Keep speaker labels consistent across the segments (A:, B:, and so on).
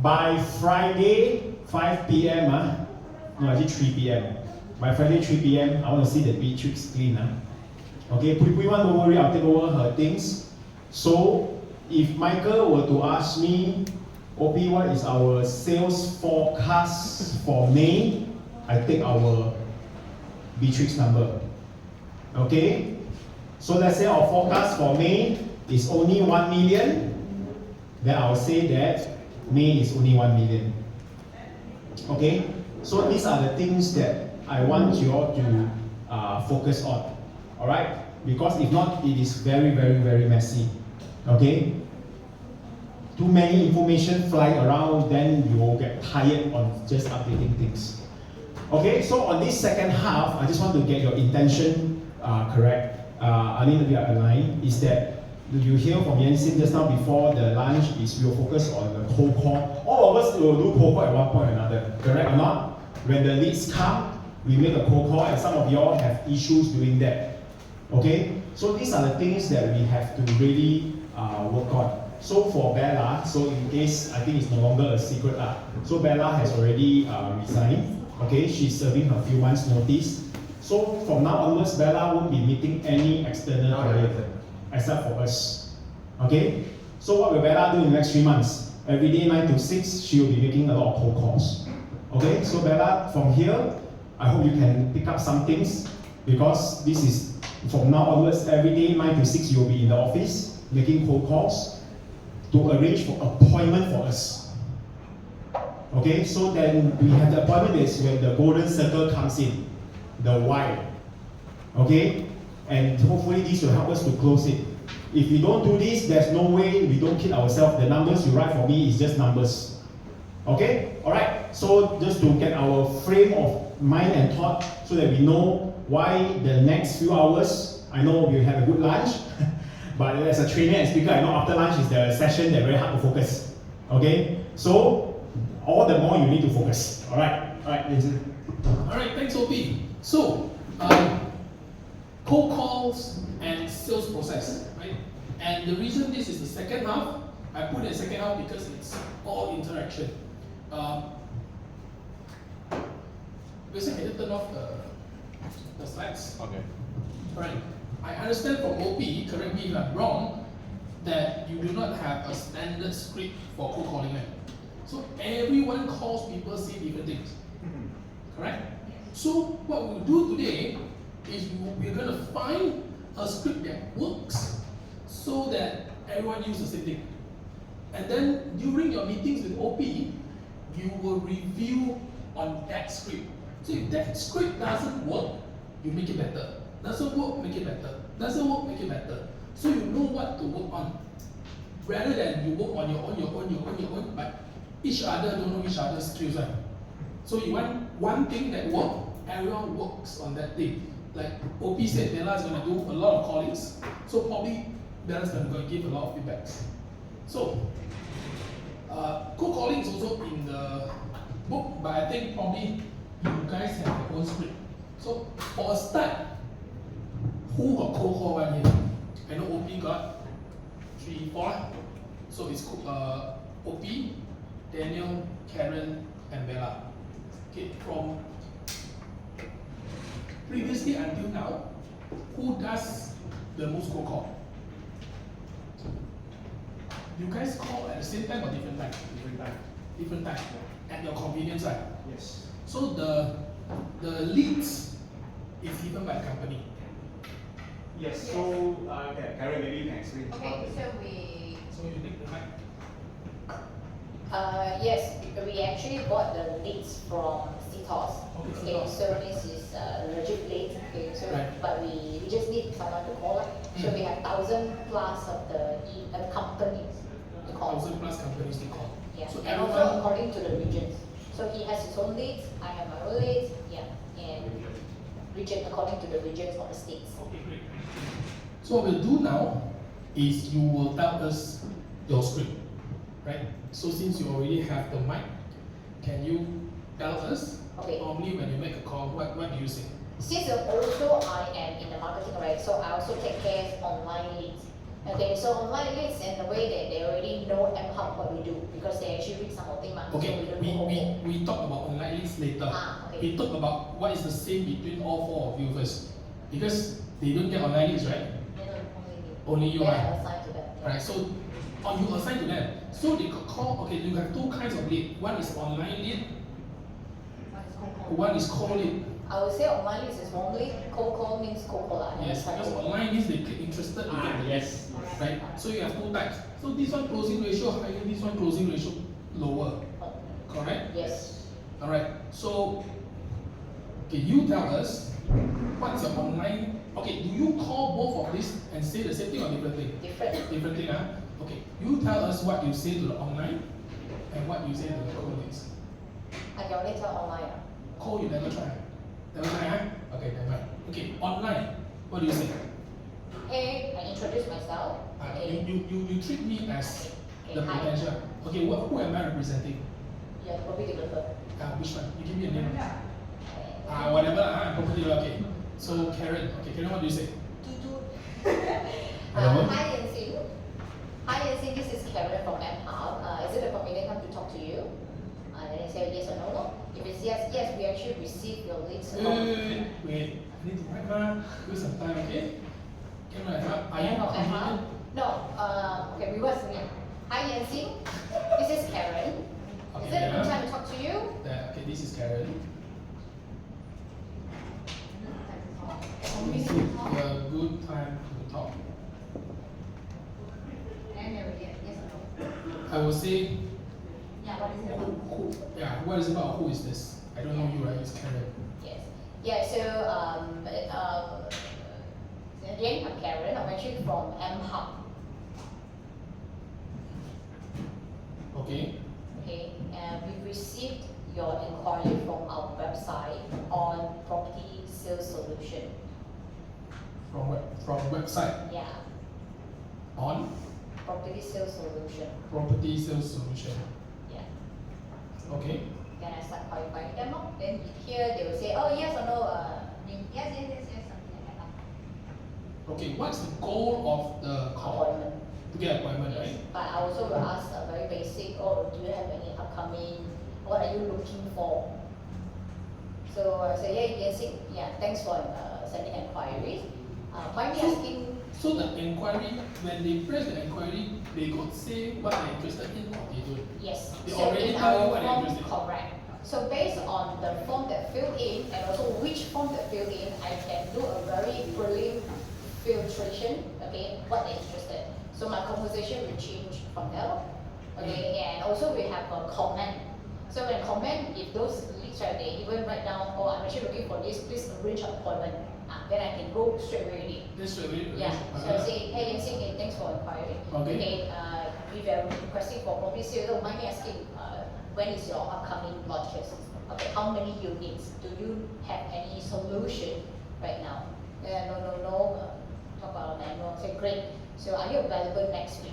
A: by Friday 5 p.m. No, actually 3 p.m. By Friday 3 p.m. I want to see the Beatrix clean. Okay, Pui Wan, don't worry, I'll take over her things. So if Michael were to ask me, OP, what is our sales forecast for May? I take our Beatrix number. Okay? So let's say our forecast for May is only 1 million. Then I'll say that May is only 1 million. Okay? So these are the things that I want you all to focus on. Alright? Because if not, it is very, very, very messy. Okay? Too many information flying around, then you will get tired on just updating things. Okay, so on this second half, I just want to get your intention correct. I need to be aligned. Is that you hear from Yansin just now before the lunch is we'll focus on the cold call. All of us will do cold call at one point or another, correct or not? When the leads come, we make a cold call, and some of y'all have issues doing that. Okay, so these are the things that we have to really work on. So for Bella, so in case I think it's no longer a secret, so Bella has already resigned. Okay, she's serving her few months notice. So from now onwards, Bella won't be meeting any external client except for us. Okay, so what will Bella do in the next 3 months? Every day 9 to 6, she will be making a lot of cold calls. Okay, so Bella, from here, I hope you can pick up some things, because this is from now onwards, every day 9 to 6, you will be in the office making cold calls to arrange for appointment for us. Okay, so then we have the appointment is when the golden circle comes in, the Y. Okay, and hopefully this will help us to close it. If we don't do this, there's no way we don't kid ourselves. The numbers you write for me is just numbers. Okay, alright, so just to get our frame of mind and thought so that we know why the next few hours, I know we have a good lunch. But as a trainer and speaker, I know after lunch is the session that's very hard to focus. Okay? So, all the more you need to focus. Alright, Vincent.
B: Alright, thanks OP. So, cold calls and sales process, right? And the reason this is the second half, I put it in second half because it's all interaction. Basically, can you turn off the slides?
C: Okay.
B: Alright. I understand from OP, correct me if I'm wrong, that you do not have a standard script for cold calling, right? So everyone calls people say different things. Correct? So what we'll do today is we're going to find a script that works so that everyone uses the same thing. And then during your meetings with OP, you will review on that script. So if that script doesn't work, you make it better. Doesn't work, make it better. Doesn't work, make it better. So you know what to work on. Rather than you work on your own, but each other don't know each other's skills, right? So you want one thing that works, everyone works on that thing. Like OP said, Bella is going to do a lot of callings, so probably Bella's going to give a lot of feedbacks. So, cold calling is also in the book, but I think probably you guys have your own script. So for a start, who got cold call one here? I know OP got 3, 4. So it's OP, Daniel, Karen, and Bella. Okay, from previously until now, who does the most cold call? You guys call at the same time or different time?
A: Different time.
B: Different time. At your convenience, right?
A: Yes.
B: So the leads is given by the company.
A: Yes, so Karen, maybe you can explain.
D: Okay, so
B: So you take the mic.
D: yes, we actually bought the leads from CTOS.
B: Okay,
D: Okay, so this is legit lead. Okay, so
B: Right.
D: but we just need someone to call it. So we have 1,000 plus of the companies to call.
B: 1,000 plus companies to call.
D: Yeah,
B: So
D: and also
B: everyone,
D: according to the regions. So he has his own leads, I have my own leads, yeah, and region according to the regions of the states.
B: okay, great. So what we'll do now is you will tell us your script, right? So since you already have the mic, can you tell us
D: Okay.
B: normally when you make a call, what do you say?
D: Since also I am in the marketing, right, so I also take care of online leads. Okay, so online leads and the way that they already know MHub what we do because they actually read some of things.
B: Okay,
D: So we don't go
B: we talk about online leads later.
D: okay.
B: We talk about what is the same between all four of you first. Because they don't get online leads, right? Only you,
D: Then
B: right?
D: I assign to them.
B: Right, so you assign to them. So they could call, okay, you have two kinds of lead. One is online lead, one is cold lead.
D: I would say online leads is warm lead, cold call means cold call.
B: Yes, because online leads they click interested, you get the lead.
A: yes.
B: Right? So you have two types. So this one closing ratio higher, this one closing ratio lower. Correct?
D: Yes.
B: Alright, so okay, you tell us what's your online. Okay, do you call both of these and say the same thing or different thing?
D: Different.
B: Different thing, huh? Okay, you tell us what you say to the online and what you say to the cold leads.
D: I can only tell online.
B: Cold you never try. Never try, huh? Okay, never mind. Okay, online, what do you say?
D: Hey, I introduce myself.
B: You treat me as
D: Okay,
B: the
D: hi.
B: potential. Okay, who am I representing?
D: Yeah, property developer.
B: Which one? You give me a name. Whatever, property developer. Okay. So Karen, okay, Karen, what do you say?
A: Hello?
D: Hi Yancy. Hi Yancy, this is Karen from MHub. Is it a convenient time to talk to you? Then you say yes or no. If it's yes, yes, we actually received your leads.
B: Wait. I need to write ma. Give some time, okay? Can I help? Are you
D: From MHub?
B: convenient?
D: No. Okay, reverse me. Hi Yancy, this is Karen.
B: Okay,
D: Is it a good
B: yeah.
D: time to talk to you?
B: Okay, this is Karen.
D: Yes
B: Is it a good time to talk? I will say,
D: Yeah, what is it about?
B: yeah, what is it about? Who is this? I don't know you, right? It's Karen.
D: Yes. Yeah, so again, I'm Karen. I'm actually from MHub.
B: Okay.
D: Okay, and we received your inquiry from our website on property sales solution.
B: From website
D: Yeah,
B: on
D: property sales solution.
B: property sales solution.
D: Yeah.
B: Okay.
D: Then I start qualifying them up. Then here they will say, oh yes or no. Yes, something like that.
B: Okay, what's the goal of the call?
D: Appointment.
B: To get appointment,
D: Yes.
B: right?
D: But I also will ask a very basic. Oh, do you have any upcoming? What are you looking for? So I say, yeah, yes, yeah. Thanks for sending inquiries. Might be asking.
B: So the inquiry, when they press the inquiry, they could say what they're interested in or they don't.
D: Yes.
B: They
D: So
B: already
D: in
B: tell you
D: our
B: what they're
D: form,
B: interested in.
D: correct. So based on the form that filled in and also which form that filled in, I can do a very prelim filtration. Okay, what they're interested. So my conversation will change from there. Okay, and also we have a comment. So when comment, if those leads right, they even write down, oh, I'm actually looking for this, please arrange an appointment. Then I can go straight away already.
B: This way,
D: Yeah, so I say, hey Yancy, thanks for inquiry.
B: Okay.
D: If you're requesting for property sale, don't mind me asking, when is your upcoming launches? Okay, how many units? Do you have any solution right now? No, talk about that, no, say great. So are you available next week?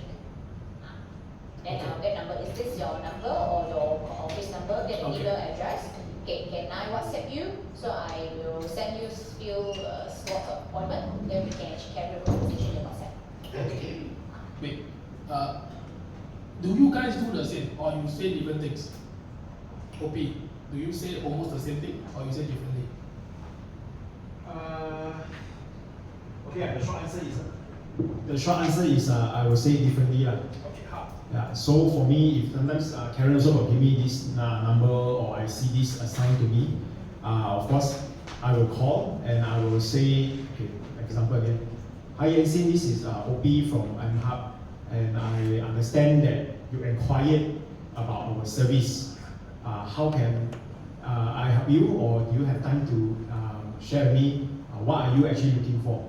D: Then
B: Okay.
D: I'll get number, is this your number or your office number? Get an
B: Okay.
D: email address. Okay, can I WhatsApp you? So I will send you few slots of appointment, then we can actually carry a conversation in WhatsApp.
B: Okay. Wait. Do you guys do the same or you say different things? OP, do you say almost the same thing or you say differently?
A: Okay, the short answer is I will say differently.
B: Okay, how?
A: Yeah, so for me, if sometimes Karen also will give me this number or I see this assigned to me, of course, I will call and I will say, okay, example again, hi Yancy, this is OP from MHub, and I understand that you inquired about our service. How can I help you, or do you have time to share with me what are you actually looking for?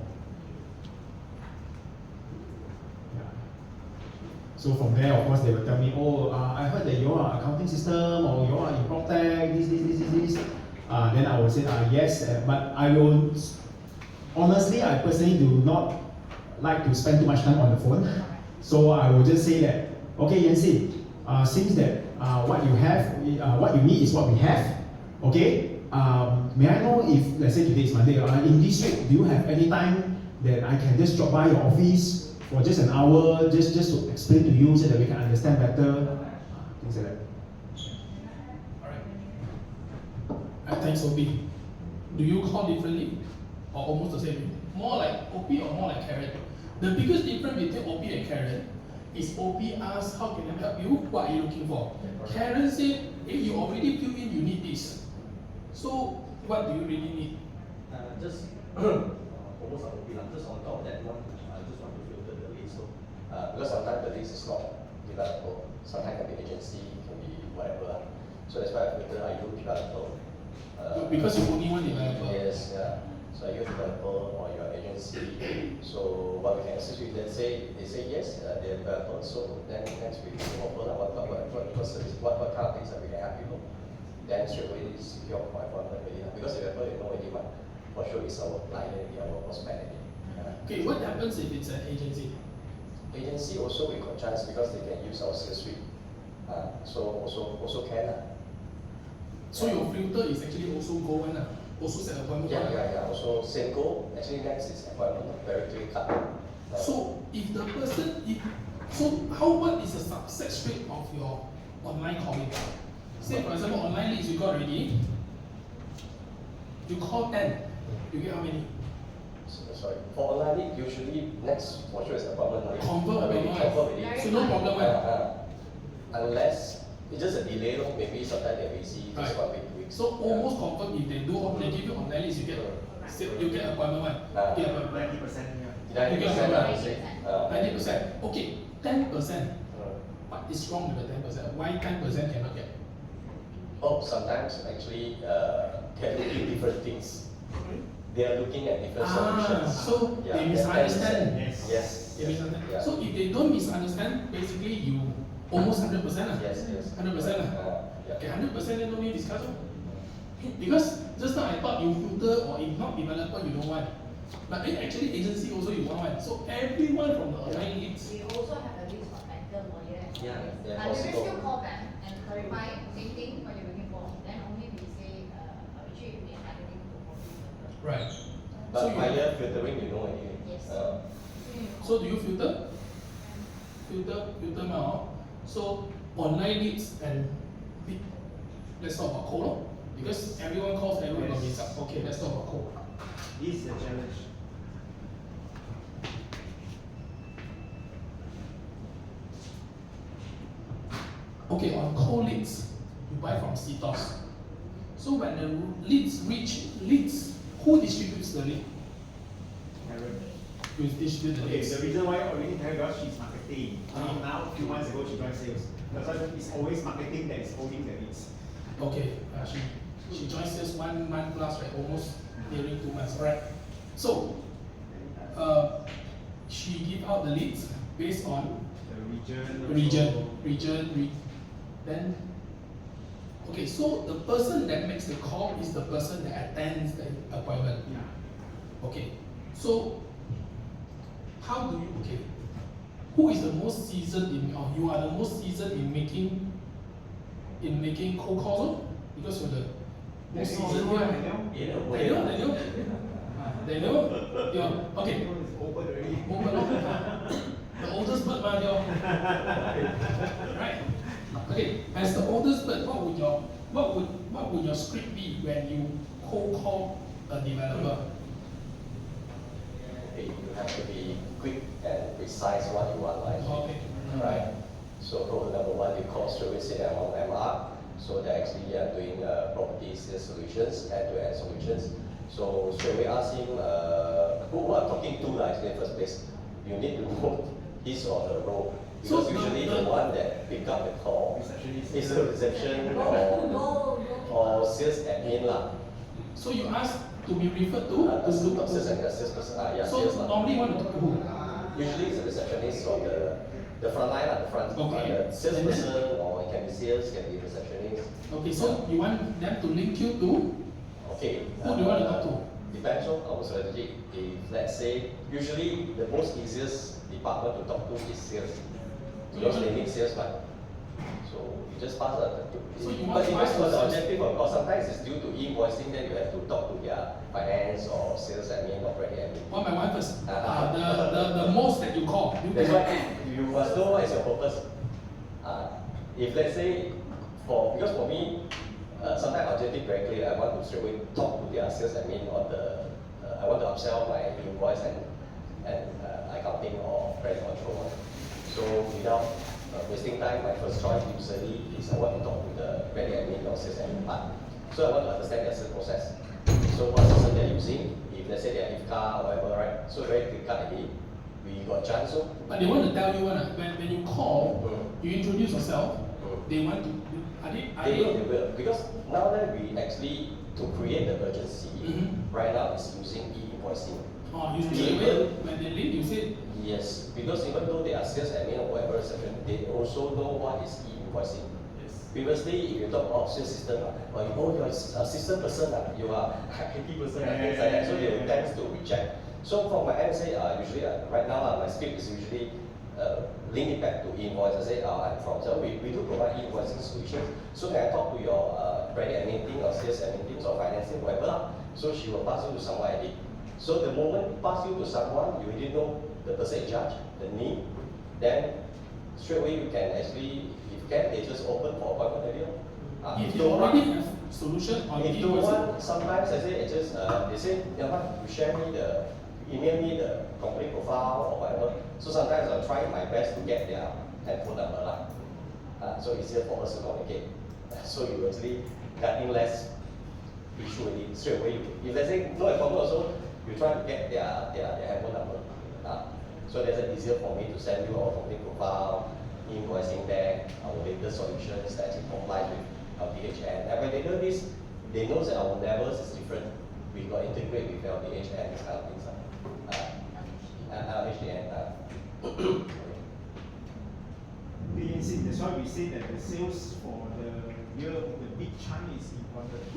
A: So from there, of course, they will tell me, oh, I heard that you are accounting system or you are in PropTech, this. Then I will say, yes, but I will, honestly, I personally do not like to spend too much time on the phone. So I will just say that, okay, Yancy, seems that what you have, what you need is what we have, okay? May I know if, let's say today is Monday, in this week, do you have any time that I can just drop by your office for just an hour, just to explain to you so that we can understand better, things like that.
B: Thanks, OP. Do you call differently or almost the same? More like OP or more like Karen? The biggest difference between OP and Karen is OP asks, how can I help you? What are you looking for? Karen said, hey, you already fill in, you need this. So, what do you really need?
C: Just almost like just on top of that one, I just want to filter the list. So, because sometimes the list is not developable. Sometimes it can be agency, it can be whatever. So that's why I filter, are you developable?
B: Because you only one developer.
C: Yes, yeah. So are you a developer or you're an agency? So what we can assist with, let's say they say yes, they're developers. So then next we offer what service, what kind of things that we can help you. Then straight away it's secure my appointment already. Because the developer, they know already what for sure is our client, our prospect.
B: Okay, what happens if it's an agency?
C: Agency also we got chance because they can use our sales suite. So also can.
B: So your filter is actually also go one, also set appointment.
C: Yeah. Also same goal. Actually next is appointment, very clear cut.
B: So if the person, what is the success rate of your online calling? Say for example, online leads you got already, you call 10, you get how many?
C: Sorry. For online lead, usually next for sure is appointment.
B: Confirm
C: already.
B: already. So no problem, right?
C: Unless it's just a delay, maybe sometimes they're busy, just
B: Right.
C: 1 week, 2 weeks.
B: So almost confirm if they give you online leads, you get appointment one. You get appointment.
E: 90%. Yeah.
C: 90%, I would say.
B: 90%. Okay, 10%. What is wrong with the 10%? Why 10% cannot get?
C: Oh, sometimes actually they're looking different things. They are looking at different solutions.
B: So
C: Yeah,
B: they
C: then
B: misunderstand.
C: 10%. Yes.
B: They misunderstand.
C: Yeah.
B: So if they don't misunderstand, basically you almost 100%.
C: Yes.
B: 100%.
C: Yeah.
B: Okay, 100% then don't need discuss. Because just now I thought you filter or if not developer you don't want. But actually agency also you want one. So everyone from the online leads.
F: We also have a list of vendor lawyer and
C: Yeah,
F: lawyers.
C: yeah,
F: But we will
C: possible.
F: still call them and clarify same thing what you're looking for. Then only we say, actually we need marketing to fulfill.
B: Right. So
C: But
B: you
C: via filtering, you know anyway.
F: Yes.
B: So do you filter? Filter now. So online leads and let's talk about cold. Because everyone calls, everyone got mix up. Okay, let's talk about cold.
E: This is a challenge.
B: Okay, on cold leads, you buy from CTOS. So when the leads, who distributes the lead?
E: Karen.
B: You distribute the
E: Okay,
B: leads.
E: the reason why I already tell you guys she's marketing.
B: Ah.
E: Now, a few months ago, she joined sales. That's why it's always marketing that is holding the leads.
B: Okay, she joined sales 1 month plus, right? Almost nearing 2 months, right? So, she give out the leads based on
E: The
B: region, then, okay, so the person that makes the call is the person that attends the appointment.
E: Yeah.
B: Okay, so how do you, okay, who is the most seasoned in, or you are the most seasoned in making cold calls, no? Because you're the most seasoned here. Daniel, yeah, okay,
E: It's open already.
B: open up. The oldest bird, right? Okay, as the oldest bird, what would your script be when you cold call a developer?
C: Okay, you have to be quick and precise what you want, like.
B: Okay.
C: Right. So rule number 1, you call straight away say that I want MR. So they're actually doing property sales solutions, end-to-end solutions. So straight away ask him who I'm talking to actually in the first place. You need to know his or her role. Because
B: So
C: usually the one that pick up the call
E: Receptionist.
C: is the reception
F: No.
C: or sales admin lah.
B: So you ask to be referred to
C: Not
B: look
C: sales and salesperson. Yeah,
B: So
C: sales lah.
B: normally want to talk to who?
C: Usually it's a receptionist or the front line at the front.
B: Okay.
C: The salesperson or it can be sales, can be receptionist.
B: Okay, so you want them to link you to?
C: Okay.
B: Who do you want to talk to?
C: Depends on our strategy. If let's say, usually the most easiest department to talk to is sales. Because they need sales, but so you just pass that.
B: So you
C: But
B: want
C: depends
B: to
C: on the
B: sales?
C: objective, of course. Sometimes it's due to invoicing, then you have to talk to their finance or sales admin, operating admin.
B: One by one first. The most that you call. You
C: That's
B: can-
C: why you must know what is your purpose. If let's say, because for me, sometimes I'll just be very clear. I want to straight away talk to their sales admin on the. I want to upsell my invoice and accounting or credit control. So without wasting time, my first choice usually is I want to talk to the credit admin or sales admin part. So I want to understand their sales process. So what system they're using? If they say they're IFCA or whatever, right? So very quick cut already. We got a chance. So
B: But they want to tell you when you call,
C: Mm.
B: you introduce yourself.
C: Mm.
B: They want to. Are
C: they will because now that we actually to create the urgency,
B: Mhm.
C: right now is using e-invoicing.
B: Oh, you straight away when they link, you say
C: Yes, because even though they are sales admin or whatever section, they also know what is e-invoicing. Previously, if you talk about sales system, or you're a system person, you are IT person, and things like that, so they tend to reject. So for my MSA, usually right now my script is usually link it back to invoice. I say I'm from, so we do provide e-invoicing solutions. So can I talk to your credit admin team or sales admin teams or financing, whatever lah. So she will pass you to someone already. So the moment pass you to someone, you already know the person in charge, the name, then straight away you can actually, if you can, they just open for appointment already.
B: if you already have solution on
C: if you
B: e-invoicing.
C: want, sometimes I say, they say, you know what, you share me email me the company profile or whatever. So sometimes I'll try my best to get their telephone number lah. So easier for us to communicate. So you actually getting less issue already straight away. If they say no appointment also, you try to get their telephone number. So that's easier for me to send you our company profile, invoicing there, our latest solutions that actually comply with our DHN. And when they know this, they know that our levels is different. We got integrate with our DHN, this kind of things. LHDN.
E: That's why we say that the sales for the year, the big chunk is in Q2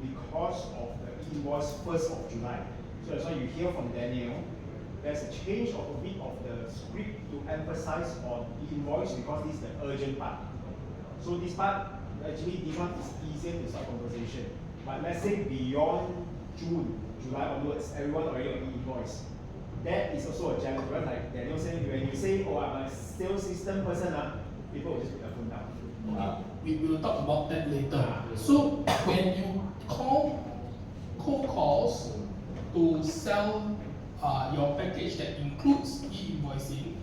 E: because of the invoice 1st of July. So that's why you hear from Daniel, there's a change of a bit of the script to emphasize on the invoice because this is the urgent part. So this part, actually this one is easier to start conversation. But let's say beyond June, July onwards, everyone already on e-invoice. That is also a challenge, right? Like Daniel said, when you say, oh, I'm a sales system person, people will just put their phone down.
B: Okay, we will talk about that later. So when you call cold calls to sell your package that includes e-invoicing,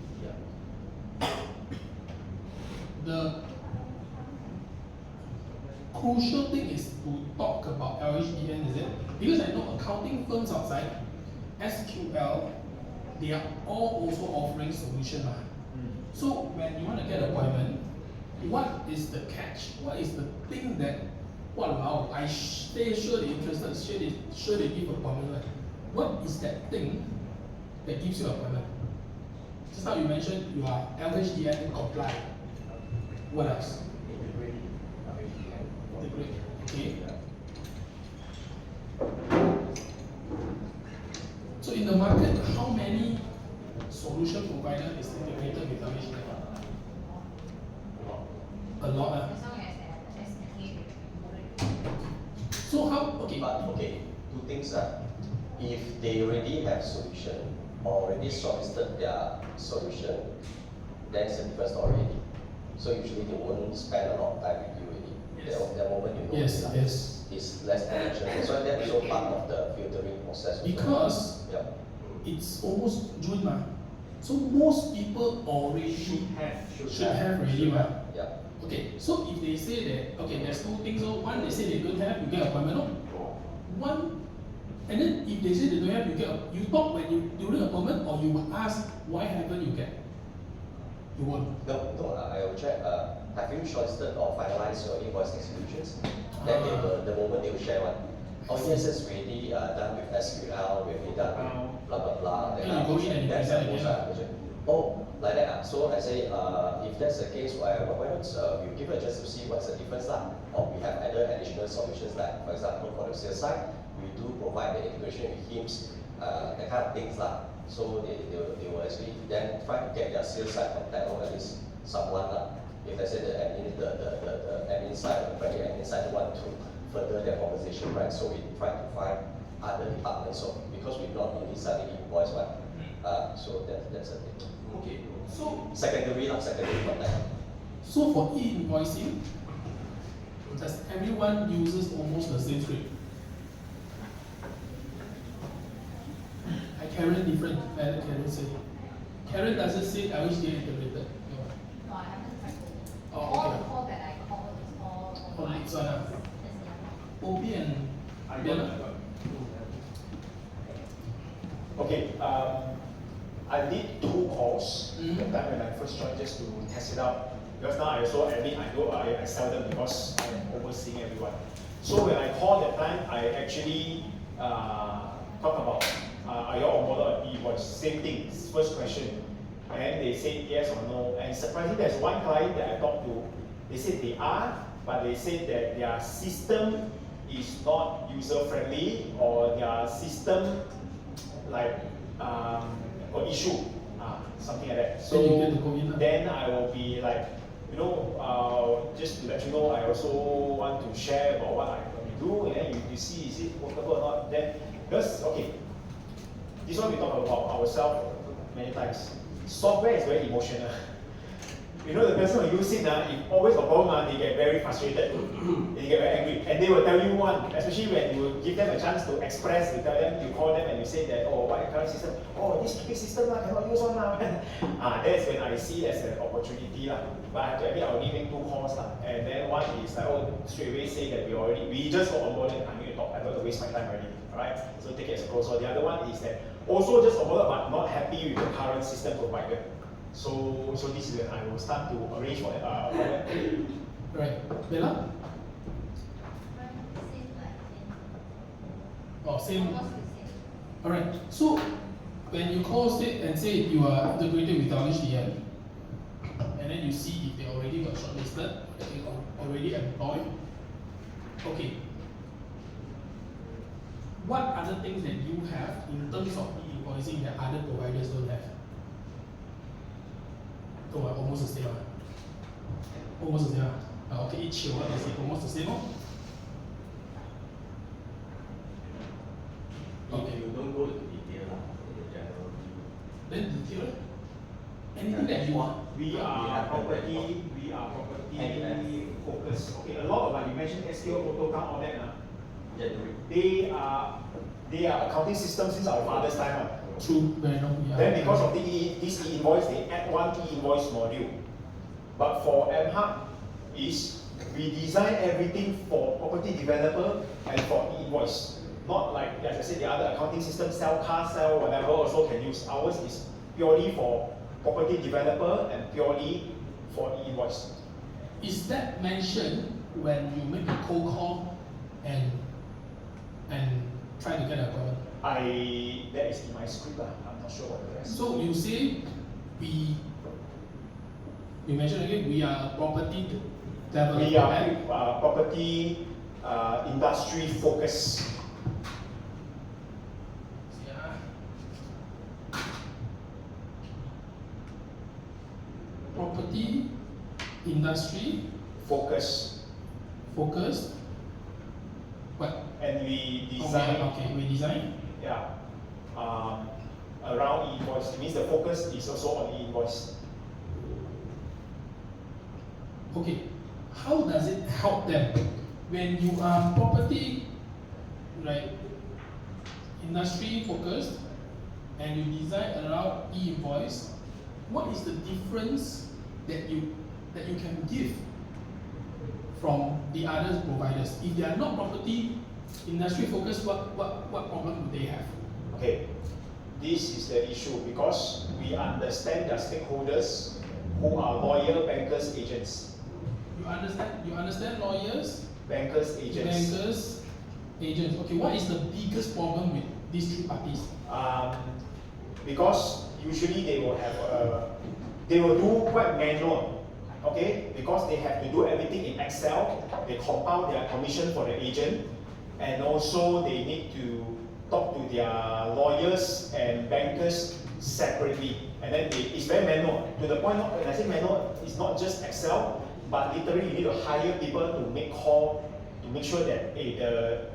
B: the crucial thing is to talk about LHDN, is it? Because I know accounting firms outside, SQL, they are all also offering solution. So when you want to get an appointment, what is the catch? What is the thing that, wow, I stay sure they're interested, sure they give appointment. What is that thing that gives you an appointment? Just now you mentioned you are LHDN compliant. What else? Integrate. Okay. So in the market, how many solution provider is integrated with LHDN? A lot.
F: As long as they have the SDK.
B: So how, okay.
C: But okay, two things. If they already have solution or already shortlisted their solution, then it's a different story. So usually they won't spend a lot of time with you already.
B: Yes.
C: The moment you know
B: Yes.
C: it's less attention. So that's also part of the filtering process.
B: Because
C: Yep.
B: it's almost June, so most people already should have already, right?
C: Yeah.
B: Okay, so if they say that, okay, there's two things. So one, they say they don't have, you get appointment. No. One, and then if they say they don't have, you talk when you during appointment, or you will ask why haven't you get? You won't.
C: No, I will check. Have you shortlisted or finalized your invoice executions? Then they will, the moment they will share one. Oh yes, it's already done with SQL, we already done with blah blah blah.
B: Then you go in and you
C: that's
B: present
C: the
B: again.
C: most I appreciate. Oh, like that. So I say, if that's the case, why don't we give it just to see what's the difference lah? Or we have other additional solutions like, for example, for the sales side, we do provide the integration with HIMSS, that kind of things lah. So they will actually then try to get their sales side contact or at least someone lah. If I say the admin side, the credit admin side want to further their conversation, right? So we try to find other departments, so because we're not only selling invoice, right? So that's a thing.
B: Okay, so
C: Secondary contact.
B: so for e-invoicing, Does everyone uses almost the same script? Karen different, Karen say. Karen doesn't say LHDN integrated.
F: No, I haven't tried to.
B: Oh,
F: All
B: okay.
F: the call that I call is all
B: Oh,
F: online.
B: this one, ah.
F: That's the other.
B: OP and
E: I got
B: Bella?
E: it.
A: Okay, I did 2 calls
B: Mhm.
A: the time when I first joined just to test it out. Because now I also admit I know I seldom because I'm overseeing everyone. So when I called that time, I actually talk about are you on board or e-voice? Same thing, first question. And they said yes or no. And surprisingly, there's one client that I talked to, they said they are, but they said that their system is not user friendly or their system like got issue, something like that.
B: Then you
A: So
B: get to go in, lah.
A: then I will be like, just to let you know, I also want to share about what I do, and then you see is it workable or not. Then because okay, this one we talk about ourselves many times. Software is very emotional. You know, the person who use it, if always got problem, they get very frustrated, they get very angry, and they will tell you one, especially when you give them a chance to express, you tell them, you call them and you say that, oh, what your current system? Oh, this stupid system cannot use one now. That's when I see it as an opportunity. But I have to admit, I only make 2 calls. And then one is like, oh, straight away say that we just got onboarded, I need to talk, I don't have to waste my time already. Alright? So take it as a close. So the other one is that also just onboarded but not happy with the current system provider. So this is when I will start to arrange for that.
B: Right. Bella?
F: Same like same.
B: Oh, same.
F: Almost the same.
B: Alright. So when you call state and say you are integrated with LHDN, and then you see if they already got shortlisted, they are already employed. Okay. What other things that you have in terms of e-invoicing that other providers don't have? Oh, almost the same. Almost the same. Okay, each year what they say almost the same. Okay.
G: You don't go into detail in the general view.
B: Then detail. Anything that you want.
E: We are property focused. Okay, a lot of like you mentioned SQL, AutoCount, all that. They are accounting systems since our father's time.
B: True, very long. Yeah.
E: Then because of this e-invoice, they add one e-invoice module. But for MHub, is we design everything for property developer and for e-invoice. Not like, as I said, the other accounting system, sell car, sell whatever, also can use. Ours is purely for property developer and purely for e-invoice.
B: Is that mentioned when you make a cold call and try to get an appointment?
E: That is in my script. I'm not sure what the rest.
B: So you say you mentioned again, we are property developer.
E: We are property industry focused.
B: Yeah. Property industry
E: Focus.
B: focused. What?
E: And we design.
B: Okay, we design.
E: Yeah. Around e-invoice. It means the focus is also on e-invoice.
B: Okay, how does it help them when you are property, right, industry focused, and you design around e-invoice? What is the difference that you can give from the other providers? If they are not property industry focused, what problem do they have?
E: Okay. This is the issue because we understand the stakeholders who are lawyer, bankers, agents.
B: You understand lawyers,
E: Bankers, agents.
B: bankers, agents. Okay, what is the biggest problem with these 3 parties?
E: Because usually they will do quite manual, okay? Because they have to do everything in Excel. They compile their commission for the agent, and also they need to talk to their lawyers and bankers separately. And then it's very manual to the point. When I say manual, it's not just Excel, but literally you need to hire people to make call to make sure that the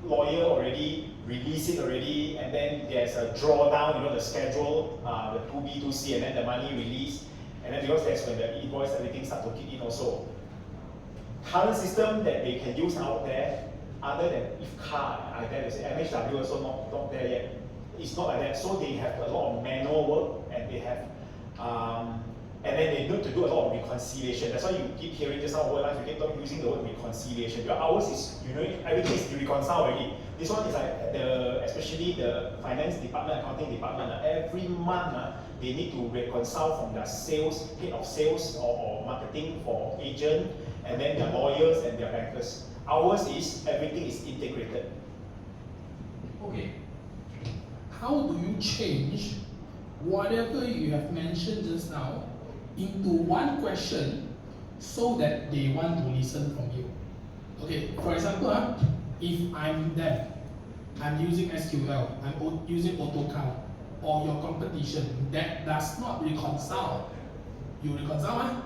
E: lawyer already released it already, and then there's a drawdown, the schedule, the 2B, 2C, and then the money released. And then because that's when the invoice, everything starts to kick in also.
A: current system that they can use out there, other than if car, I dare to say, MHW also not there yet. It's not like that. So they have a lot of manual work, and they have, and then they need to do a lot of reconciliation. That's why you keep hearing just now over life, you keep using the word reconciliation. Your ours is, everything is reconciled already. This one is like especially the finance department, accounting department, every month they need to reconcile from their sales, head of sales or marketing for agent, and then their lawyers and their bankers. Ours is, everything is integrated.
B: Okay. How do you change whatever you have mentioned just now into one question so that they want to listen from you? Okay, for example, if I'm them, I'm using SQL, I'm using AutoCount, or your competition that does not reconcile, you reconcile,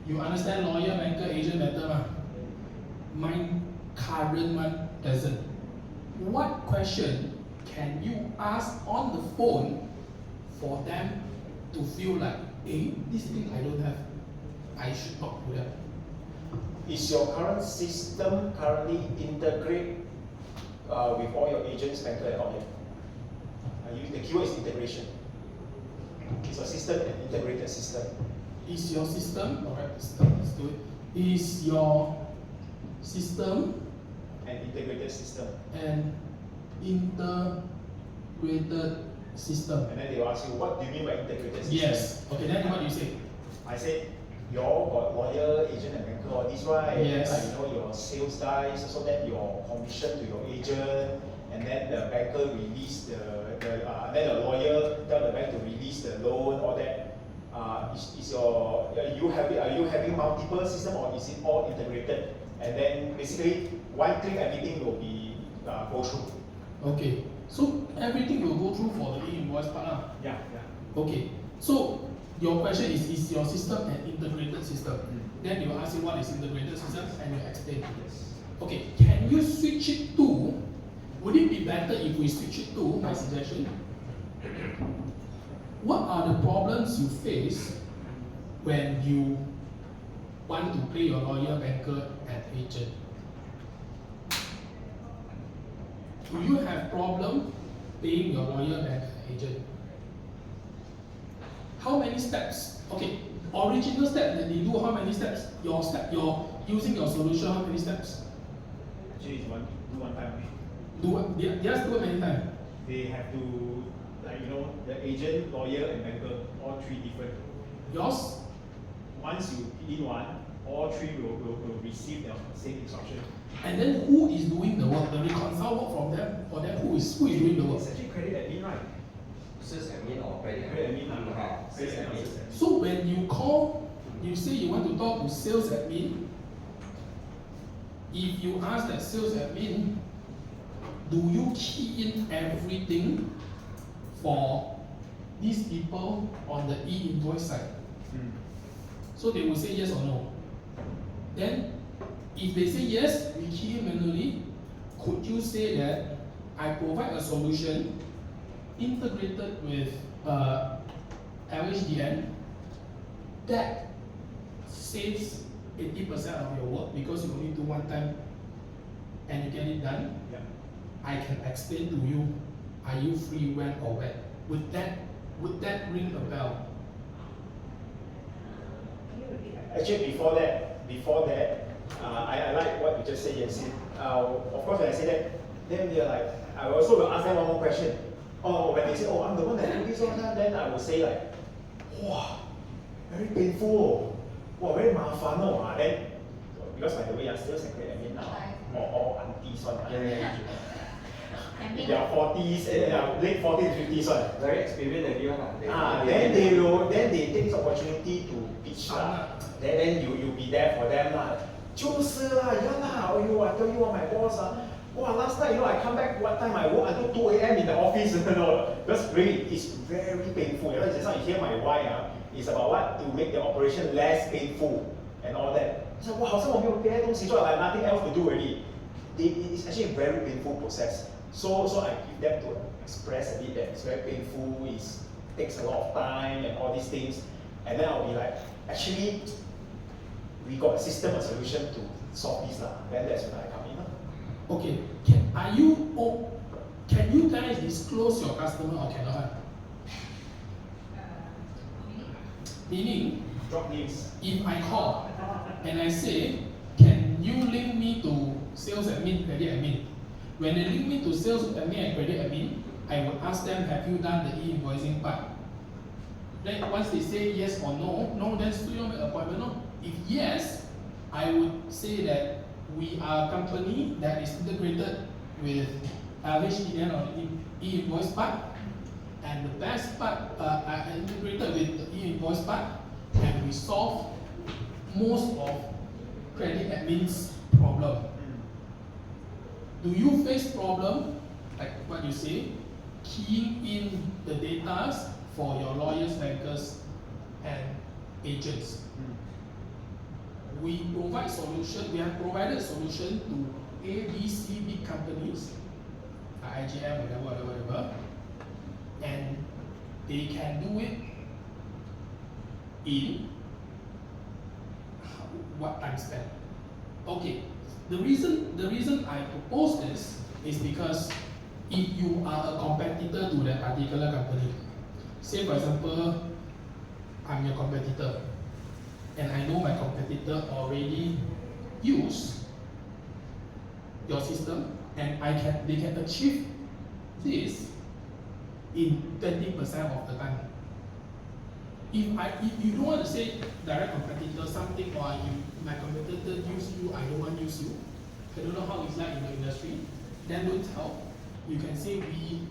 B: you understand lawyer, banker, agent better, my current one doesn't. What question can you ask on the phone for them to feel like, hey, this thing I don't have, I should talk to them?
A: Is your current system currently integrate with all your agents, banker, and all that? The keyword is integration. It's a system, an integrated system.
B: Is your system, alright, let's do it. Is your system
A: An integrated system.
B: an integrated system?
A: And then they will ask you, what do you mean by integrated system?
B: Yes. Okay, then what do you say?
A: I said, you all got lawyer, agent, and banker, all this, right?
B: Yes.
A: Your sales guys, so that your commission to your agent, and then the banker release then the lawyer tell the bank to release the loan, all that. Are you having multiple system, or is it all integrated? And then basically one click, everything will be go through.
B: Okay, so everything will go through for the e-invoice part.
A: Yeah.
B: Okay, so your question is your system an integrated system? Then they will ask you what is integrated system, and you explain.
A: Yes.
B: Okay, can you switch it to, would it be better if we switch it to, my suggestion, what are the problems you face when you want to pay your lawyer, banker, and agent? Do you have problem paying your lawyer, banker, and agent? How many steps? Okay, original step that they do, how many steps? Your using your solution, how many steps?
E: Actually, it's one time.
B: They just do it many times.
E: They have to, the agent, lawyer, and banker, all three different.
B: Yours?
E: Once you put in one, all three will receive the same instruction.
B: And then who is doing the work? The reconcile work from them, for them, who is doing the work?
E: It's actually credit admin, right?
G: Sales admin or credit
E: Credit admin,
G: Sales admin.
B: So when you call, you say you want to talk to sales admin, if you ask that sales admin, do you key in everything for these people on the e-invoice side? So they will say yes or no. Then, if they say yes, we key in manually. Could you say that I provide a solution integrated with LHDN that saves 80% of your work because you only do one time and you get it done?
E: Yeah.
B: I can explain to you, are you free when or when? Would that ring a bell?
A: Actually, before that, I like what you just said, Yancy. Of course, when I say that, then they're like, I also will ask them one more question. Oh, when they say, oh, I'm the one that do this one, then I will say like, wow, very painful. Wow, very mafan. Then, because by the way, I'm still secret admin now. Or aunties one. In their 40s, late 40s, 50s one.
G: Very experienced everyone.
A: Then they take this opportunity to pitch then you'll be there for them就是啦, yeah lah. I tell you what, my boss last night I come back what time I work until 2 a.m. in the office. Because really it's very painful. Just now you hear my why it's about what to make the operation less painful and all that. So 好像我没有别的东西做 like nothing else to do already. It's actually a very painful process. So I give them to express a bit that it's very painful, it takes a lot of time and all these things. And then I'll be like, actually, we got a system or solution to solve this then that's when I come in.
B: Okay, can you guys disclose your customer or cannot? Meaning,
E: Drop names.
B: if I call and I say, can you link me to sales admin, credit admin? When they link me to sales admin and credit admin, I will ask them, have you done the e-invoicing part? Then once they say yes or no, then still make appointment. No. If yes, I would say that we are a company that is integrated with HDN or e-invoice part, and the best part are integrated with the e-invoice part, and we solve most of credit admin's problem. Do you face problem, like what you say, keying in the data for your lawyers, bankers, and agents? We provide solution. We have provided solution to A, B, C big companies, IGM, whatever, and they can do it in what time span. Okay, the reason I propose this is because if you are a competitor to that particular company, say for example, I'm your competitor, and I know my competitor already use your system, and they can achieve this in 20% of the time. If you don't want to say direct competitor something, or my competitor use you, I don't want to use you, I don't know how it's like in the industry, then don't tell. You can say we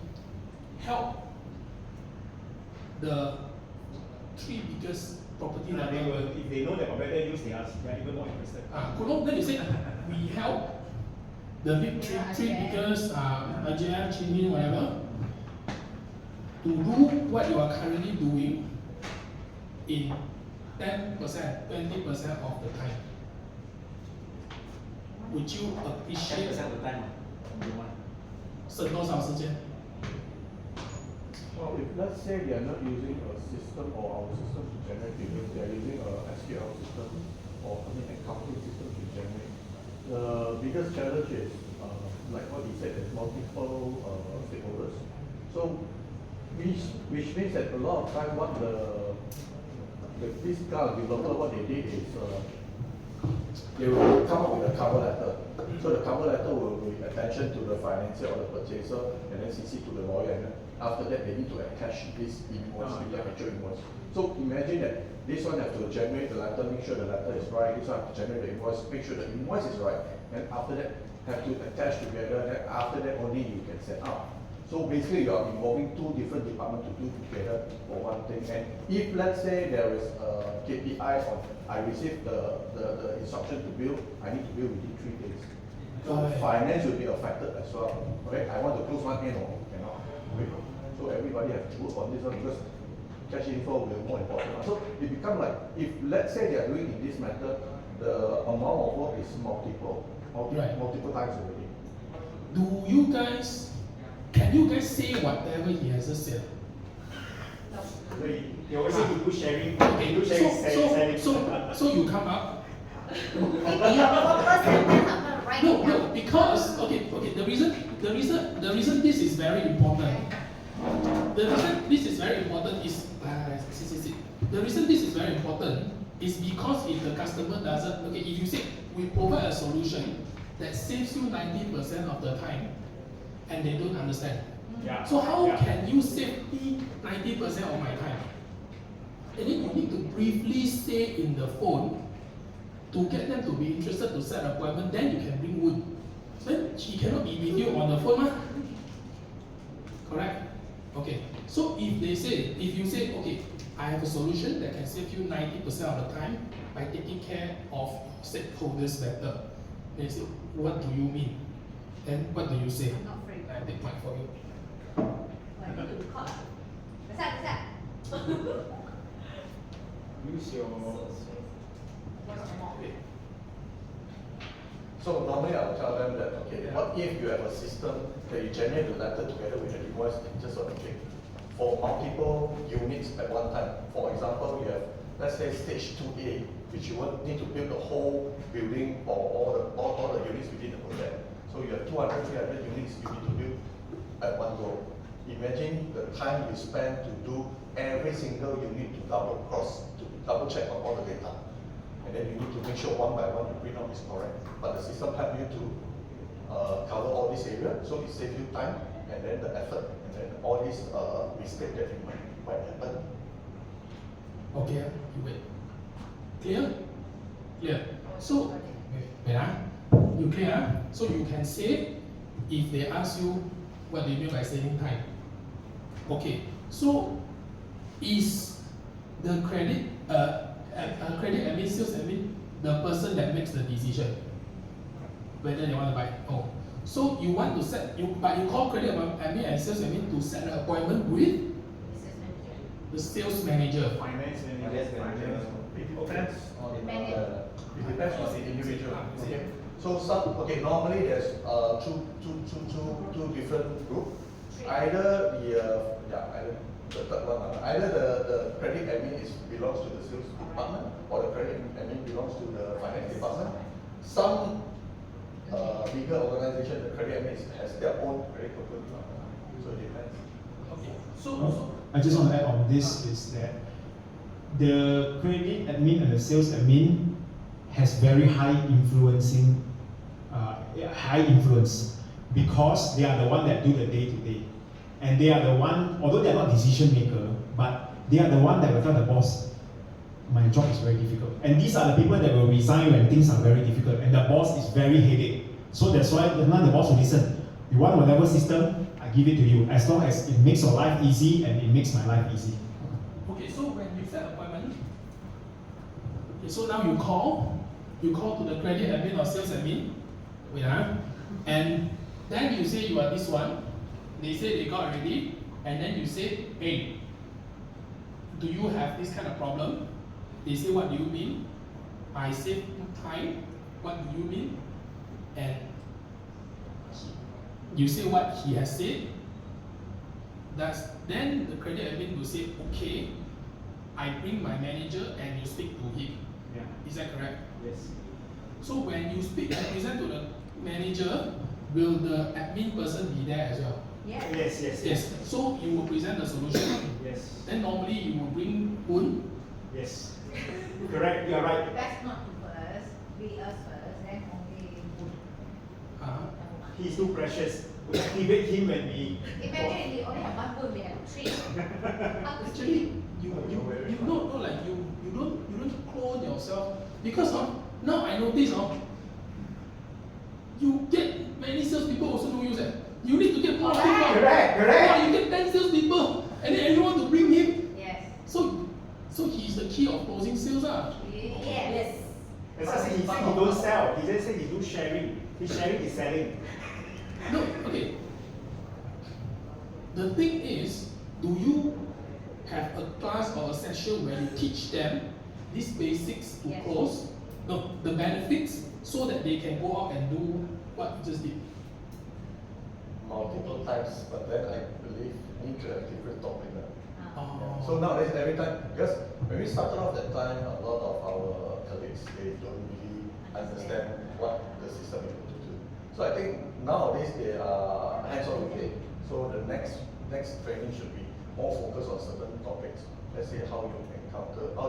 B: help the 3 biggest property
E: They
B: level.
E: will, if they know the competitor use, they are even more interested.
B: Then you say we help the big three biggest AJM, Chini, whatever, to do what you are currently doing in 10%, 20% of the time. Would you
G: 10%
B: appreciate
G: of the time.
B: 省多少时间?
H: Well, if let's say they are not using a system or our system to generate figures, they are using a SQL system or accounting system to generate. The biggest challenge is, like what he said, there's multiple stakeholders. So, which means that a lot of time what this kind of developer, what they did is, they will come up with a cover letter. So the cover letter will be attention to the financier or the purchaser, and then CC to the lawyer. And after that, they need to attach this invoice, the actual invoice. So imagine that this one has to generate the letter, make sure the letter is right. This one has to generate the invoice, make sure the invoice is right. And after that, have to attach together. And after that, only you can set up. So basically, you are involving 2 different departments to do together for one thing. And if let's say there is a KPI on, I receive the instruction to bill, I need to bill within 3 days. So finance will be affected as well. Okay, I want to close one end or cannot. Okay. So everybody has to work on this one because cash inflow will be more important. So it becomes like, if let's say they are doing in this method, the amount of work is multiple times already.
B: Can you guys say whatever he has just said?
E: They always say to do sharing,
B: Okay,
E: do sharing, selling.
B: so you come up.
D: Maybe your purpose and then I'm gonna write it
B: No,
D: down.
B: because the reason this is very important. The reason this is very important is the reason this is very important is because if the customer doesn't, if you say we provide a solution that saves you 90% of the time, and they don't understand.
E: Yeah.
B: So how
E: Yeah.
B: can you save me 90% of my time? And then you need to briefly say in the phone to get them to be interested to set an appointment, then you can bring wood. Then she cannot be with you on the phone, mah? Correct? Okay. So if you say, okay, I have a solution that can save you 90% of the time by taking care of stakeholders better. They say, what do you mean? Then what do you say?
F: I'm not afraid.
B: I take mine for you.
F: Like, you need to record. That's that.
E: Use your.
C: So normally I will tell them that, okay, what if you have a system that you generate the letter together with the invoice in just one click for multiple units at one time. For example, you have, let's say stage 2A,
I: which you want need to build the whole building or all the units within the project. So you have 200, 300 units you need to build at one go. Imagine the time you spend to do every single unit to double check on all the data. And then you need to make sure one by one the print out is correct. But the system helps you to cover all this area, so it saves you time and then the effort and then all these mistakes that you might happen.
B: Okay, you wait. Clear? Clear. So, wait, you clear? So you can say, if they ask you, what do you mean by saving time? Okay, so is the credit admin, sales admin, the person that makes the decision whether they want to buy? Oh, so you want to set, but you call credit admin and sales admin to set an appointment with the sales manager.
E: Finance
G: Finance manager.
E: It depends on
I: It depends on the individual. Okay. So normally there's two different groups. Either the third one, either the credit admin belongs to the sales department or the credit admin belongs to the finance department. Some bigger organization, the credit admin has their own credit control department. So it depends.
B: Okay. So
A: I just want to add on this is that the credit admin and the sales admin has very high influence because they are the one that do the day to day, and they are the one, although they are not decision maker, but they are the one that will tell the boss, my job is very difficult. And these are the people that will resign when things are very difficult, and the boss is very headache. So that's why the boss will listen. You want whatever system, I give it to you, as long as it makes your life easy and it makes my life easy.
B: okay, so when you set appointment, okay, so now you call to the credit admin or sales admin, and then you say you are this one, they say they got already, and then you say, hey, do you have this kind of problem? They say, what do you mean? I save time, what do you mean? And you say what he has said. Then the credit admin will say, okay, I bring my manager and you speak to him.
E: Yeah.
B: Is that correct?
E: Yes.
B: So when you speak and present to the manager, will the admin person be there as well?
E: Yes.
B: Yes. So you will present the solution.
E: Yes.
B: Then normally you will bring Poon.
E: Yes. Correct. You are right.
F: That's not first, be us first, then only good.
E: He's too precious. We activate him when we.
F: Imagine we only have one good, we have three. How to
B: Actually, you don't clone yourself because now I notice you get many salespeople also no use. You need to get more people.
E: Correct.
B: Wow, you get 10 salespeople and then everyone to bring him.
F: Yes.
B: So he's the key of closing sales.
F: Yes.
E: As I said, he said he don't sell. He just said he do sharing. His sharing is selling.
B: No, okay. The thing is, do you have a class or a session where you teach them these basics to
F: Yes.
B: close? No, the benefits so that they can go out and do what you just did.
I: Multiple times, but then I believe need to have different topic.
B: Oh.
I: So nowadays, every time, because when we started off that time, a lot of our colleagues, they don't really understand what the system is going to do. So I think nowadays they are hands-on with it. So the next training should be more focused on certain topics. Let's say how you encounter, how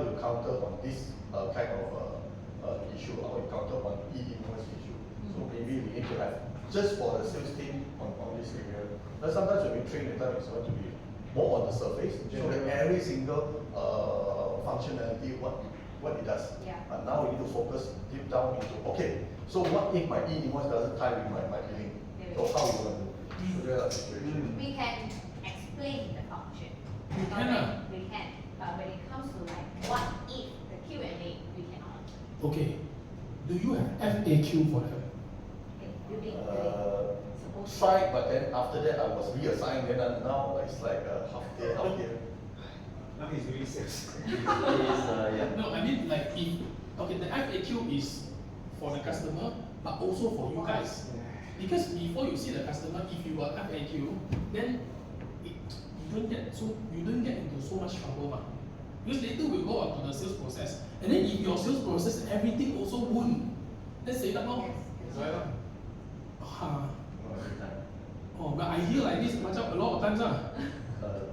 I: you counter on this kind of issue, how you counter on e-invoice issue. So maybe we need to have just for the sales team on this area. But sometimes when we train the time, it's going to be more on the surface, so that every single functionality, what it does.
F: Yeah.
I: But now we need to focus deep down into, okay, so what if my e-invoice doesn't tie with my billing? So how we going to do? So there are situations.
F: We can explain the function.
B: You can,
F: We can. But when it comes to like what if the Q&A, we cannot.
B: Okay. Do you have FAQ for them?
F: Okay, building.
I: Tried, but then after that I was reassigned, then now it's like a half day.
E: Now he's doing sales.
B: No, I mean like if the FAQ is for the customer, but also for you guys. Because before you see the customer, if you are FAQ, then you don't get into so much trouble. Because later we go on to the sales process. And then if your sales process, everything also wound, then say that more. Oh, but I hear like this macam a lot of times lah.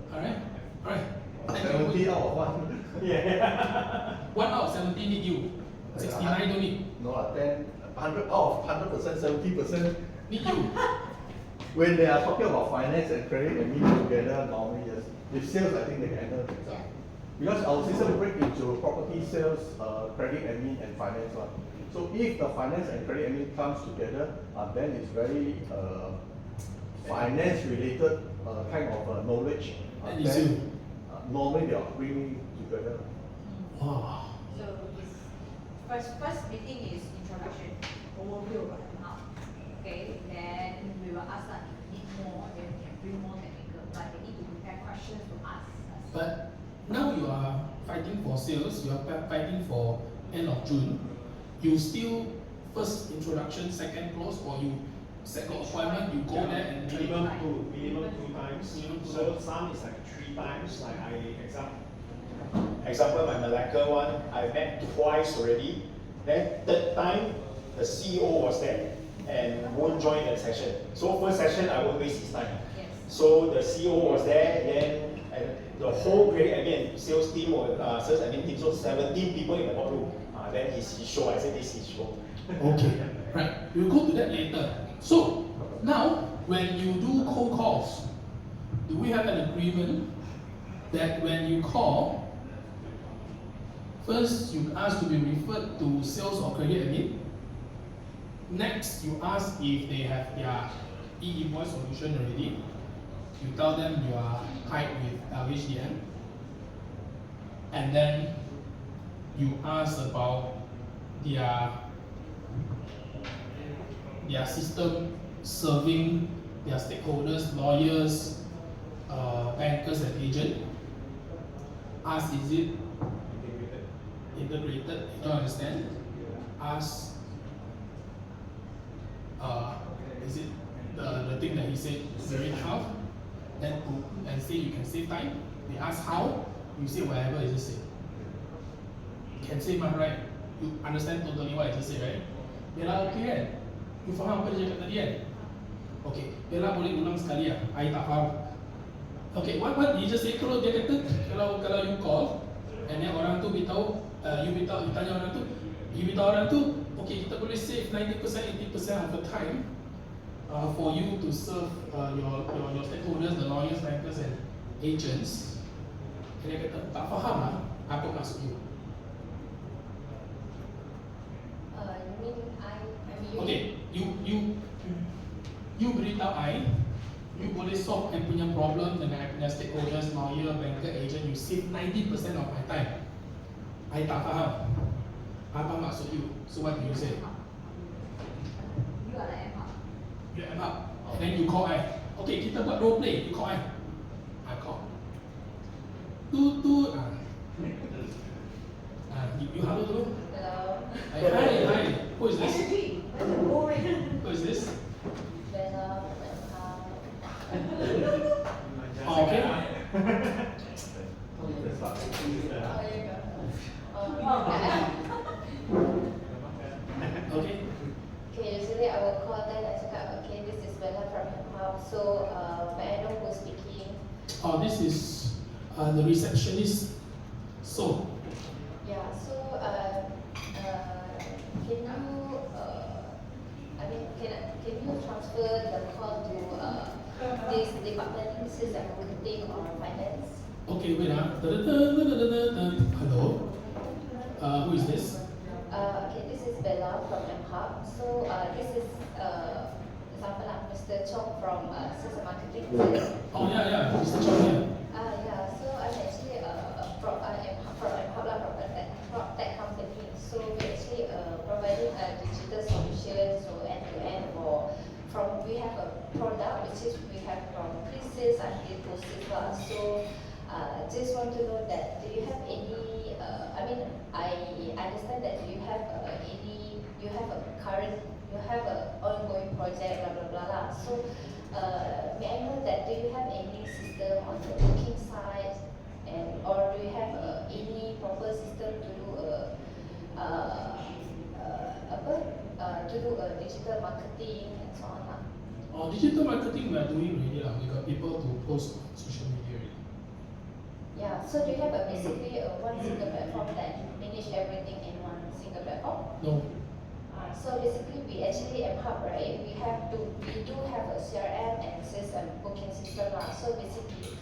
B: Alright? Alright. Thank you.
I: 70 out of 1.
E: Yeah.
B: 1 out of 70 need you. 69 don't need.
I: No, 10, 100 out of 100%, 70%.
B: Need you.
I: When they are talking about finance and credit and meet together, normally yes. If sales, I think they can handle things up. Because our system break into property sales, credit admin and finance one. So if the finance and credit admin comes together, then it's very finance related kind of knowledge.
B: And is you.
I: Normally they are bringing together.
B: Wow.
F: So this first meeting is introduction, overview about the map. Okay, then we will ask that if need more, then we can bring more technical, but they need to prepare questions to ask us.
B: But now you are fighting for sales, you are fighting for end of June. You still first introduction, second close, or you set an appointment, you go there and train.
E: Minimum two times.
B: Minimum two
E: So
B: times.
E: some is like 3 times, like
A: Example, my Malacca one, I met twice already. Then third time, the CEO was there and won't join the session. So first session, I won't waste his time.
F: Yes.
A: So the CEO was there, then and the whole credit admin and sales team or sales admin team, so 17 people in the boardroom. Then his show, I said this is his show.
B: Okay, right. We'll go to that later. So now, when you do cold calls, do we have an agreement that when you call, first you ask to be referred to sales or credit admin? Next, you ask if they have their e-invoice solution already. You tell them you are tied with LHDM. And then you ask about their system serving their stakeholders, lawyers, bankers and agents. Ask is it integrated? You don't understand? Ask is it the thing that he said is very tough? Then and say you can save time. They ask how, you say whatever is just said. Can say mah, right? You understand totally what I just said, right? Bella okay kan? You faham apa dia cakap tadi kan? Okay, Bella boleh ulang sekali ya? I tak faham. Okay, what you just say, kalau dia kata, kalau you call, and then orang tu beritahu, you tanya orang tu, you beritahu orang tu, okay, kita boleh save 90%, 80% of the time for you to serve your stakeholders, the lawyers, bankers and agents. And dia kata, tak faham lah, apa maksud you? Okay, you beritahu you boleh solve I punya problem dengan I punya stakeholders, lawyer, banker, agent, you save 90% of my time. I tak faham. Apa maksud you? So what do you say?
F: You are the M-Hub.
B: You am up. And then you call I. Okay, kita buat role play. You call I. I call. Tu. You hello dulu.
D: Hello.
B: Hi. Who is this?
F: Boring.
B: Who is this?
D: Bella.
B: Oh, okay. Okay.
D: Okay, usually I will call them and cakap, okay, this is Bella from M-Hub. So, may I know who's speaking?
B: Oh, this is the receptionist. So,
D: Yeah, so, can you, can you transfer the call to this department, sales and marketing or finance?
B: okay, wait. Hello. Who is this?
D: Okay, this is Bella from M-Hub. So, this is, example lah, Mr. Chong from sales and marketing.
B: Oh yeah, Mr. Chong here.
D: Yeah, so I'm actually from M-Hub lah, from a tech company. So we actually providing a digital solution, so end-to-end we have a product which is we have from pre-sales until post-sales lah. So just want to know that do you have any? I understand that you have a ongoing project, blah blah blah lah. So may I know that do you have any system on the booking side, or do you have any proper system to do to do a digital marketing and so on lah.
B: Digital marketing we are doing already lah. We got people to post on social media already.
D: Yeah, so do you have basically one single platform that manage everything in one single platform?
B: No.
D: So basically, we actually MHub, right? We do have a CRM and system booking system lah. So basically,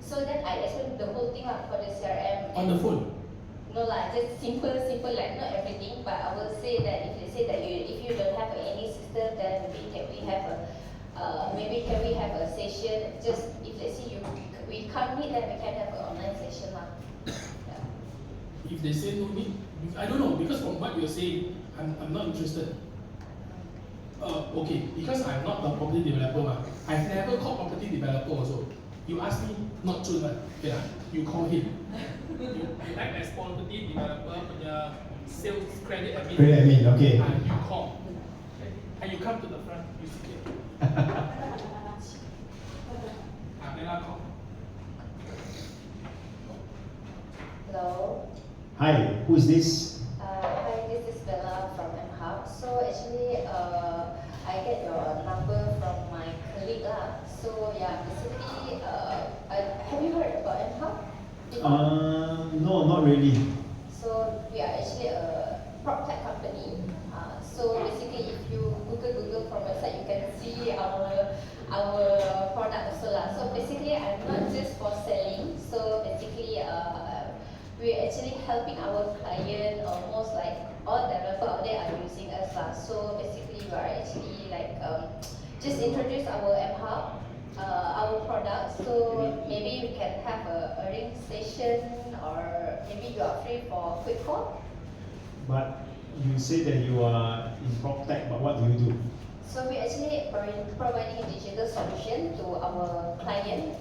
D: so then I explain the whole thing lah for the CRM.
B: On the phone.
D: No lah, just simple, like not everything. But I will say that if you say that if you don't have any system, then maybe can we have a session? Just if let's say we can't meet, then we can have an online session lah. Yeah.
B: If they say no need, I don't know, because from what you're saying, I'm not interested. Okay, because I'm not a property developer ma. I've never called property developer also. You ask me, not true man. Okay, you call him. you act as property developer punya sales credit admin.
A: Credit admin, okay.
B: And you call. And you come to the front, you sit here. Bella call.
D: Hello.
A: Hi, who is this?
D: Hi, this is Bella from MHub. So actually, I get your number from my colleague lah. So yeah, basically, have you heard about MHub?
A: No, not really.
D: So we are actually a prop tech company. So basically, if you Google from website, you can see our product also lah. So basically, I'm not just for selling. So basically, we're actually helping our client, almost like all developers out there are using us lah. So basically, we are actually like just introduce our MHub, our product. So maybe we can have a ring session, or maybe you are free for a quick call.
A: But you say that you are in PropTech, but what do you do?
D: So we actually providing a digital solution to our client.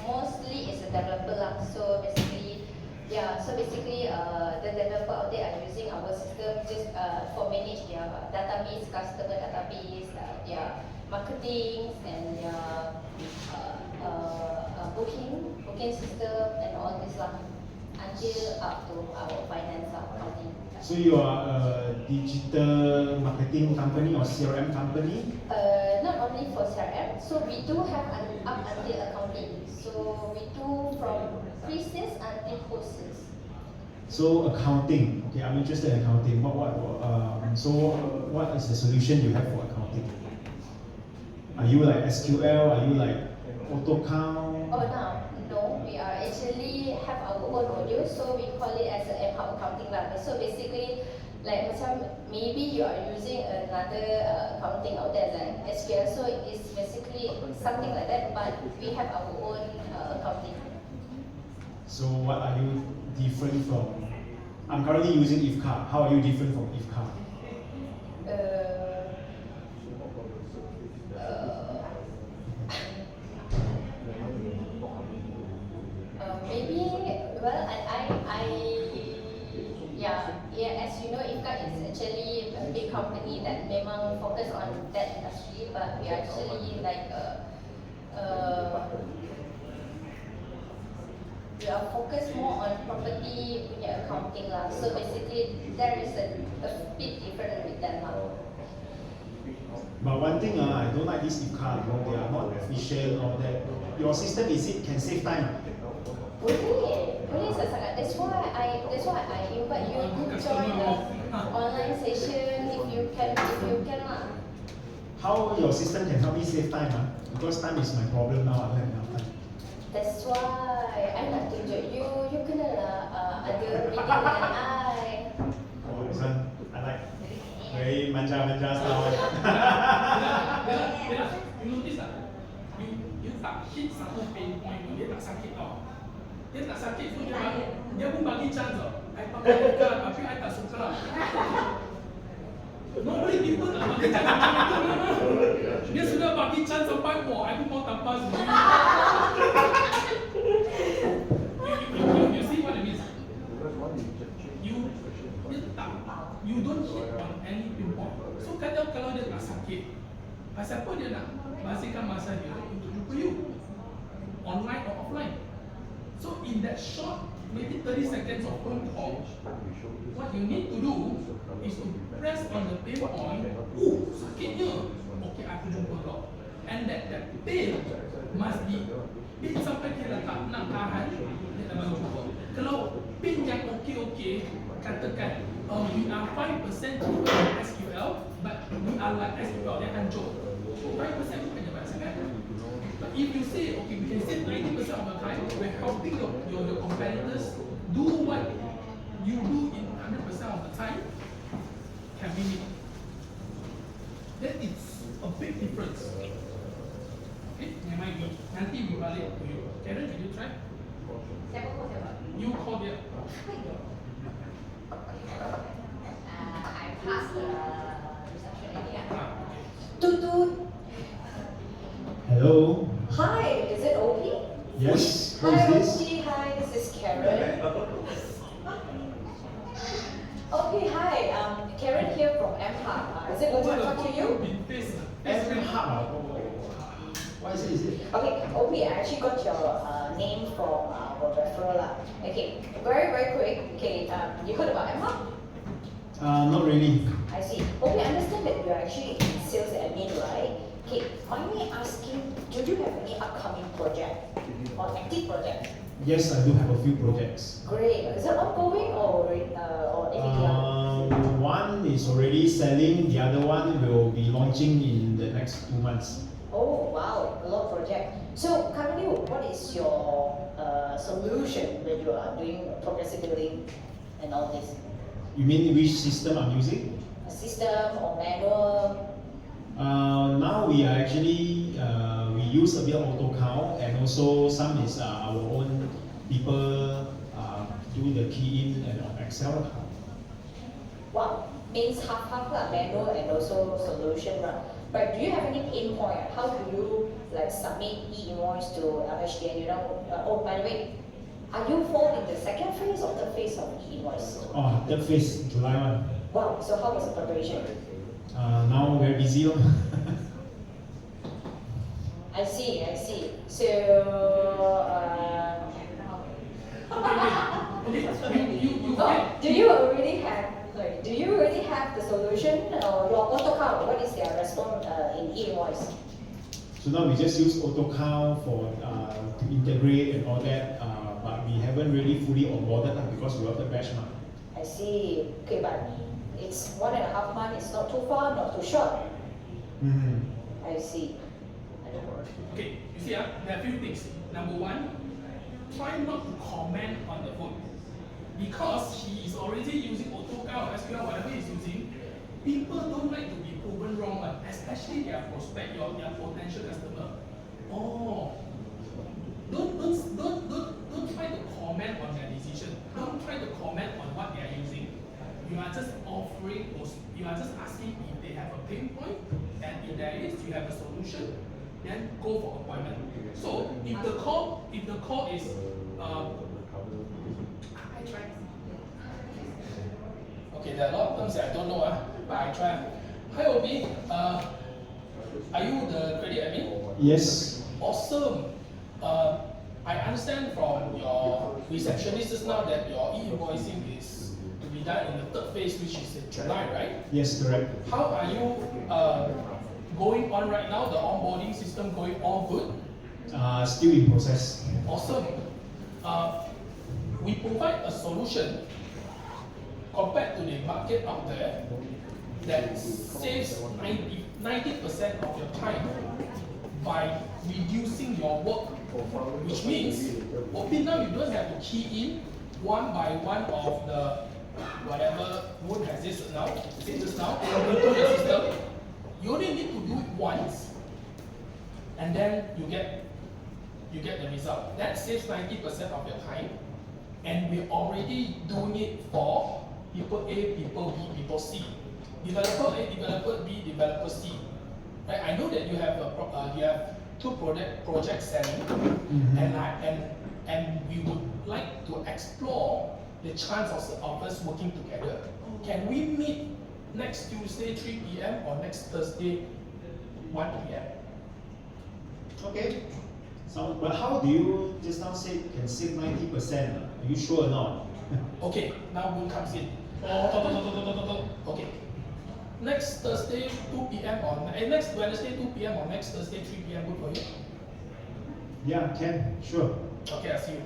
D: Mostly is a developer lah. So basically, yeah. So basically, the developer out there are using our system just for manage their database, customer database, their marketing and their booking system and all this lah, until up to our finance accounting.
A: So you are a digital marketing company or CRM company?
D: Not only for CRM, so we do have up until accounting. So we do from pre-sales until post-sales.
A: So accounting, okay, I'm interested in accounting. What is the solution you have for accounting? Are you like SQL? Are you like AutoCount?
D: No, we are actually have our own module, so we call it as a MHub accounting lah. So basically, like maybe you are using another accounting out there like SQL, so it's basically something like that, but we have our own accounting.
A: So what are you different from? I'm currently using IFCA. How are you different from IFCA?
D: Maybe, well, as you know, IFCA is actually a big company that memang focus on that industry, but we are actually like we are focused more on property punya accounting lah. So basically, there is a bit different with them lah.
A: But one thing, I don't like this IFCA, they are not efficient or that. Your system can save time.
D: Boleh sangat. That's why I invite you to join the online session if you can lah.
A: How your system can help me save time? Because time is my problem now. I don't have enough time.
D: That's why I nak tunjuk you kena lah ada meeting dengan I.
A: Oh, this one I like. Very manja style.
B: You notice tak? You tak hit satu pain point, dia tak sakit tau. Dia tak sakit pun dia pun bagi chance tau. I pakai IFCA tapi I tak suka. Normally people tak bagi chance macam itu. Dia sudah bagi chance sampai I pun mau tampar sendiri. You see what I mean? You don't hit on any pinpoint. So kalau dia tak sakit, pasal apa dia nak basihkan masa dia untuk jumpa you? Online or offline? So in that short, maybe 30 seconds of phone call, what you need to do is to press on the pain point. Sakitnya. Okay, aku jumpa kau. And that pain must be pain sampai dia tak nak tahan, dia tak baru jumpa. Kalau pain yang okay, katakan we are 5% cheaper than SQL, but we are like SQL yang hancur. 5% bukan banyak sangat. But if you say, okay, we can save 90% of the time, we're helping your competitors do what you do in 100% of the time, can we meet? Then it's a big difference. Okay, nanti we balik to you. Karen, can you try? You call dia.
D: I passed the reception area.
B: Okay.
D: Toot toot.
A: Hello.
D: Hi, is it OP?
A: Yes. Who
D: Hi,
A: is this?
D: OP. Hi, this is Karen. Okay, hi. Karen here from MHub. Is it good to talk to you?
A: Every hub. What is it?
D: Okay, OP, I actually got your name from our referral. Okay, very quick. Okay, you heard about MHub?
A: Not really.
D: I see. Okay, I understand that you're actually in sales admin, right? Okay, mind me asking, do you have any upcoming project or active project?
A: Yes, I do have a few projects.
D: Great. Is it ongoing or anything?
A: One is already selling. The other one will be launching in the next 2 months.
D: Oh wow, a lot of project. So currently, what is your solution when you are doing progressive billing and all this?
A: You mean which system I'm using?
D: A system or manual?
A: Now we are actually we use a bit of AutoCount, and also some is our own people doing the key in and on Excel.
D: Wow, means half lah, manual and also solution lah. But do you have any pain point? How do you like submit e-invoice to LHDN? You know, oh by the way, are you fall in the second phase or third phase of e-invoice?
A: Oh, third phase, July 1.
D: Wow, so how was the preparation?
A: Now very busy.
D: I see. So, do you already have the solution or your AutoCount? What is their response in e-invoice?
A: So now we just use AutoCount for to integrate and all that, but we haven't really fully onboarded because we are the batch now.
D: I see. Okay, but it's 1.5 months. It's not too far, not too short. I see.
B: Okay, you see, there are a few things. Number one, try not to comment on the phone. Because he is already using AutoCount or SQL, whatever he's using, people don't like to be proven wrong, especially their prospect, their potential customer. Oh, don't try to comment on their decision. Don't try to comment on what they are using. You are just offering, you are just asking if they have a pain point, and if there is, you have a solution, then go for appointment. So if the call is, I try. Okay, there are a lot of terms that I don't know, but I try. Hi Obi, are you the credit admin?
A: Yes.
B: Awesome. I understand from your receptionist just now that your e-invoicing is to be done in the third phase, which is in July, right?
A: Yes, correct.
B: How are you going on right now? The onboarding system going all good?
A: Still in process.
B: Awesome. We provide a solution compared to the market out there that saves 90% of your time by reducing your work, which means now you don't have to key in one by one of the whatever Moon has this now, into your system. You only need to do it once, and then you get the result. That saves 90% of your time, and we're already doing it for people A, people B, people C. Developer A, developer B, developer C. Right? I know that you have two projects selling, and we would like to explore the chance of us working together. Can we meet next Tuesday 3 p.m. or next Thursday 1 p.m.?
A: Okay. So, but how do you just now say can save 90%? Are you sure or not?
B: Okay, now Boon comes in. Okay. Next Thursday 2 p.m. or next Wednesday 2 p.m. or next Thursday 3 p.m. good for you?
A: Yeah, can, sure.
B: Okay, I'll see you.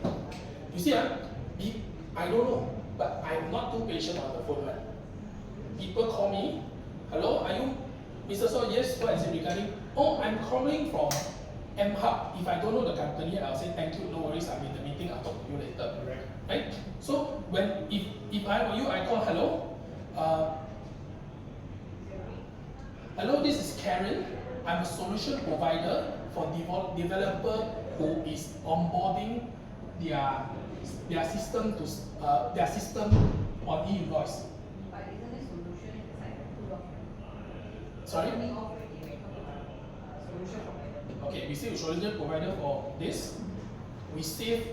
B: You see, I don't know, but I'm not too patient on the phone, right? People call me, hello, are you Mr. So? Yes, what is it regarding? Oh, I'm calling from M Hub. If I don't know the company, I'll say thank you, no worries, I'm in the meeting, I'll talk to you later. Right? So when if I were you, I call hello. Hello, this is Karen. I'm a solution provider for developer who is onboarding their system to their system on e-invoice.
F: But isn't it solution in the side of two of them?
B: Sorry?
F: Only offer it, we talk about solution provider.
B: Okay, we say solution provider for this. We save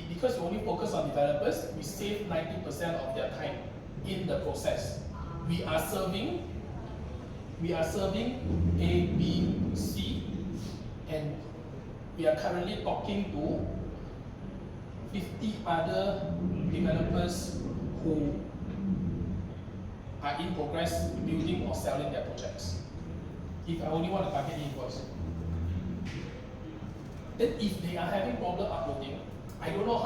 B: because we only focus on developers, we save 90% of their time in the process. We are serving A, B, C, and we are currently talking to 50 other developers who are in progress building or selling their projects. If I only want to target invoice. Then if they are having problem uploading, I don't know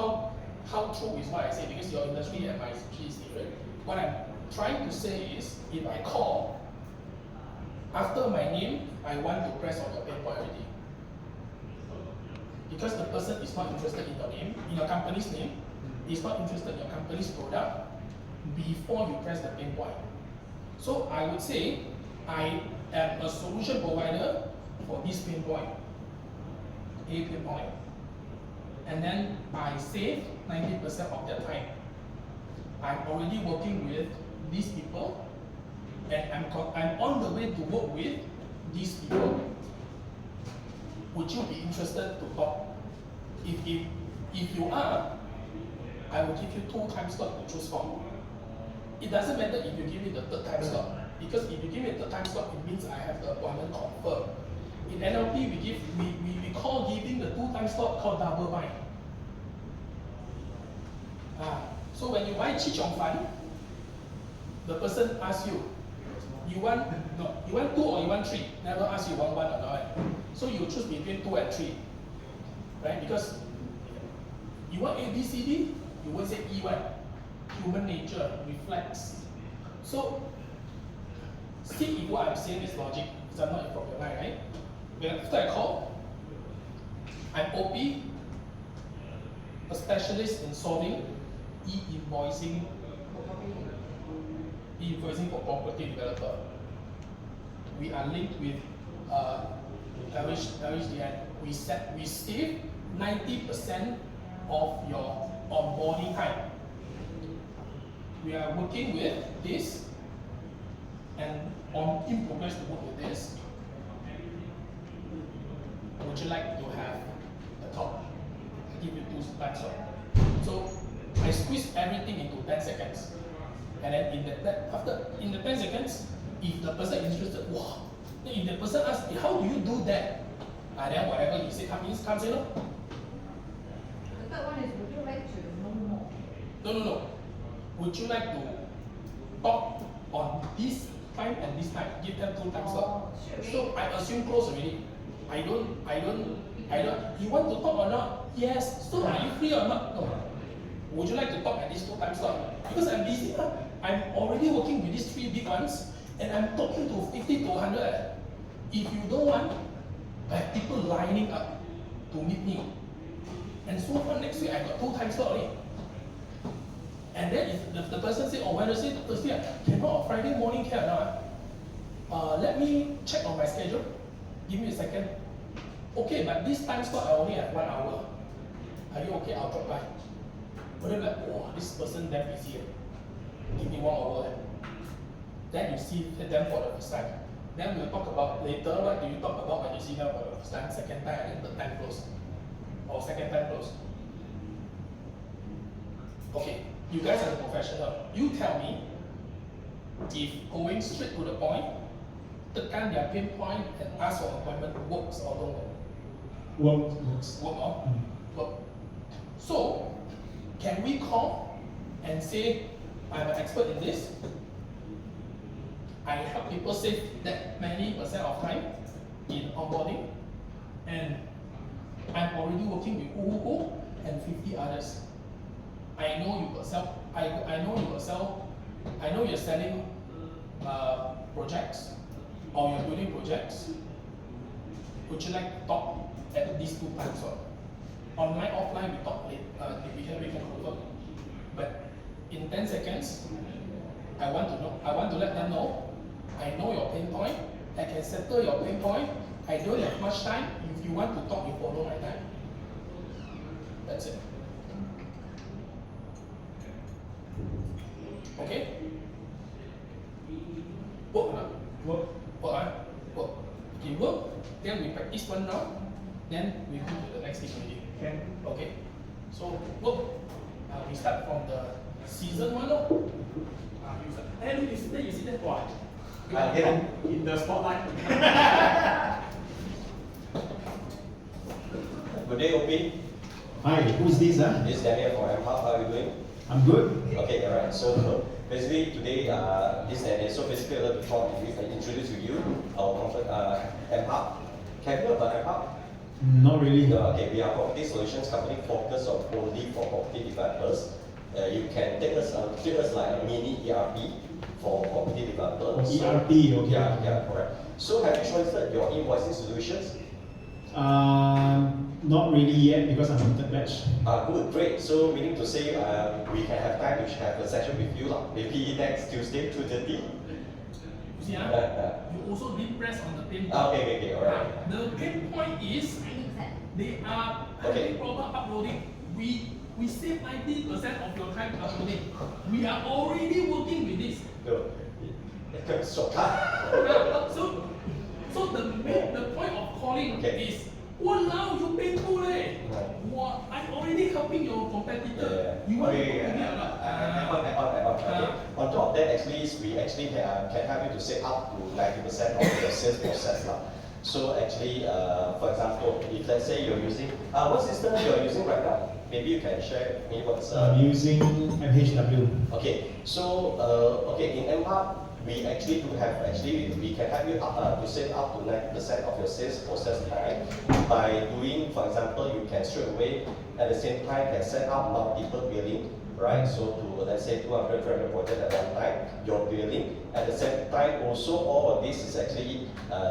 B: how true is what I say because your industry and my industry is different. What I'm trying to say is, if I call, after my name, I want to press on your pain point already. Because the person is not interested in your name, in your company's name, is not interested in your company's product, before you press the pain point. So I would say, I am a solution provider for this pain point. A pain point. And then I save 90% of their time. I'm already working with these people, and I'm on the way to work with these people. Would you be interested to talk? If you are, I will give you 2 time slot to choose from. It doesn't matter if you give me the 3rd time slot, because if you give me the 3rd time slot, it means I have the appointment confirmed. In NLP, we call giving the 2 time slot called double bind. So when you buy Chi Chong Fan, the person asks you, you want 2 or you want 3? Never ask you want 1 or not. So you choose between 2 and 3, right? Because you want A, B, C, D, you won't say E1. Human nature reflects. So see if what I'm saying is logic, because I'm not from your line, right? When after I call, I'm OP, a specialist in solving e-invoicing for property developer. We are linked with LHDN. We save 90% of your onboarding time. We are working with this and in progress to work with this. Would you like to have a talk? I give you 2 time slots. So I squeeze everything into 10 seconds. And then in the 10 seconds, if the person is interested, wow, then if the person asks, hey, how do you do that? And then whatever you say comes in.
F: The third one is, would you like to know more?
B: No. Would you like to talk on this time and this time? Give them 2 time slots.
F: Sure.
B: So I assume close already. I don't. You want to talk or not? Yes. So are you free or not? No. Would you like to talk at this 2 time slot? Because I'm busy. I'm already working with these 3 big ones, and I'm talking to 50 to 100. If you don't want, I have people lining up to meet me. And so far next week I got 2 time slots only. And then if the person say, oh, Wednesday, Thursday, cannot, Friday morning can or not? Let me check on my schedule. Give me a second. Okay, but this time slot I only have 1 hour. Are you okay? I'll drop by. But then like, oh, this person damn busy. Give me 1 hour. Then you see them for the first time. Then we'll talk about later, what do you talk about when you see them for the first time, second time, and then third time close. Or second time close. Okay, you guys are the professional. You tell me if going straight to the point, tekan their pain point and ask for appointment works or don't work.
A: Works.
B: Work on. Work. So, can we call and say, I'm an expert in this? I help people save that many percent of time in onboarding, and I'm already working with who and 50 others. I know you got sell. I know you got sell. I know you're selling projects or you're building projects. Would you like to talk at these 2 times? Online, offline, we talk late. We can confirm. But in 10 seconds, I want to let them know. I know your pain point. I can settle your pain point. I don't have much time. If you want to talk, you follow my time. That's it. Okay? Work or not?
A: Work.
B: Work, ah? Work. Okay, work. Then we practice 1 round. Then we go to the next stage already.
A: Can.
B: Okay. So work. We start from the season 1. You start. Hey, look, you see that? Wow.
A: In the spotlight.
C: Good day, OP.
A: Hi, who's this?
C: This is Daniel from MHub. How are you doing?
A: I'm good.
C: Okay, alright. So basically today, this is Daniel. So basically, I'd like to talk to you, introduce to you our MHub. Have you heard about MHub?
A: Not really.
C: Okay, we are a property solutions company focused on only for property developers. You can treat us like a mini ERP for property developers.
A: ERP, okay.
C: Yeah, correct. So have you shortlisted your invoicing solutions?
A: Not really yet because I'm in third batch.
C: Good, great. So meaning to say we can have time to have a session with you, maybe next Tuesday, 2:30.
B: You see, you also didn't press on the pain point.
C: Okay, alright.
B: The pain point is they are having problem uploading. We save 90% of your time uploading. We are already working with this.
C: No. Shortcut.
B: So the point of calling is, wow, you painful eh? Wow, I'm already helping your competitor. You want to give me a lot?
C: On top of that, actually, we actually can help you to save up to 90% of your sales process. So actually, for example, if let's say you're using, what system you're using right now? Maybe you can share with me what's...
A: I'm using MHW.
C: Okay, so in MHub, we actually do have, we can help you to save up to 90% of your sales process time by doing, for example, you can straight away at the same time can set up multiple billing, right? So to let's say 200, 300 projects at one time, your billing. At the same time, also all of this is actually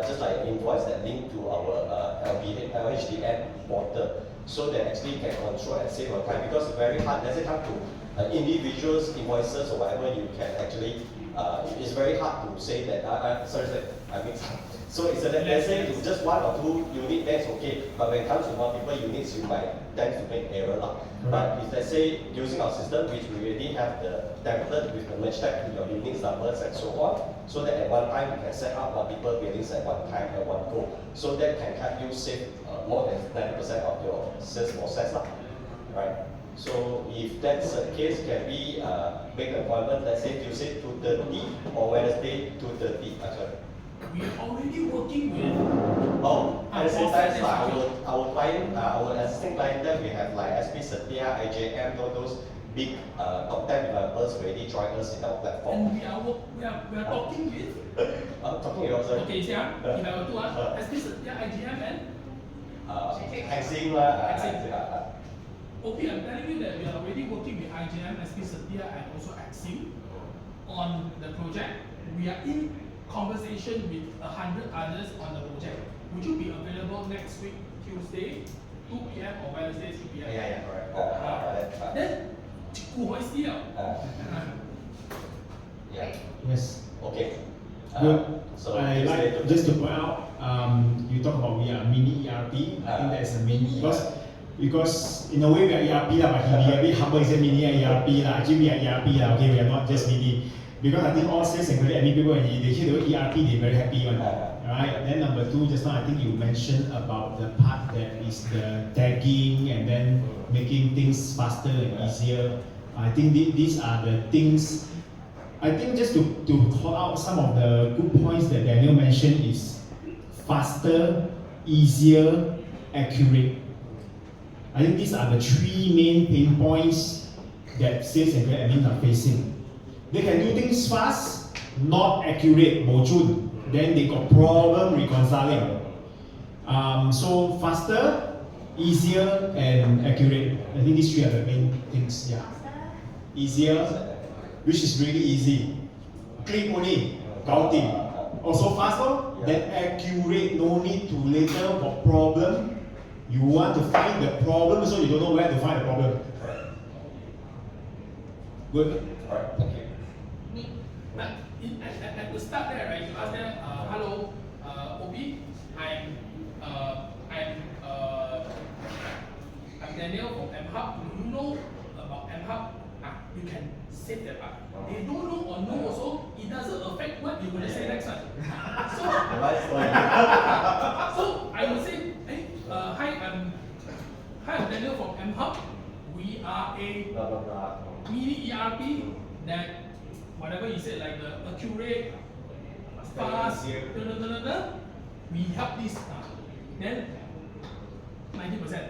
C: just like an invoice that link to our LHDN portal. So that actually can control and save your time because it's very hard. Let's say come to individuals, invoices or whatever, you can actually it's very hard to say that, I mean, so it's let's say it's just 1 or 2 unit, that's okay. But when it comes to multiple units, you might tend to make error. But if let's say using our system, which we already have the template with the merge tag to your units numbers and so on, so that at one time you can set up multiple billings at one time, at one go. So that can help you save more than 90% of your sales process, right? So if that's the case, can we make an appointment, let's say Tuesday 2:30 or Wednesday 2:30? Sorry.
B: We are already working with.
C: Oh, at the same time, our client, our existing client, we have like SP Setia, IJM, all those big top 10 developers already joined us in our platform.
B: And we are talking with.
C: Talking about sorry.
B: Okay, see, if I were to SP Setia, IJM and.
C: Hexing
B: Okay, I'm telling you that we are already working with IJM, SP Setia, and also Axim on the project. We are in conversation with 100 others on the project. Would you be available next week, Tuesday, 2 p.m. or Wednesday, 3 p.m.?
C: Yeah, correct.
B: Then, who is here?
C: Yeah.
A: Yes.
C: Okay.
A: Good.
C: So
A: I like just to point out, you talk about we are mini ERP. I think that's a mini because in a way we are ERP but he be a bit humble. He said mini ERP Actually we are ERP Okay, we are not just mini. Because I think all sales and credit admin people when they hear the word ERP, they're very happy one. Right? Then number 2, just now I think you mentioned about the part that is the tagging and then making things faster and easier. I think these are the things. I think just to call out some of the good points that Daniel mentioned is faster, easier, accurate. I think these are the three main pain points that sales and credit admins are facing. They can do things fast, not accurate, bo chun. Then they got problem reconciling. So faster, easier, and accurate. I think these three are the main things. Yeah. Easier, which is really easy. Click only, counting. Also faster, then accurate. No need to later got problem. You want to find the problem, so you don't know where to find the problem. Good.
C: Alright, thank you.
F: Me.
B: At the start there, right, you ask them, hello, OB, I'm Daniel from MHub. Do you know about MHub? You can save that part. They don't know or know also, it doesn't affect what you're going to say next time. So, so I will say, hey, hi, I'm Daniel from MHub. We are a
G: Blah blah blah.
B: mini ERP that whatever you said, like the accurate, fast, we help this. Then 90%.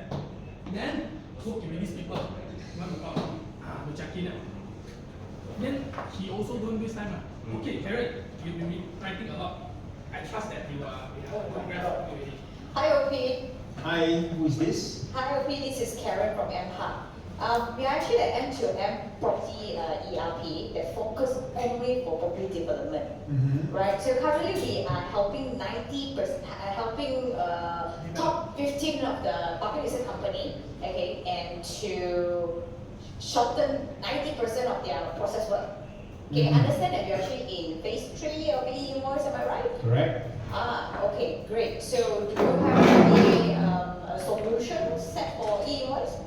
B: Then work with these people. You want to talk? To check in. Then he also don't waste time. Okay, Karen, you've been writing a lot. I trust that you have progressed already.
D: Hi OP.
A: Hi, who is this?
D: Hi OP, this is Karen from MHub. We are actually an end-to-end property ERP that focus only for property development, right? So currently we are helping 90%, helping top 15 of the public listed company, okay, and to shorten 90% of their process work. Okay, understand that you're actually in phase 3 of e-invoice, am I right?
A: Correct.
D: Okay, great. So do you have any solution set for e-invoice?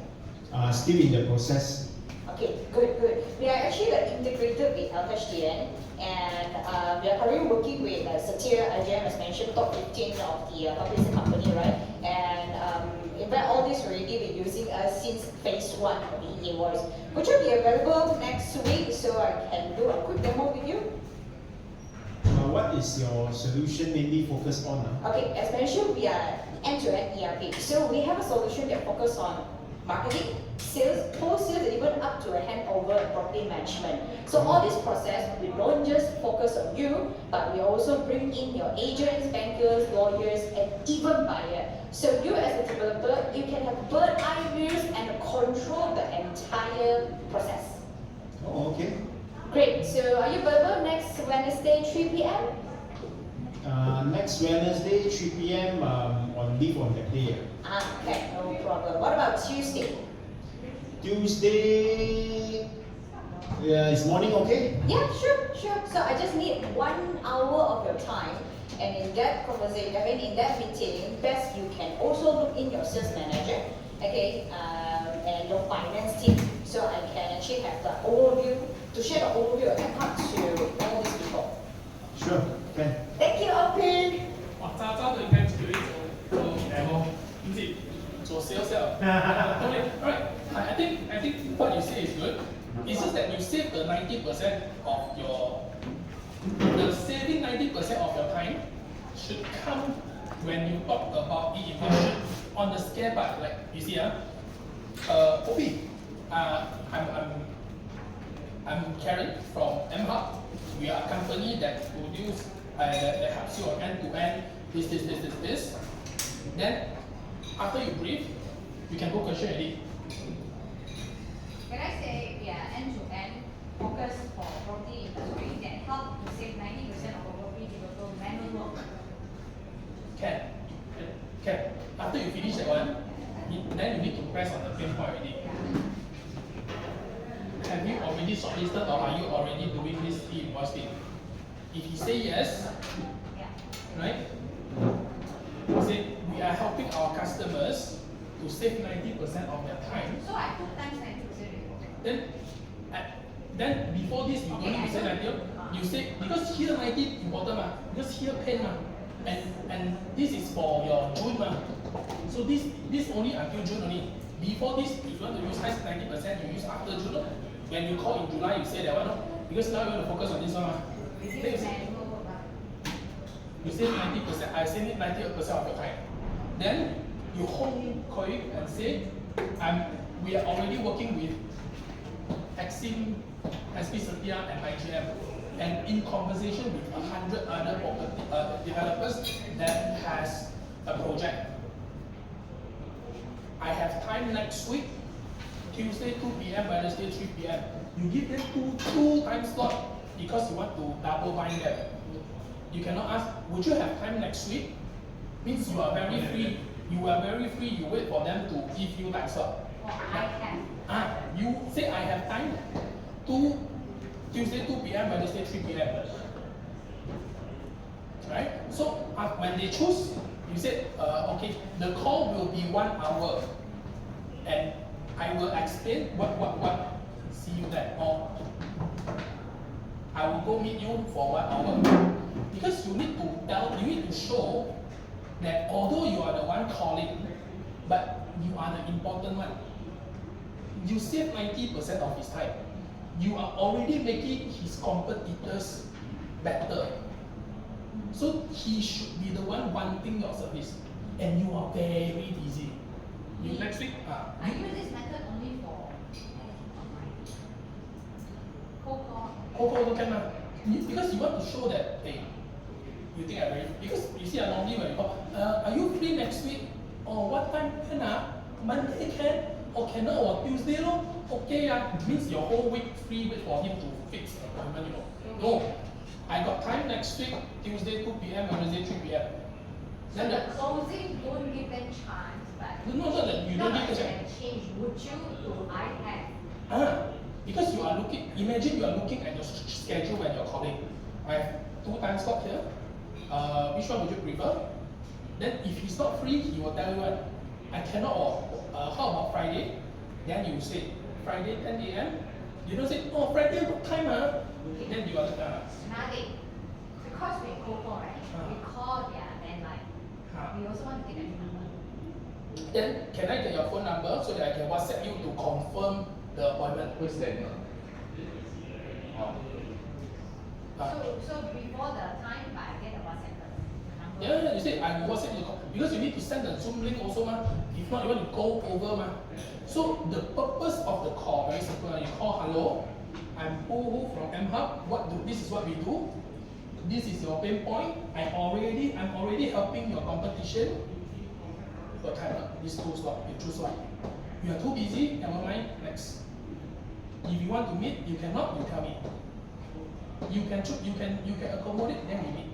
A: Still in the process.
D: Okay, good. We are actually integrated with HDN, and we are currently working with Satir, IGM as mentioned, top 15 of the public company, right? And in fact, all this already been using us since phase 1 of the e-invoice. Would you be available next week so I can do a quick demo with you?
A: What is your solution mainly focused on?
D: Okay, as mentioned, we are end-to-end ERP. So we have a solution that focuses on marketing, sales, post-sales, and even up to a handover and property management. So all this process, we don't just focus on you, but we also bring in your agents, bankers, lawyers, and even buyer. So you as a developer, you can have bird-eye views and control the entire process.
A: Oh, okay.
D: Great, so are you available next Wednesday, 3 p.m.?
A: Next Wednesday, 3 p.m. On leave on that day.
D: Okay, no problem. What about Tuesday?
A: Tuesday, is morning okay?
D: Yeah, sure. So I just need 1 hour of your time, and in that conversation, in that meeting, best you can also look in your sales manager, okay, and your finance team, so I can actually have the overview, to share the overview of impact to all these people.
A: Sure, can.
D: Thank you, Opin.
B: 哇，渣渣的应该只有一种demo，不是做 sales Alright, I think what you say is good. It's just that you save the 90% of the saving 90% of your time should come when you talk about e-invoice on the scale part. Like you see, OP, I'm Karen from MHub. We are a company that produce that helps you on end-to-end this. Then after you brief, you can go question already.
F: Can I say we are end-to-end focus for property industry that help to save 90% of our property developer manual work?
B: Can. After you finish that one, then you need to press on the pain point already. Have you already shortlisted or are you already doing this e-invoice thing? If you say yes,
F: Yeah.
B: right? You say we are helping our customers to save 90% of their time.
F: So I put times 90%
B: Then before this you don't need to say 90. You say because here 90 important because here pain and this is for your June So this only until June only. Before this, if you want to use 90%, you use after June. When you call in July, you say that one because now you want to focus on this one.
F: This is manual work.
B: You save 90%. I save it 90% of your time. Then you home Koi and say, we are already working with Exim, SP Setia and IGM, and in conversation with 100 other developers that has a project. I have time next week, Tuesday 2 p.m., Wednesday 3 p.m. You give them two time slot because you want to double bind them. You cannot ask, would you have time next week? Means you are very free. You are very free. You wait for them to give you time slot.
F: Well, I can.
B: You say I have time. Tuesday 2 p.m., Wednesday 3 p.m. Right? So when they choose, you say, okay, the call will be 1 hour, and I will explain what. See you then, or I will go meet you for 1 hour. Because you need to show that although you are the one calling, but you are the important one. You save 90% of his time. You are already making his competitors better. So he should be the one wanting your service. And you are very busy. You next week,
F: I use this method only for cold call.
B: Coco also can because you want to show that, hey, you think I'm very, because you see, normally when you call, are you free next week? Or what time can Monday can? Or cannot, or Tuesday no? Okay, means your whole week free, wait for him to fix the appointment, you know. No, I got time next week, Tuesday 2 p.m., Wednesday 3 p.m.
F: So
B: Then
F: the closing don't give them chance, but
B: no, not that you don't need to check.
F: exchange. Would you do I have?
B: Because you are looking, imagine you are looking at your schedule when you're calling. I have 2 time slot here. Which one would you prefer? Then if he's not free, he will tell you what, I cannot, or how about Friday? Then you say, Friday 10 a.m. You don't say, oh, Friday what time? Then you are
F: Nothing. Because we cold call, right? We call their landline. We also want to take a number.
B: Then can I get your phone number so that I can WhatsApp you to confirm the appointment?
G: Who's that?
F: So before the time, I get a WhatsApp number.
B: Yeah, you say I will WhatsApp you because you need to send the Zoom link also, ma. If not, you want to go over, ma. So the purpose of the call very simple. You call, hello, I'm Hu from MHub. This is what we do. This is your pain point. I'm already helping your competition. Your time, these 2 slots. You choose one. You are too busy. Never mind. Next. If you want to meet, you cannot. You tell me. You can accommodate. Then we meet.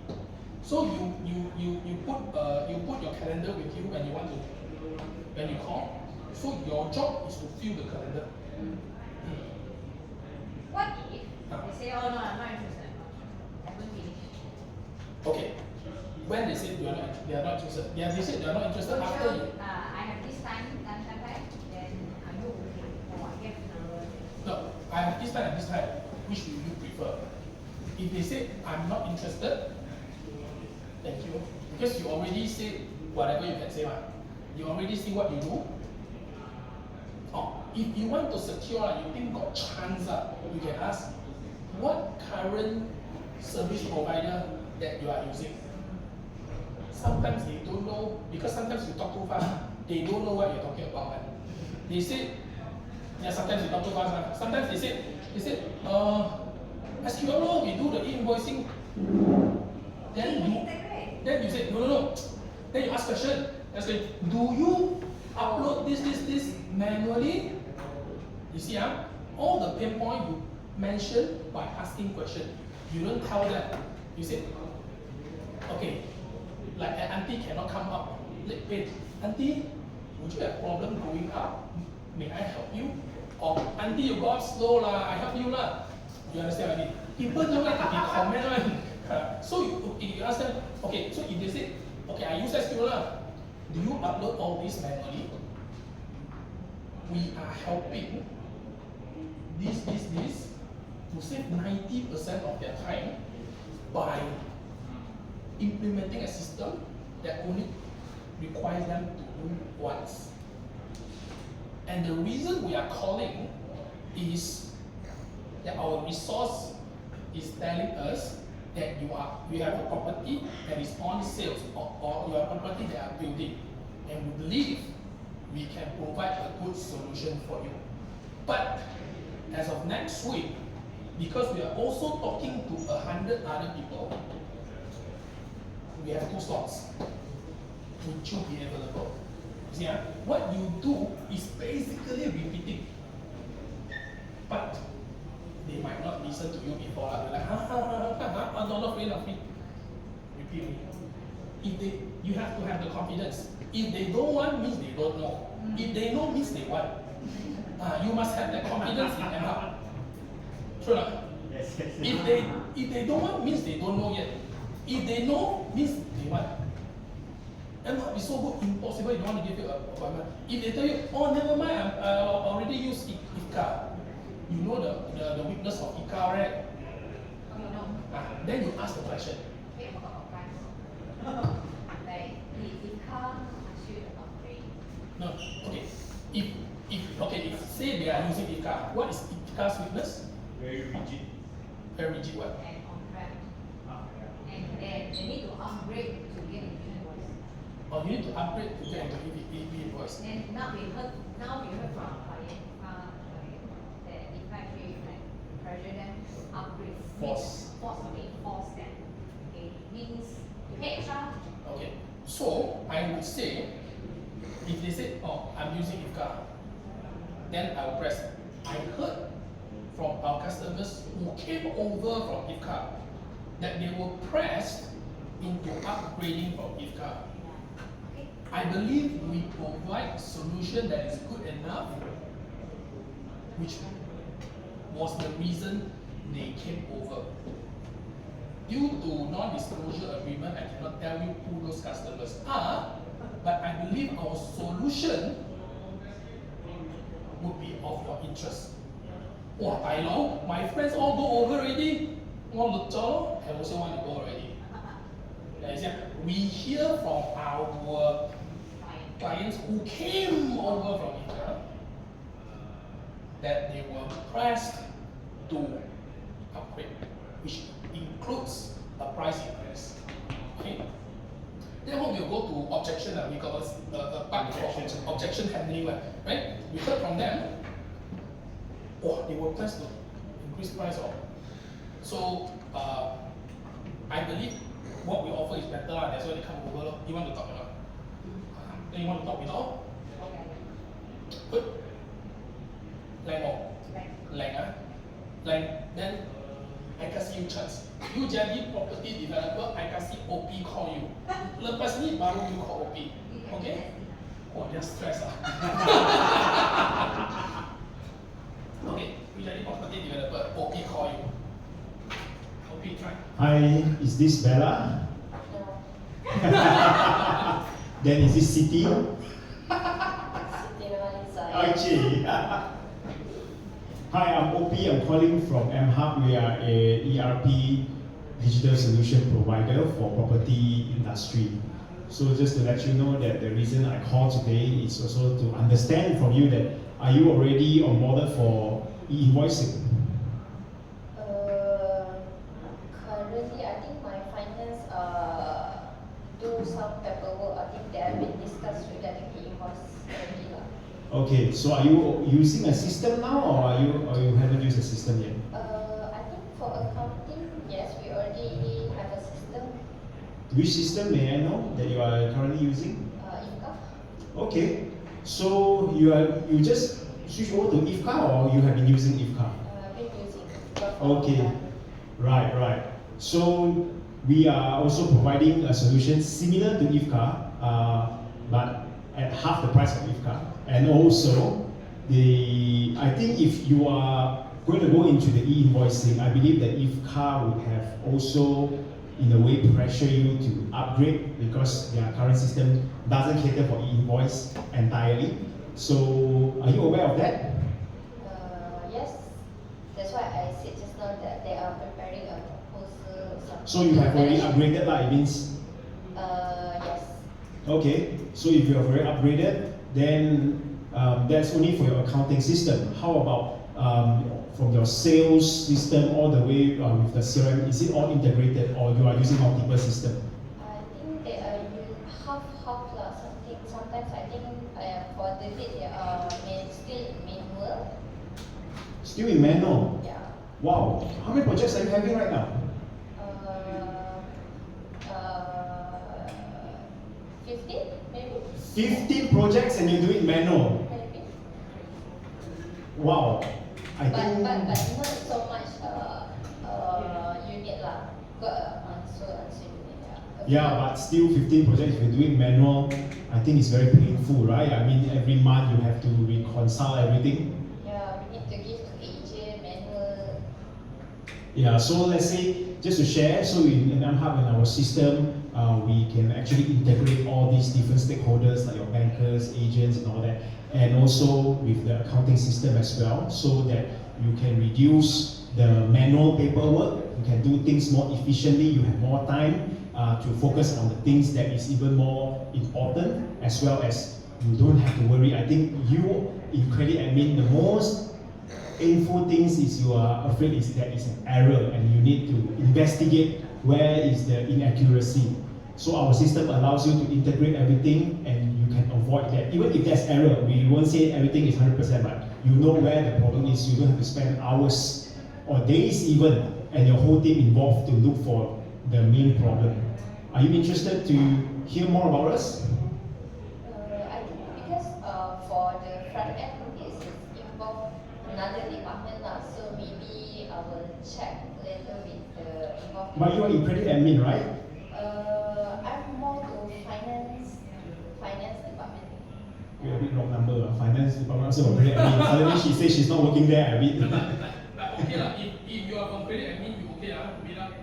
B: So you put your calendar with you when you call. So your job is to fill the calendar.
F: What if they say, oh no, I'm not interested. I haven't finished.
B: Okay. When they say they are not interested, they said they are not interested after you.
F: I have this time, then are you okay? Or I get another.
B: No, I have this time and this time. Which will you prefer? If they say I'm not interested, thank you. Because you already say whatever you can say, right? You already see what you do. Oh, if you want to secure, you think got chance, you can ask what current service provider that you are using. Sometimes they don't know, because sometimes you talk too fast, they don't know what you're talking about. Right? They say, yeah, sometimes you talk too fast. Sometimes they say, SQL, we do the invoicing. Then you say, no. Then you ask question. You say, do you upload this manually? You see, all the pain point you mention by asking question. You don't tell them. You say, okay, like an auntie cannot come up. Wait, auntie, would you have problem going up? May I help you? Or auntie, you got slow lah, I help you lah. You understand what I mean? People don't like to be comment one. So you ask them, okay, so if they say, okay, I use SQL lah, do you upload all this manually? We are helping this to save 90% of their time by implementing a system that only requires them to do once. And the reason we are calling is that our resource is telling us that you have a property that is on sales or you have a property that are building and we believe we can provide a good solution for you. But as of next week, because we are also talking to 100 other people, we have 2 slots. Would you be available? See, what you do is basically repeating. But they might not listen to you before. They're like, not free. Repeat. You have to have the confidence. If they don't want, means they don't know. If they know, means they want. You must have that confidence in them. True or not?
E: Yes, yes.
B: If they don't want, means they don't know yet. If they know, means they want. MHub is so good, impossible, you don't want to give you an appointment. If they tell you, oh, never mind, I already use IFCA. You know the weakness of IFCA, right?
F: Oh, you know.
B: Then you ask the question.
F: Wait, what about price? Like, if car, I should upgrade.
B: No, okay. If say they are using IFCA, what is IFCA's weakness?
E: Very rigid.
B: Very rigid what?
F: And on-prem.
E: Yeah.
F: And then they need to upgrade to get an invoice.
B: Or you need to upgrade to get into EV invoice.
F: And now we heard from client, that if actually like pressure them to upgrade.
B: Force.
F: Force them. Okay, means you pay extra.
B: Okay. So I would say, if they say, oh, I'm using IFCA, then I will press. I heard from our customers who came over from IFCA that they were pressed into upgrading from IFCA.
F: Okay.
B: I believe we provide a solution that is good enough, which was the reason they came over. Due to non-disclosure agreement, I cannot tell you who those customers are, but I believe our solution would be of your interest. Wow, I know, my friends all go over already. Want to go? I also want to go already. We hear from our clients who came over from India that they were pressed to upgrade, which includes a price increase. Okay. Then when we go to objection, we got a part for objection handling, right? We heard from them, oh, they were pressed to increase price. So I believe what we offer is better, that's why they come over. You want to talk about? Then you want to talk with all? Good. Like more. Like then I kasih you chance. You jadi property developer, I kasih OP call you. Lepas ni baru you call OP. Okay? Oh, dia stress Okay, you jadi property developer, OP call you. OP try.
A: Hi, is this Bella?
D: No.
A: Then is this Siti?
D: Actually.
A: Okay. Hi, I'm OP. I'm calling from MHub. We are a ERP digital solution provider for property industry. So just to let you know that the reason I called today is also to understand from you that are you already onboarded for e-invoicing?
D: Currently, I think my finance do some paperwork. I think they have been discussed regarding the invoice already.
A: Okay, so are you using a system now, or you haven't used a system yet?
D: I think for accounting, yes, we already have a system.
A: Which system may I know that you are currently using?
D: IFCA.
A: Okay, so you just switch over to IFCA, or you have been using IFCA?
D: I've been using.
A: Okay, right. So we are also providing a solution similar to IFCA, but at half the price of IFCA. And also, I think if you are going to go into the e-invoicing, I believe that IFCA would have also, in a way, pressure you to upgrade because their current system doesn't cater for e-invoice entirely. So, are you aware of that?
D: Yes, that's why I said just now that they are preparing a proposal.
A: So you have already upgraded, it means?
D: Yes.
A: Okay, so if you have already upgraded, then that's only for your accounting system. How about from your sales system all the way with the CRM? Is it all integrated, or you are using multiple systems?
D: I think they are half lah something. Sometimes I think for the bit still manual.
A: Still in manual.
D: Yeah.
A: Wow. How many projects are you having right now?
D: 15 maybe.
A: 15 projects and you do it manual.
D: Maybe.
A: Wow. I
D: But
A: think.
D: not so much unit lah. Got answer unit.
A: Yeah, but still 15 projects, if you're doing manual, I think it's very painful, right? I mean, every month you have to reconcile everything.
D: Yeah, we need to give to agent manual.
A: Yeah, so let's say, just to share, so in MHub, in our system, we can actually integrate all these different stakeholders, like your bankers, agents, and all that, and also with the accounting system as well, so that you can reduce the manual paperwork, you can do things more efficiently, you have more time to focus on the things that is even more important, as well as you don't have to worry. I think you, in credit admin, the most painful things is you are afraid is there is an error and you need to investigate where is the inaccuracy. So our system allows you to integrate everything and you can avoid that. Even if there's error, we won't say everything is 100%, but you know where the problem is. You don't have to spend hours or days even and your whole team involved to look for the main problem. Are you interested to hear more about us?
D: I think because for the front end is involved another department lah, so maybe I will check later with the involved.
A: But you are in credit admin, right?
D: I'm more to finance department.
A: You're a bit wrong number. Finance department also credit admin. Suddenly she says she's not working there a bit.
B: But okay lah, if you are from credit admin, you okay lah, to meet up?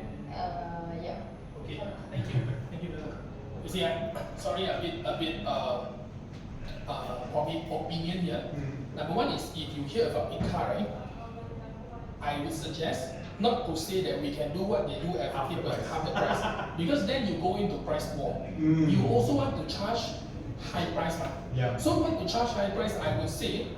D: Yeah.
B: Okay, thank you, brother. You see, sorry, a bit opinion here. Number one is, if you hear about ICA, right, I would suggest not to say that we can do what they do at half the price, because then you go into price war. You also want to charge high price, right?
A: Yeah.
B: So when you charge high price, I would say,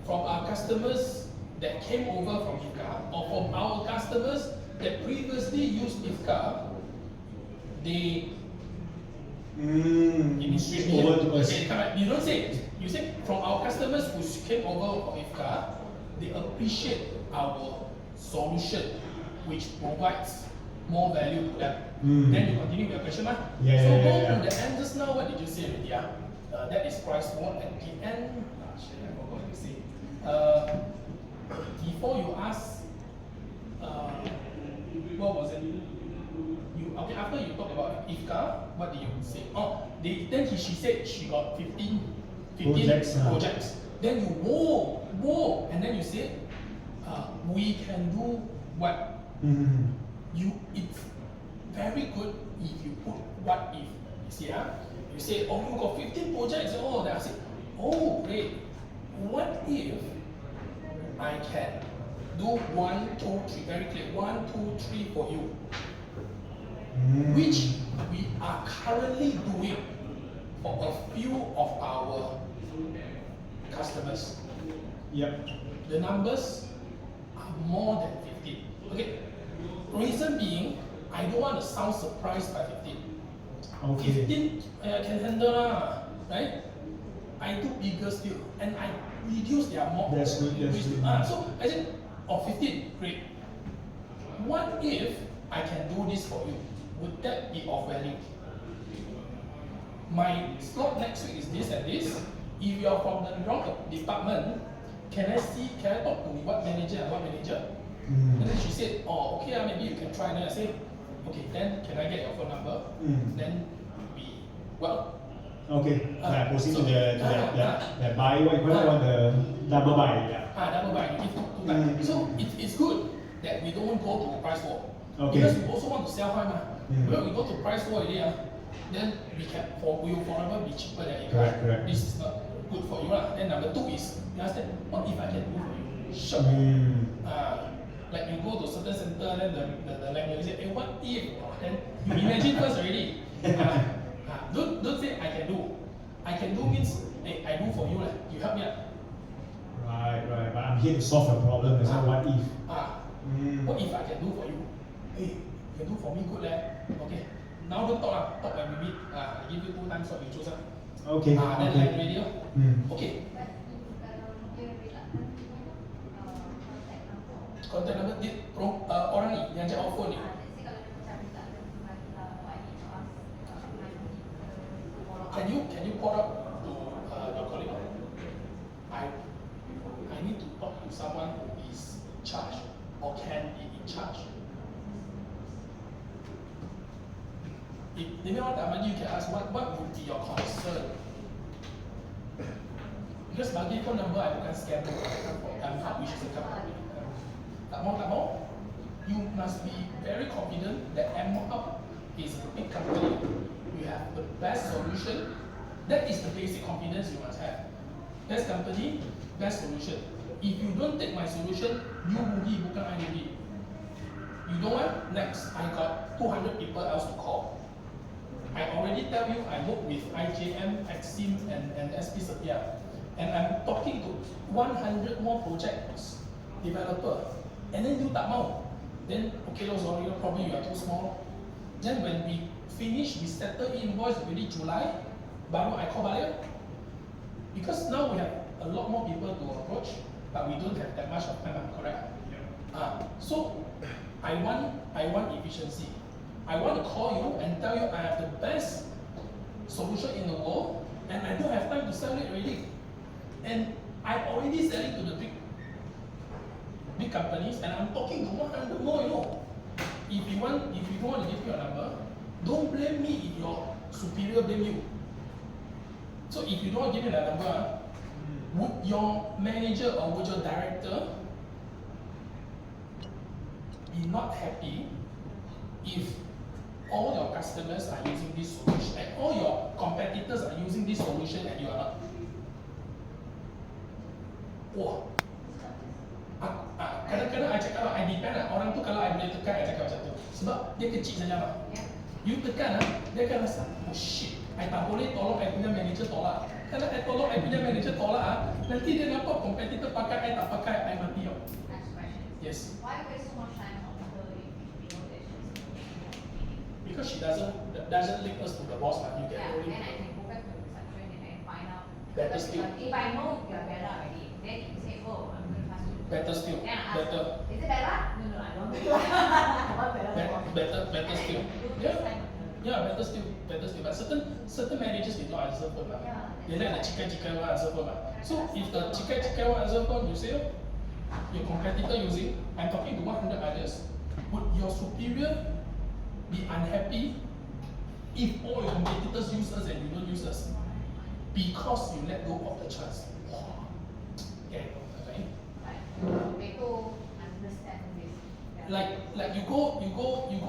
B: from our customers that came over from IFCA, or from our customers that previously used IFCA, they
A: Switch over to us.
B: Okay, correct. You don't say it. You say from our customers who came over from IFCA, they appreciate our solution, which provides more value to them. Then you continue with your question, so go to the end. Just now, what did you say already? That is price war. At the end, I forgot what you say. Before you ask, what was it? Okay, after you talk about IFCA, what did you say? Then she said she got 15 projects. Then you whoa, and then you say, we can do what? It's very good if you put what if. You see, you say, you got 15 projects. Then I say, great. What if I can do 1, 2, 3, very clear, 1, 2, 3 for you, which we are currently doing for a few of our customers.
A: Yep.
B: The numbers are more than 15. Okay. Reason being, I don't want to sound surprised by 15.
A: Okay.
B: 15 can handle right? I do bigger still, and I reduce their more.
A: That's good.
B: So I said, 15, great. What if I can do this for you? Would that be of value? My slot next week is this and this. If you are from the wrong department, can I talk to what manager and what manager? And then she said, okay, maybe you can try. And then I said, okay, then can I get your phone number? Then
A: okay, proceed to the buy, what you call it, the double buy,
B: double buy, you give two times. So it's good that we don't go to price war.
A: Okay.
B: Because we also want to sell high. When we go to price war already, then we will forever be cheaper than IFCA.
A: Correct.
B: This is not good for you. Then number two is, you understand, what if I can do for you? Sure. Like you go to certain center, then the language say, what if? Then you imagine first already. Don't say I can do. I can do means I do for you, you help me.
A: Right. But I'm here to solve a problem. There's no what if.
B: What if I can do for you? Hey, you can do for me good, Okay. now don't talk lah, talk when we meet. I give you 2 time slot, you choose lah.
A: Okay.
B: Then
A: Okay.
B: line ready lah. Okay. Contact number dia orang ni yang cakap offer ni. Can you call up to your colleague? I need to talk to someone who is in charge or can be in charge. If they may want to you can ask what would be your concern? Because bagi phone number I bukan scammer, I'm not which is a company. Tak mau, you must be very confident that M-Hub is a big company. You have the best solution. That is the basic confidence you must have. Best company, best solution. If you don't take my solution, you rugi bukan I rugi. You don't want? Next, I got 200 people else to call. I already tell you I work with IJM, Exim, and SP Setia. And I'm talking to 100 more projects, developer. And then you tak mau. Then, okay, sorry, probably you are too small. Then when we finish, we settle invoice already July, baru I call balik. Because now we have a lot more people to approach, but we don't have that much of time, correct? So, I want efficiency. I want to call you and tell you I have the best solution in the world, and I don't have time to sell it already. And I'm already selling to the big companies, and I'm talking to 100 more, you know. If you don't want to give me a number, don't blame me if your superior blame you. So if you don't want to give me that number, would your manager or would your director be not happy if all your customers are using this solution and all your competitors are using this solution and you are not? Wah, kadang-kadang I cakap I depend orang tu kalau I boleh tekan I cakap macam tu sebab dia kecil saja lah. You tekan dia akan rasa oh shit, I tak boleh tolong I punya manager tolak. Kalau I tolong I punya manager tolak nanti dia nampak kompetitor pakai I tak pakai I mati tau.
F: Next question.
B: Yes.
F: Why waste so much time on her if we know that she's
B: Because she doesn't link us to the boss lah. You get
F: yeah,
B: only.
F: then I can go back to the reception and find out.
B: Better
F: Because
B: still.
F: if I know you are better already, then you say, oh, I'm going to pass you.
B: Better still.
F: Then I ask,
B: Better.
F: is it better? No, I don't think I want better.
B: Better still. Yeah, better still. But certain managers they don't answer phone lah.
F: Yeah.
B: They like the chicken one answer phone lah. So if the chicken one answer phone, you say, your competitor using, I'm talking to 100 others. Would your superior be unhappy if all your competitors use us and you don't use us? Because you let go of the chance. Yeah, okay.
F: They go understand this. Yeah.
B: Like you go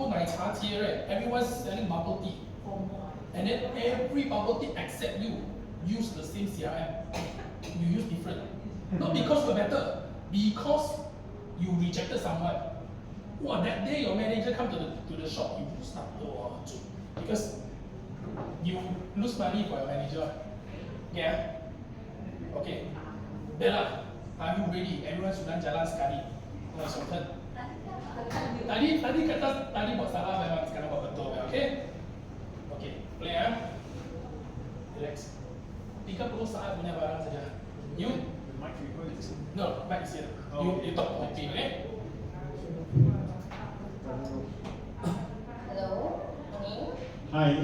B: 奶茶街, right? Everyone's selling bubble tea. And then every bubble tea except you use the same CRM. You use different. Not because you're better, because you rejected someone. Wow, that day your manager come to the shop, you start because you lose money for your manager. Yeah. Okay. Bella, are you ready? Everyone sudah jalan sekali. Now it's your turn. Tadi kata buat salah memang sekarang buat betul. Okay? Okay. Play Relax. 30 saat punya barang saja. You?
E: The mic record is
B: No, mic is here. You talk to me, okay?
D: Hello, morning.
A: Hi.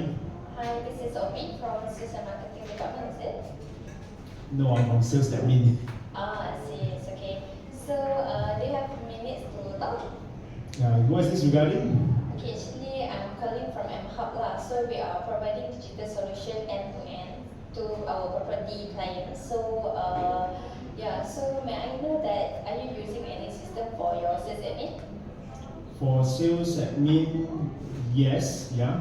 D: Hi, this is Omi from Sales and Marketing Department, is it?
A: No, I'm from sales admin.
D: I see, it's okay. So, do you have minutes to talk?
A: What is this regarding?
D: Okay, actually, I'm calling from M-Hub lah. So, we are providing digital solution end-to-end to our property clients. So, so may I know that, are you using any system for your sales admin?
A: For sales admin, yes, yeah.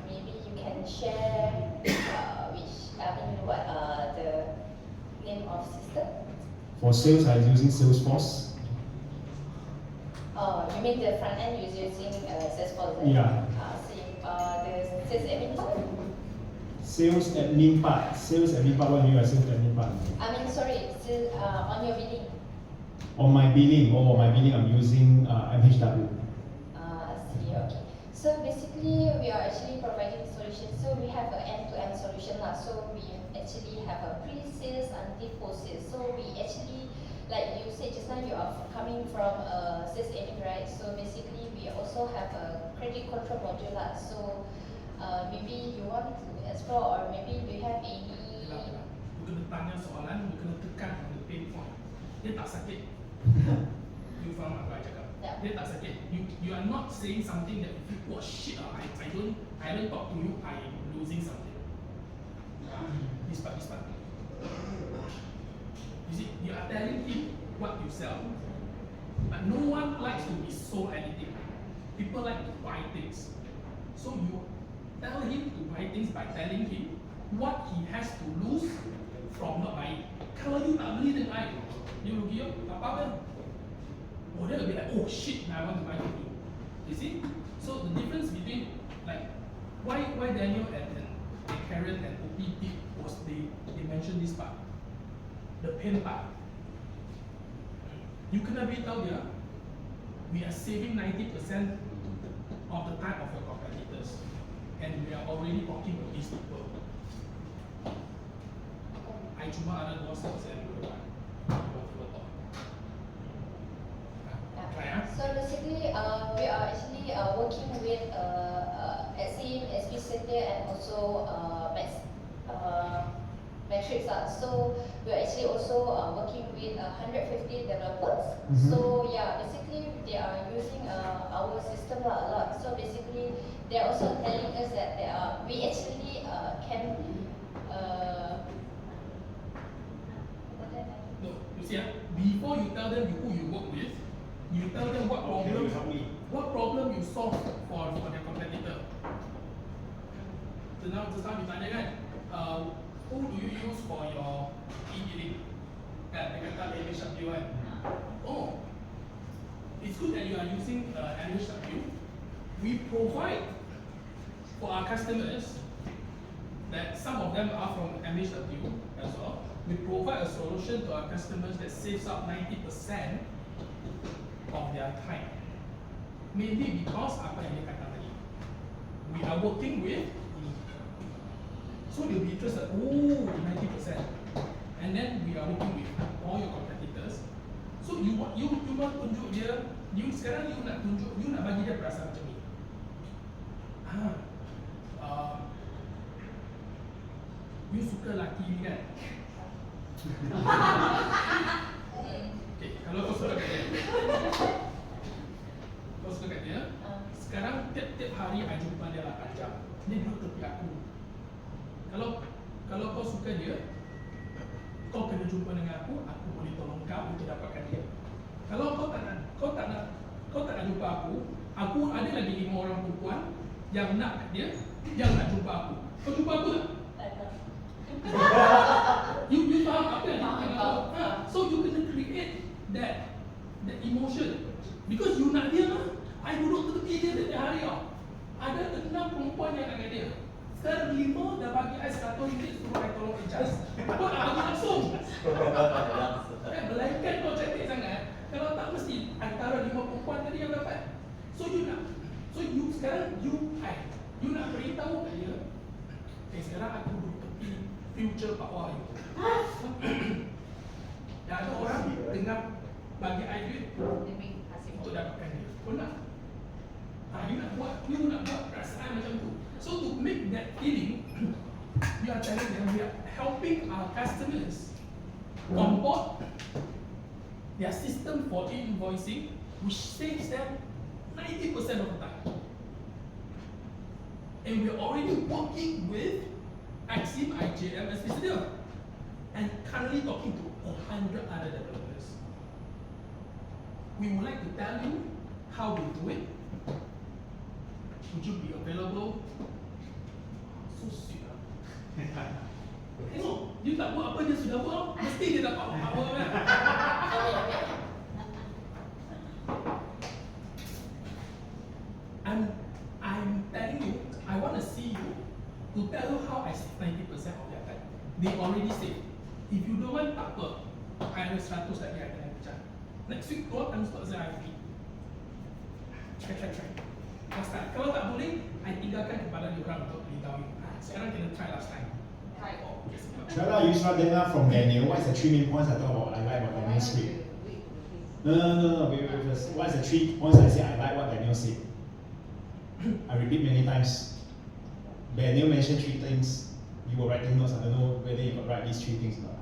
D: Maybe you can share what the name of system?
A: For sales, I'm using Salesforce.
D: Oh, you mean the front end is using Salesforce? Right?
A: Yeah.
D: The sales admin part?
A: Sales admin part, what do you mean by sales admin part?
D: I mean, sorry, still on your billing.
A: On my billing, I'm using MHW.
D: I see, okay. So basically, we are actually providing solutions. So we have an end-to-end solution lah. So we actually have a pre-sales until post-sales. So we actually, like you said just now, you are coming from a sales agent, right? So basically, we also have a credit control module lah. So maybe you want to explore, or maybe you have any.
B: Yelah, you kena tanya soalan, you kena tekan on the pain point. Dia tak sakit. You faham apa I cakap?
D: Yeah.
B: Dia tak sakit. You are not saying something that if you oh shit I don't talk to you, I am losing something. This part. You see, you are telling him what you sell, but no one likes to be sold anything. People like to buy things. So you tell him to buy things by telling him what he has to lose from not buying. Kalau you tak beli dengan I, you rugi tak apa-apa. Oh, they'll be like, oh shit, now I want to buy from you. You see? So the difference between like why Daniel and Karen and OP did was they mentioned this part. The pain part. You kena beritahu dia, we are saving 90% of the time of your competitors. And we are already talking with these people. I cuma ada 2% dulu kan.
D: So basically, we are actually working with Exim, SB Center, and also Matrix. So we are actually also working with 150 developers. So yeah, basically they are using our system a lot. So basically, they are also telling us that we actually can.
B: No, you see, before you tell them who you work with, you tell them what problem you solve for their competitor. So now you tanya kan, who do you use for your e-billing? Kan, dia kata MHW kan. Oh, it's good that you are using MHW. We provide for our customers that some of them are from MHW as well. We provide a solution to our customers that saves up 90% of their time. Maybe because apa yang dia kata tadi, we are working with, so they'll be interested. Oh, 90%, and then we are working with all your competitors. So you want tunjuk dia, sekarang you nak tunjuk, you nak bagi dia perasaan macam ni. You suka laki ni kan? Okay, kalau kau suka kat dia, sekarang tiap-tiap hari I jumpa dia 8 jam. Dia duduk tepi aku. Kalau kau suka dia, kau kena jumpa dengan aku boleh tolong kau untuk dapatkan dia. Kalau kau tak nak jumpa aku ada lagi 5 orang perempuan yang nak dia, yang nak jumpa aku. Kau jumpa aku tak? You faham apa yang dia cakap? So you kena create that emotion, because you nak dia mah. I duduk tepi dia setiap hari tau. Ada 6 perempuan yang nak dia. Sekarang 5 dah bagi I RM100 suruh I tolong adjust. Kau nak bagi langsung. Melainkan kau cantik sangat, kalau tak mesti antara 5 perempuan tadi yang dapat. So you sekarang you nak beritahu kat dia, sekarang aku duduk tepi future Pak Wahyu. Dan ada orang tengah bagi I duit untuk dapatkan dia. Kau nak? You nak buat perasaan macam tu. So to make that feeling, you are telling them we are helping our customers onboard their system for invoicing, which saves them 90% of the time. And we are already working with Exim, IJM, SPCD, and currently talking to 100 other developers. We would like to tell you how we do it. Would you be available? So sweet. Tengok, dia tak buat apa dia sudah buat, mesti dia dapat apa kan? I'm telling you, I want to see you to tell you how I save 90% of their time. They already say, if you don't want, tak apa. I ada 100 lagi I kena pecah. Next week, keluar kan start saya free. Try. last time. Kalau tak boleh, I tinggalkan kepada diorang untuk beritahu. Sekarang kita try last time.
F: Try.
B: Oh, yes.
A: Shall I use Dana from Daniel? What is the 3 main points I talk about? I like what Daniel said. No, wait first. What is the 3 points I say I like what Daniel said? I repeat many times. Daniel mentioned 3 things. You were writing notes. I don't know whether you could write these 3 things or not.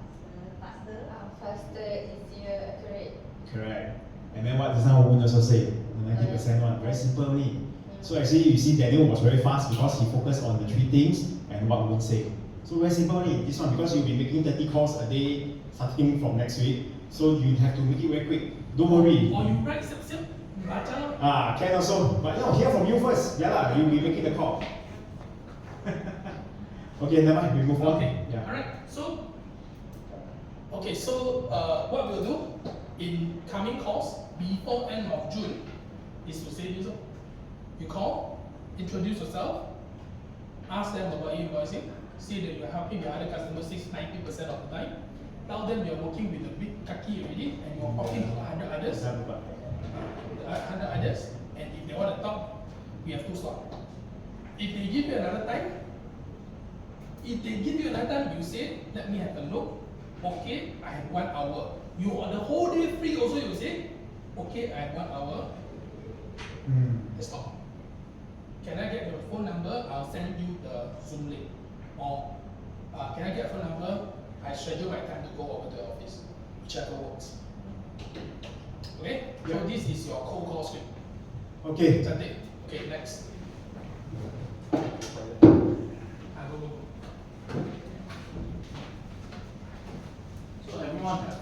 F: Faster.
D: Faster, easier, accurate.
A: Correct. And then what does Woon also say? The 90% one. Very simple only. So actually you see Daniel was very fast because he focused on the 3 things and what Woon said. So very simple only. This one because you'll be making 30 calls a day starting from next week. So you have to make it very quick. Don't worry.
B: Or you write siap-siap, baca.
A: Can also. But hear from you first. Yeah lah, you'll be making the call. Okay, never mind. We move on.
B: Okay.
A: Yeah.
B: Alright. So, what we'll do in coming calls before end of June is to say this. You call, introduce yourself, ask them about invoicing, say that you're helping the other customers 90% of the time. Tell them you're working with a big kaki already and you're talking to 100 others. 100 others, and if they want to talk, we have 2 slots. If they give you another time, you say, let me have a look. Okay, I have 1 hour. You are the whole day free also, you say, okay, I have 1 hour. Let's talk. Can I get your phone number? I'll send you the Zoom link. Or can I get your phone number? I schedule my time to go over to the office. Whichever works. Okay? So
A: Yeah.
B: this is your cold call script.
A: Okay.
B: Cantik. Okay, next. Go.
G: So everyone have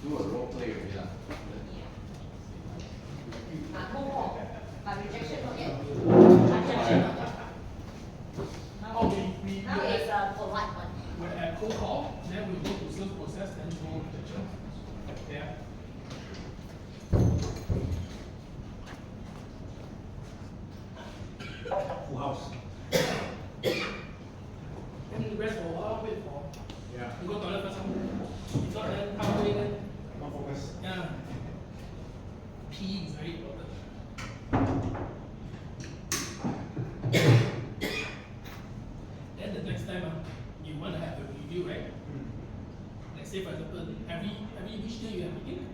G: do a role play already lah.
F: Cold call. But rejection not yet.
D: Rejection not yet.
B: Oh, we
D: Now it's a polite one.
B: we're at cold call, then we go to sales process, then go rejection. Yeah.
E: Full house.
B: Then you rest for a while, wait for.
E: Yeah.
B: You go toilet first. If not, then halfway then.
E: Not focus.
B: Yeah. Pee is very important. Then the next time you want to have a review, right? Let's say for example, every which day you have meeting,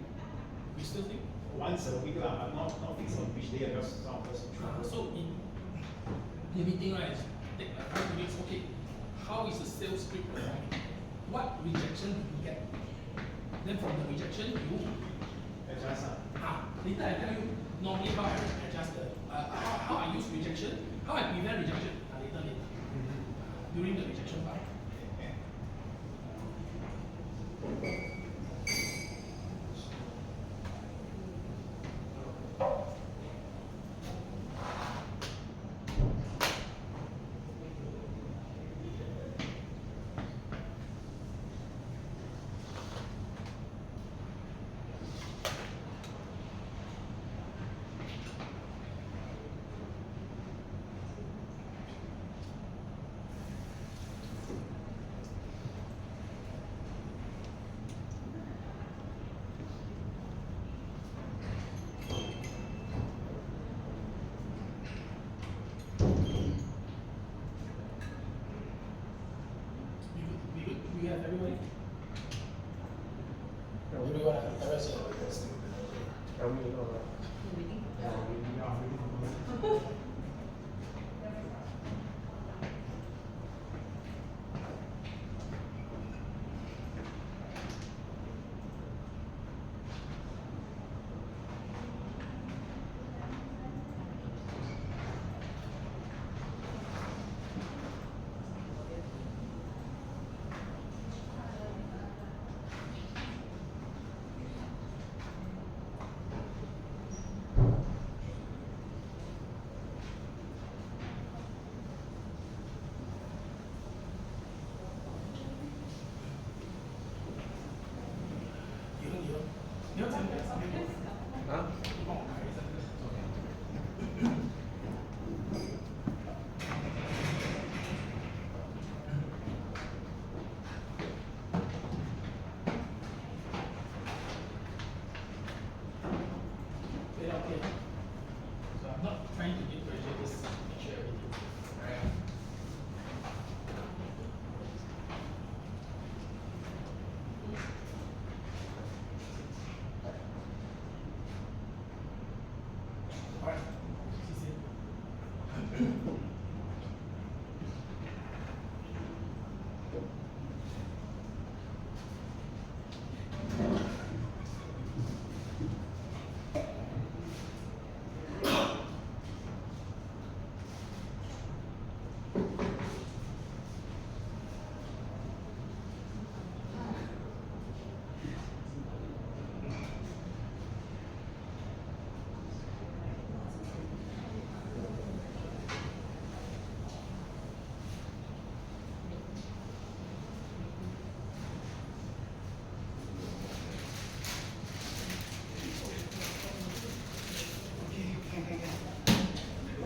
B: you still think.
A: Once a week lah, but not fixed on which day because some of us
B: So in the meeting, right, take like 5 minutes. Okay, how is the sales script performing? What rejection do you get? Then from the rejection, you
A: adjust.
B: later I tell you normally how I adjust the how I use rejection, how I prevent rejection. Later. During the rejection part.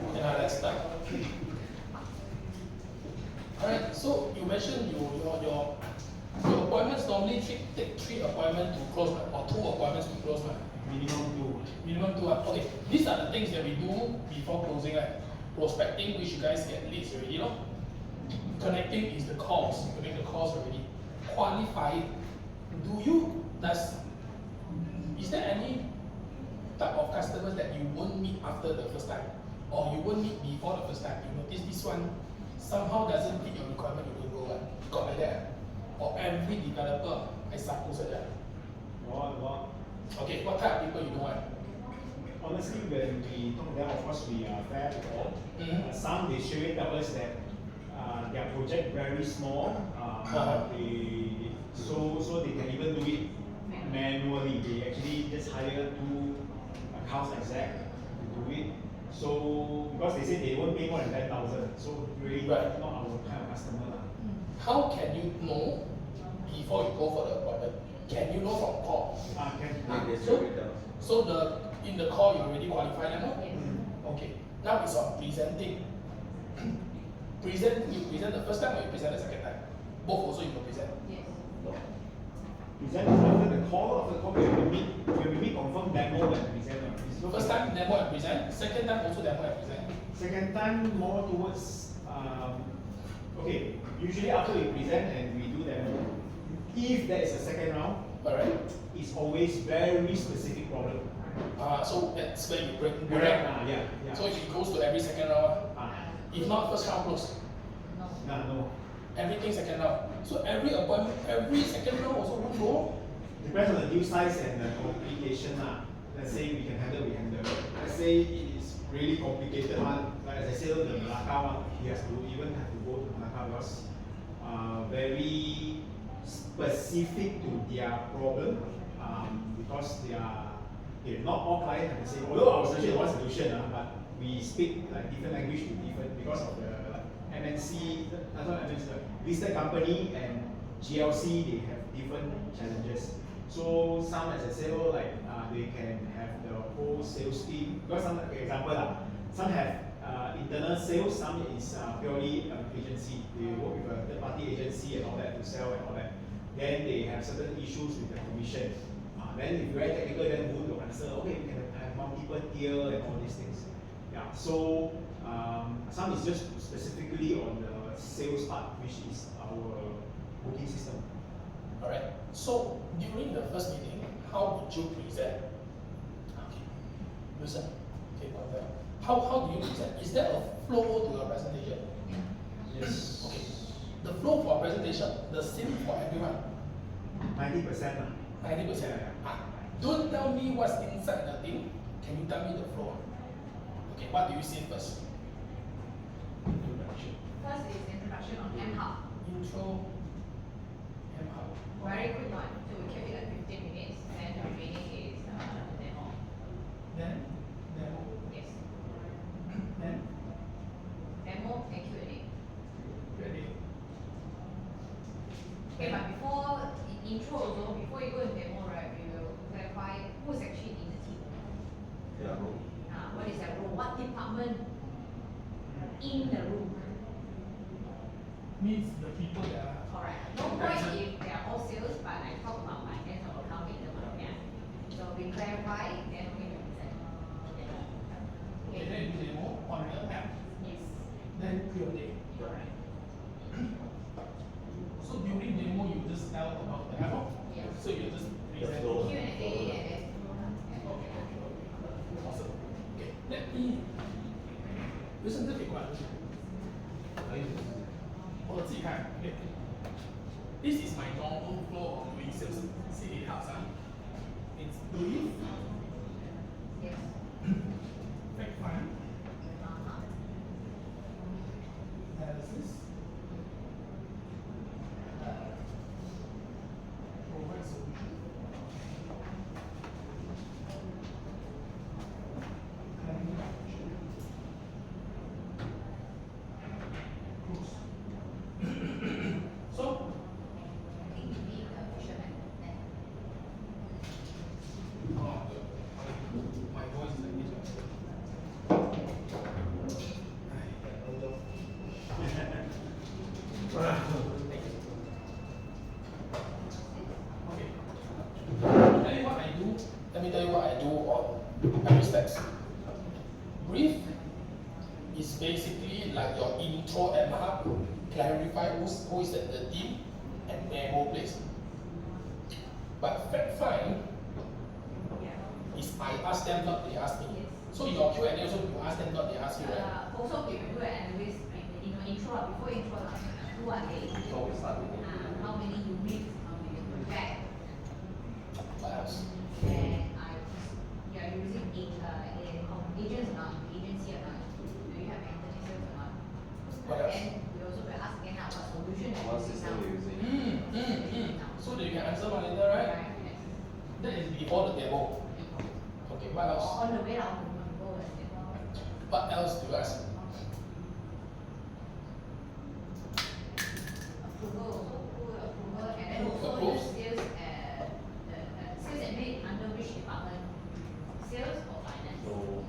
B: Okay, now let's start. Alright, so you mentioned your appointments normally take 3 appointments to close, or 2 appointments to close, right?
A: Minimum 2.
B: Minimum 2. Okay, these are the things that we do before closing, right? Prospecting, which you guys get leads already, no? Connecting is the calls. You make the calls already. Qualifying. Is there any type of customers that you won't meet after the first time? Or you won't meet before the first time? You notice this one somehow doesn't fit your requirement, you don't go, right? Got like that? Or every developer, I suppose like that.
A: What?
B: Okay, what type of people you don't want?
A: Honestly, when we talk to them, of course, we are fair to all.
B: Mhm.
A: Some they straight tell us that their project very small. So they can even do it manually. They actually just hire 2 accounts exec to do it. So because they say they won't pay more than 10,000, so really
B: Right.
A: not our kind of customer lah.
B: How can you know before you go for the appointment? Can you know from call? So in the call you already qualify them, no? Okay. Now it's on presenting. You present the first time or you present the second time? Both also you will present.
F: Yes.
A: Present after the call, we have to meet confirm demo and present. It's not
B: First time demo and present, second time also demo and present.
A: Second time more towards okay. Usually after we present and we do demo, if there is a second round,
B: Alright?
A: it's always very specific problem.
B: So that's where you break.
A: Correct? Yeah.
B: So if it goes to every second round, if not first round close,
A: No.
B: everything second round. So every appointment, every second round also won't go.
A: Depends on the deal size and the complication lah. Let's say we can handle, we handle. Let's say it is really complicated one. Like as I said, the Malacca one, he has to even have to go to Malacca because very specific to their problem. Because not all clients have the same. Although our solution is one solution, but we speak like different language to different because of the MNC, that's not MNC, listed company and GLC, they have different challenges. So some, as I said, they can have the whole sales team. Because some, for example, some have internal sales, some is purely agency. They work with a third-party agency and all that to sell and all that. Then they have certain issues with the commission. Then if you're very technical, then who to answer? Okay, we can have multiple tier and all these things. Yeah. So some is just specifically on the sales part, which is our booking system.
B: Alright. So during the first meeting, how would you present? Okay. Listen. Okay, how do you present? Is there a flow to your presentation?
A: Yes.
B: Okay. The flow for presentation, the same for everyone.
A: 90%.
B: 90%. Don't tell me what's inside the thing. Can you tell me the flow? Okay, what do you say first?
A: Introduction.
F: First is introduction on MHub.
B: Intro, MHub.
F: Very quick one. So we keep it at 15 minutes, and the remaining is demo.
B: Then, demo.
F: Yes.
B: Then,
F: Demo and Q&A.
B: ready.
F: Okay, but before intro also, before you go in demo, right, we will clarify who is actually in the team. What is their role? What department in the room?
B: Means the people that are.
F: Correct. No point if they are all sales, but I talk about finance or accounting, yeah. So we clarify, then we can present.
B: Okay, then you demo on the app.
F: Yes.
B: Then Q&A.
F: Correct.
B: So during demo, you just tell about the app.
F: Yeah.
B: So you just present.
F: Q&A and then.
B: Awesome. Okay, let me listen to the question. 我自己看，okay. This is my normal flow of doing sales. See it house, It's brief,
F: Yes.
B: fact find,
F: Uh-huh.
B: analysis, provide solution, planning action, close. So,
F: I think you need a fisherman.
B: my voice is like this. Okay. Let me tell you what I do on every steps. Brief is basically like your intro and mark, clarify who is the team, and memo place. But fact find
F: Yeah.
B: is I ask them, not they ask me.
F: Yes.
B: So your Q&A also you ask them, not they ask you, right?
F: Also, we can do an analysis, intro, before intro, who are they?
C: Before we start meeting.
F: How many units, how many project,
B: What else?
F: and you are using agents or not, agency or not, do you have internet sales or not?
B: What else?
F: And we also will ask again what solution that
C: What
F: you use
C: system
F: now.
C: you're using?
B: So that you can answer one later, right?
F: Right, yes.
B: That is before the demo. Okay, what else?
F: On the way out, we go and demo.
B: What else do you ask?
F: Approval, approval, and then
B: Who
F: also
B: approves?
F: your sales, sales admin under which department? Sales or finance?
C: So-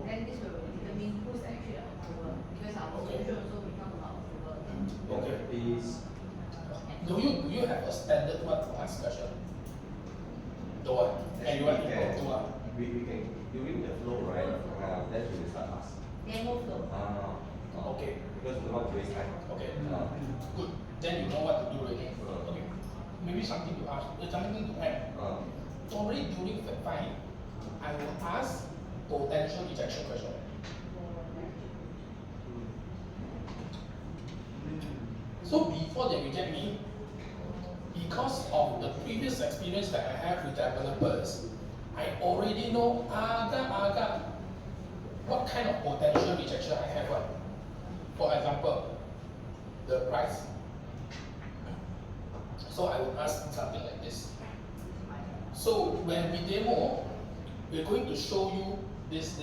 F: Then this will determine who's actually the approval, because our
B: Okay.
F: solution also we talk about approval.
B: Okay.
C: Is
B: Do you have a standard one to ask question? Don't want. Everyone
C: we
B: equal to
C: can, we can, during the flow, right, then we will start ask.
F: Demo flow.
B: Okay.
C: Because we want to waste time.
B: Okay.
C: Uh,
B: Good. Then you know what to do already. Okay. Maybe something to ask. Something to add. Already during fact find, I will ask potential rejection question. So before they reject me, because of the previous experience that I have with developers, I already know agak what kind of potential rejection I have. For example, the price. So I would ask something like this. So when we demo, we're going to show you this.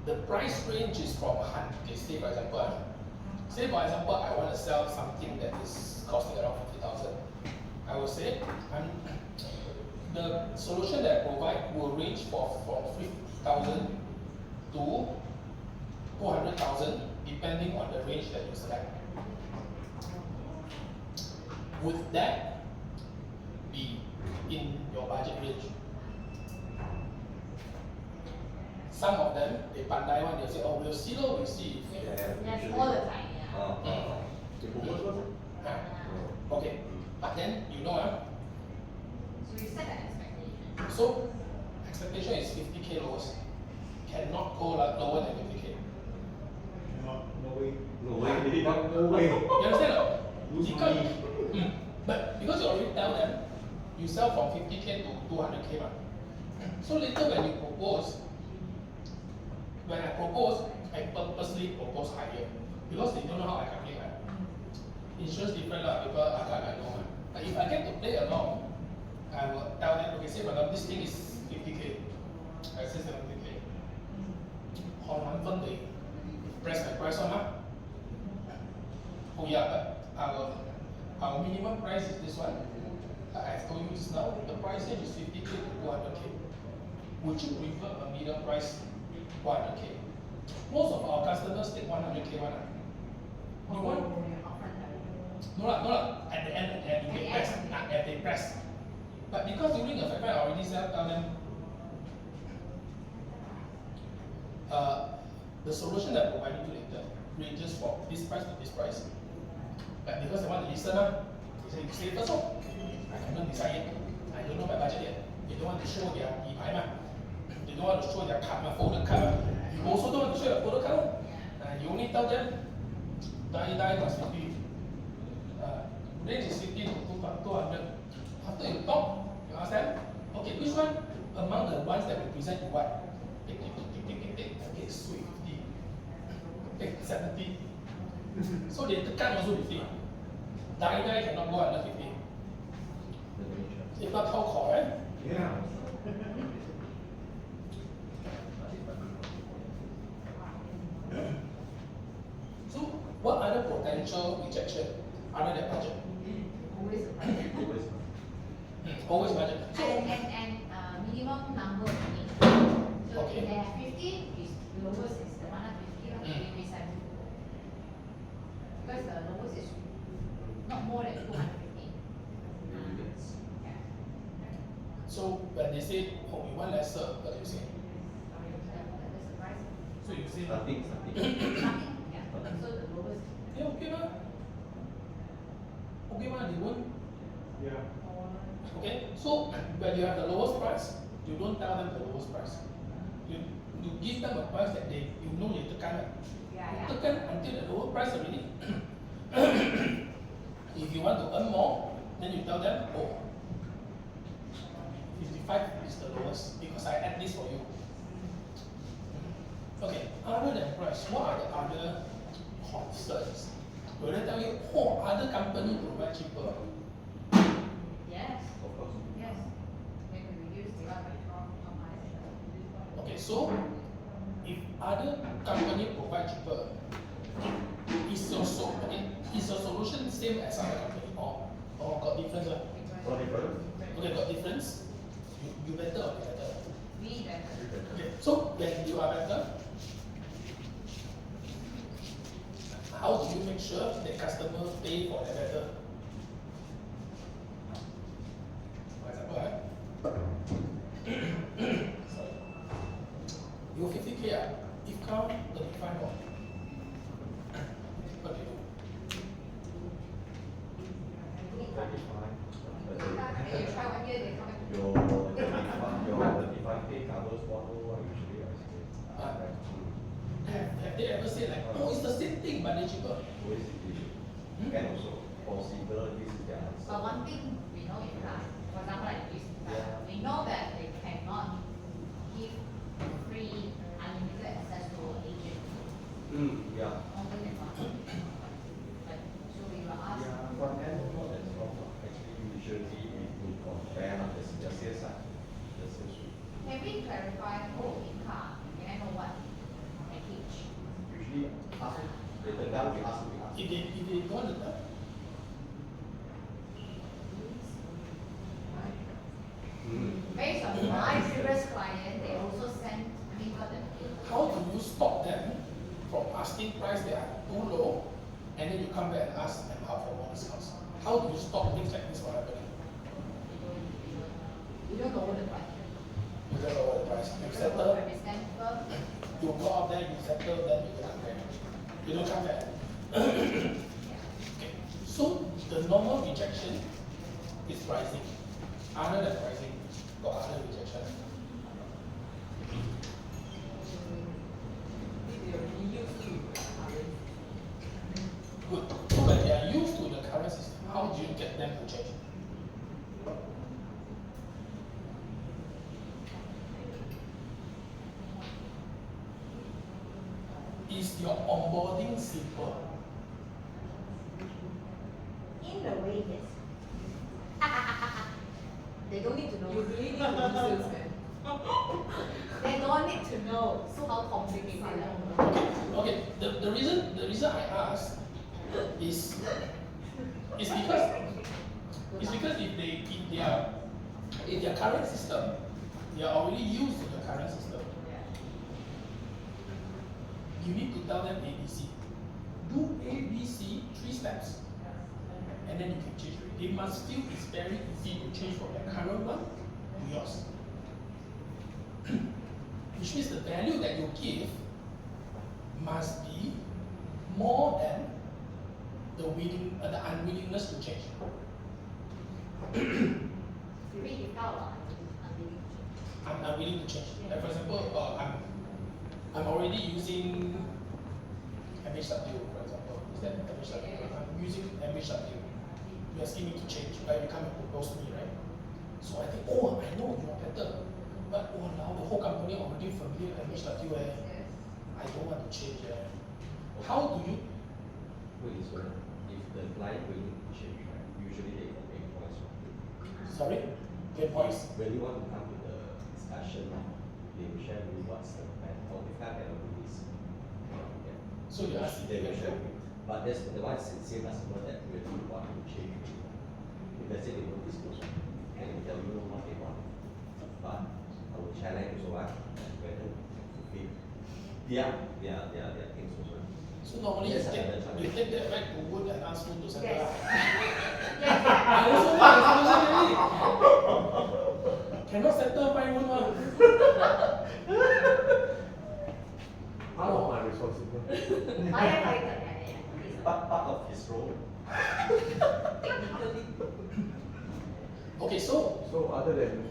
B: The price range is from 100. Okay, say for example, I want to sell something that is costing around 50,000. I will say, the solution that I provide will range from 50,000 to 200,000, depending on the range that you select. Would that be in your budget range? Some of them, they pandai one, they say, oh, we'll see.
F: Yes, all the time, yeah.
B: Okay, but then,
F: So you set an expectation.
B: so expectation is 50K lowest. Cannot go lower than 50K.
E: No way.
C: No way.
E: No way.
B: You understand? Or?
E: Lose
B: Because,
E: money.
B: but because you already tell them, you sell from 50K to 200K. So later when you propose, I purposely propose higher. Because they don't know how I calculate. Insurance different people I know. But if I get to play along, I will tell them, okay, say for example, this thing is 50K. I say 70K. they press my price on. Oh yeah, but our minimum price is this one. I've told you just now, the price range is 50K to 200K. Would you prefer a middle price 100K? Most of our customers take 100K one. You want? No, at the end, they press. But because during the fact I already tell them, the solution that I provide you later ranges from this price to this price. But because they want to listen, they say, you say first all. I cannot decide yet. I don't know my budget yet. They don't want to show their e-pie. They don't want to show their card, folded card. You also don't want to show your photo card. You only tell them die plus 50. Range is 50 to 200. After you talk, you ask them, okay, which one among the ones that represent you what? Tick. Okay, sweet 50. Okay, 70. So the tekan also 50. Die cannot go under 50. If not, how correct?
E: Yeah.
B: So, what other potential rejection other than budget?
F: Always a budget.
B: Always budget. So,
F: And minimum number of units. So
B: Okay.
F: if they have 50, is lowest is the 150 or
B: Mm.
F: 87. Because the lowest is not more than 250. Yeah.
B: so when they say, oh, we want lesser, what do you say?
F: That's the price.
B: So you say,
G: Starting.
F: Starting, yeah, so the lowest.
B: yeah, okay ma. Okay ma, they won't.
E: Yeah.
B: Okay, so when you have the lowest price, you don't tell them the lowest price. You give them a price that you know you tekan.
F: Yeah.
B: Tekan until the lower price already. If you want to earn more, then you tell them, oh, 55 is the lowest because I add this for you. Okay, other than price, what are the other concerns? Will they tell you, oh, other company provide cheaper?
F: Yes,
G: Of course.
F: yes. When we reduce divide by 12, how much?
B: Okay, so if other company provide cheaper, is your solution same as other company or got difference?
G: What difference?
B: Okay, got difference. You better or you better?
F: We better.
B: Okay, so when you are better, how do you make sure the customer pay for the better? For example, you 50K, if count 35 more. What do you do?
F: Okay, you try 1 year, they come back.
G: Your 35K covers what usually I say.
B: Have they ever said like, oh, it's the same thing but they're cheaper?
G: Always issue. Can also consider this is their answer.
F: But one thing we know in class, for example, like this,
G: Yeah.
F: we know that they cannot give free unlimited access to an agent.
G: Yeah.
F: Only they want. But, so we will ask.
G: Yeah, front end not as strong. Actually, usually if we compare the sales side, the sales rate.
F: Can we clarify, oh, in car, can I know what package?
G: Usually, ask, the guy will ask me.
B: If they don't want to tell,
F: Based on my previous client, they also sent me for the.
B: how do you stop them from asking price that are too low and then you come back and ask them how for more discounts? How do you stop things like this from happening?
F: You don't know the price.
B: You don't know what the price. You
F: You don't know
B: settle,
F: the stand first.
B: you go out there, you settle, then you come back. You don't come back. Okay. So the normal rejection is pricing. Other than pricing, got other rejection. Good. So when they are used to the current system, how do you get them to change? Is your onboarding simple?
F: In a way, yes. They don't need to know.
J: You really need to be salesman.
F: They don't need to know. So how complicated are
B: Okay. The reason I ask is because if their current system, they are already used to the current system. You need to tell them ABC. Do ABC 3 steps, and then you can change it. They must feel it's very easy to change from their current one to yours. Which means the value that you give must be more than the unwillingness to change.
F: 遇到了，很
B: I'm unwilling to change. Like for example, I'm I'm already using MHW, for example. Is that MHW? I'm using MHW. You're asking me to change, right? You come and propose to me, right? So I think, oh, I know you are better. But oh, now the whole company already familiar with MHW. I don't want to change. How do you?
G: Wait, so if the client willing to change, right, usually they can make points from it.
B: Sorry? Get points.
G: When you want to come to the discussion, they will share with you what's the plan, or if I cannot do this. Yeah.
B: So you ask
G: They will share with you. But that's the one sincere customer that really want to change. If they say they don't disclose, then they tell you what they want. But I will challenge also whether to fit their things also.
B: So normally
G: Yes,
B: you take that back to wood and ask wood to settle
F: Yes.
B: up.
F: Yes.
B: I also want a solution already. Cannot settle by wood one.
H: Part of my responsibility.
F: Firefighter,
G: Part of his role.
F: technically.
B: Okay, so
H: So other than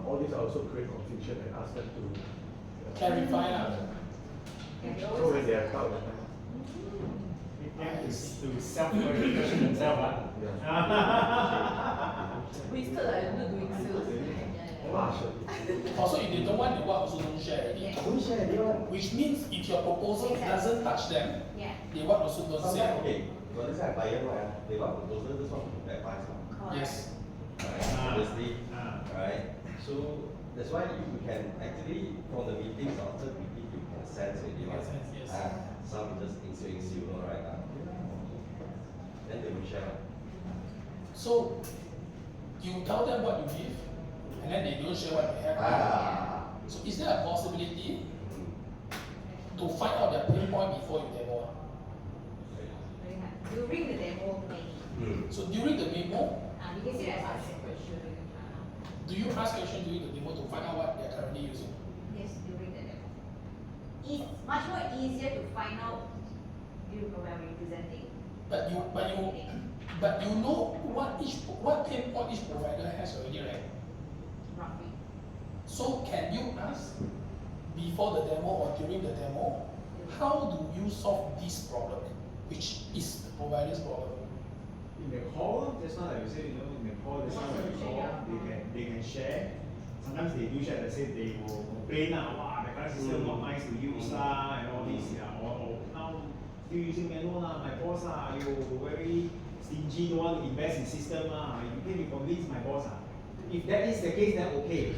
H: all these, I also create confusion and ask them to
B: clarify lah.
H: so when they are out,
E: To self-verification themselves.
F: Wasted like not doing sales.
H: partially.
B: Also, if they don't want, they want also don't share already.
F: Yeah.
G: Don't share, they want.
B: Which means if your proposal doesn't touch them,
F: Yeah.
B: they want also don't
G: Sometimes,
B: say.
G: okay, but this is buyer, right? They want proposal, this one to advice.
B: Yes.
G: Right, obviously,
E: Ah.
G: right? So that's why you can actually, from the meetings or third meeting, you can sense already, right?
B: Can sense, yes.
G: Some just you know, right? Then they will share.
B: So you tell them what you give, and then they don't share what they have. So is there a possibility to find out their pain point before you demo?
F: During the demo, maybe.
B: So during the demo,
F: You can see that as a question.
B: do you ask questions during the demo to find out what they're currently using?
F: Yes, during the demo. It's much more easier to find out when we're presenting.
B: But you know what pain point each provider has already, right?
F: Roughly.
B: So can you ask before the demo or during the demo, how do you solve this problem, which is the provider's problem?
E: In the call, just now like you said, in the call, just now when you call, they can share. Sometimes they do share, they say they will complain, wow, the current system not nice to use and all this, or now still using manual my boss you very stingy, don't want to invest in system you can be convinced my boss If that is the case, then okay.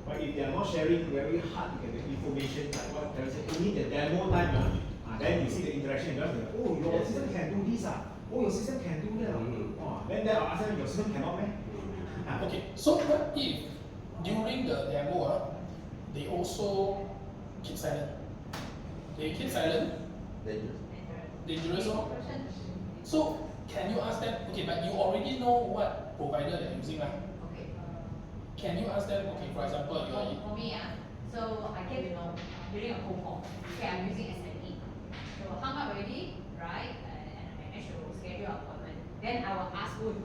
E: But if they are not sharing very hard to get the information, like what they say, you need the demo time, then you see the interaction, oh, your system can do this, oh, your system can do that. Then I'll ask them, your system cannot, man.
B: Okay, so what if during the demo, they also keep silent? They keep silent, dangerous. So can you ask them, okay, but you already know what provider they're using, right?
F: Okay.
B: Can you ask them, okay, for example,
F: For me, so I get to know during a cold call. Okay, I'm using SNE. So hung up already, right? And I managed to schedule an appointment. Then I will ask Wood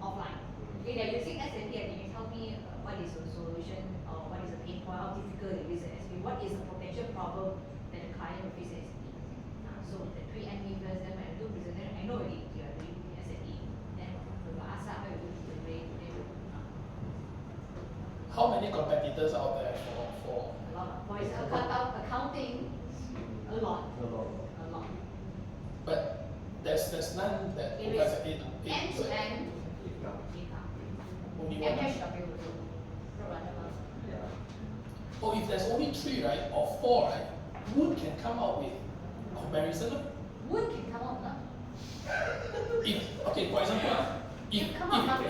F: offline. Okay, they're using SNE, and can you tell me what is the solution or what is the pain point, how difficult it is at SNE, what is the potential problem that the client will face at SNE. So the pre-NP first, then when I do presentation, I know already you are doing SNE. Then we will ask how you do the way they do.
B: how many competitors out there for
F: A lot. For example, accounting, a lot. A lot.
B: but there's none that
F: It
B: provides
F: is
B: A to
F: end to end,
B: only one.
F: MHW will do.
B: Or if there's only 3, right, or 4, right, Wood can come out with comparison.
F: Wood can come out now.
B: If okay, for example, if
F: Come on,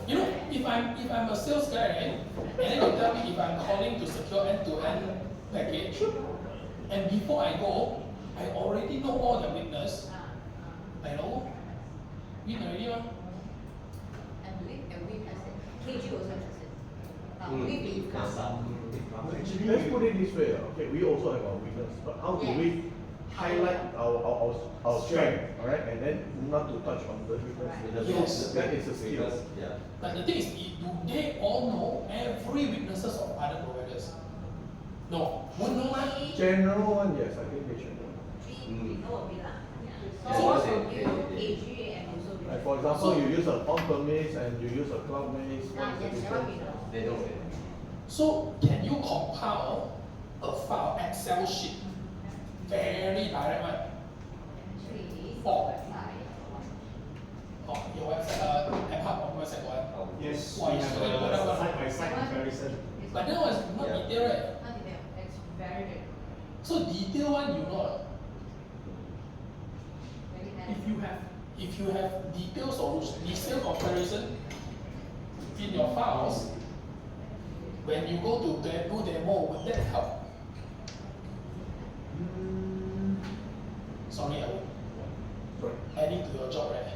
B: you know, if I'm a sales guy, right, and then you tell me if I'm calling to secure end-to-end package, and before I go, I already know all the weakness. I know, win already,
F: And we has it. KG also has it. We believe
H: Actually, let's put it this way. Okay, we also have our weakness, but how do we highlight our strength, all right, and then not to touch on the weakness?
B: Yes.
H: That is a skill.
G: Yeah.
B: But the thing is, do they all know every weaknesses of other providers? No, won't know mah.
H: General one, yes, I think they should know.
F: We know a bit lah.
G: Yeah.
F: So what
G: Yeah.
F: will you, AG and also.
H: Like for example, you use a on-premise and you use a cloud-based,
F: Ah,
H: what is the
F: yes, that one we
H: difference?
F: know.
G: They don't.
B: So can you compile a file Excel sheet very direct one?
F: Actually,
B: Oh.
F: website.
B: Oh, your website, MHub on website one.
A: Yes,
B: Why
A: we
B: is
A: have
B: it good?
A: a side-by-side comparison.
B: But that was not
G: Yeah.
B: detail, right?
F: Not detail, it's very good,
B: So detail one you know.
F: very
B: If you have detailed solution, detailed comparison in your files, when you go to do demo, would that help? Sorry,
H: Sorry.
B: adding to your job, right?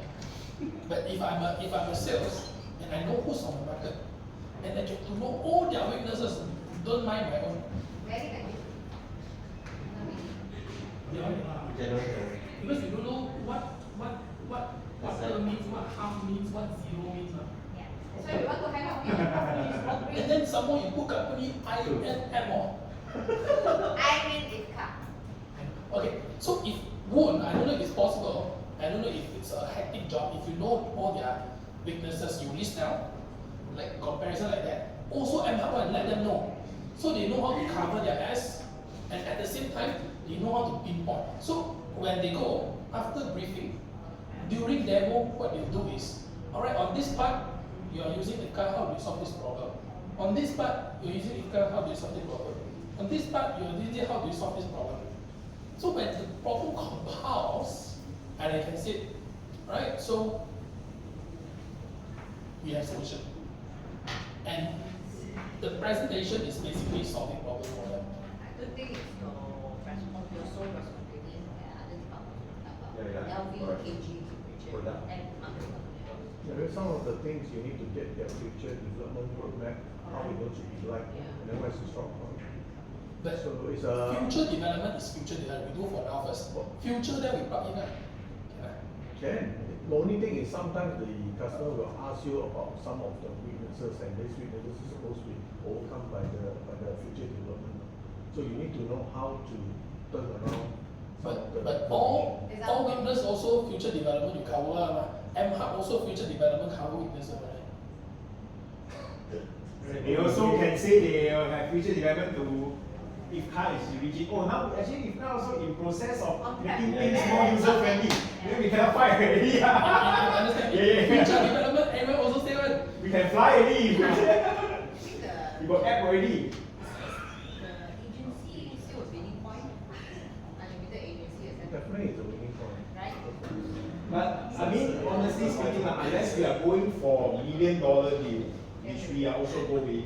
B: But if I'm a sales and I know who's on the market and I get to know all their weaknesses, don't mind my own.
F: Very good.
G: General.
B: Because you don't know what quarter means, what half means, what zero means.
F: Yeah, that's why we want to hang out with company
B: And then some more you put company INM on.
F: I mean it come.
B: Okay, so if one, I don't know if it's possible, I don't know if it's a hectic job, if you know all their weaknesses, you list down, like comparison like that. Also MHub and let them know. So they know how to cover their ass, and at the same time, they know how to pinpoint. So when they go, after briefing, during demo, what they'll do is, alright, on this part, you are using the car, how do you solve this problem? On this part, you're using the car, how do you solve this problem? On this part, you're using how do you solve this problem? So when the problem compiles, and I can say, right, so we have solution. And the presentation is basically solving problem for them.
F: I don't think it's your sole responsibility, other departments will help out.
G: Yeah,
F: LV,
G: correct.
F: KG, Richard,
G: Product.
F: and marketing.
H: Yeah, there's some of the things you need to get their future development roadmap, how it going to be like, and then what's the strong point.
B: But
H: So it's a.
B: future development is future development. We do for now first. Future, then we plug in.
H: Can. The only thing is sometimes the customer will ask you about some of the weaknesses, and these weaknesses is supposed to be overcome by the future development. So you need to know how to turn around some of the.
B: But all weakness also future development you cover. MHub also future development cover weakness. Right?
E: They also can say they have future development to, if car is rigid. Oh, now actually if car also in process of making things more user friendly. Then we cannot fight already.
B: You understand?
E: Yeah.
B: Future development, everyone also say one.
E: We can fly already.
F: I think
E: We got app already.
F: the agency still a winning point, unlimited agency, etc.
H: Definitely is a winning point.
F: Right?
E: But I mean, honestly speaking, unless we are going for $1 million deal, which we are also going,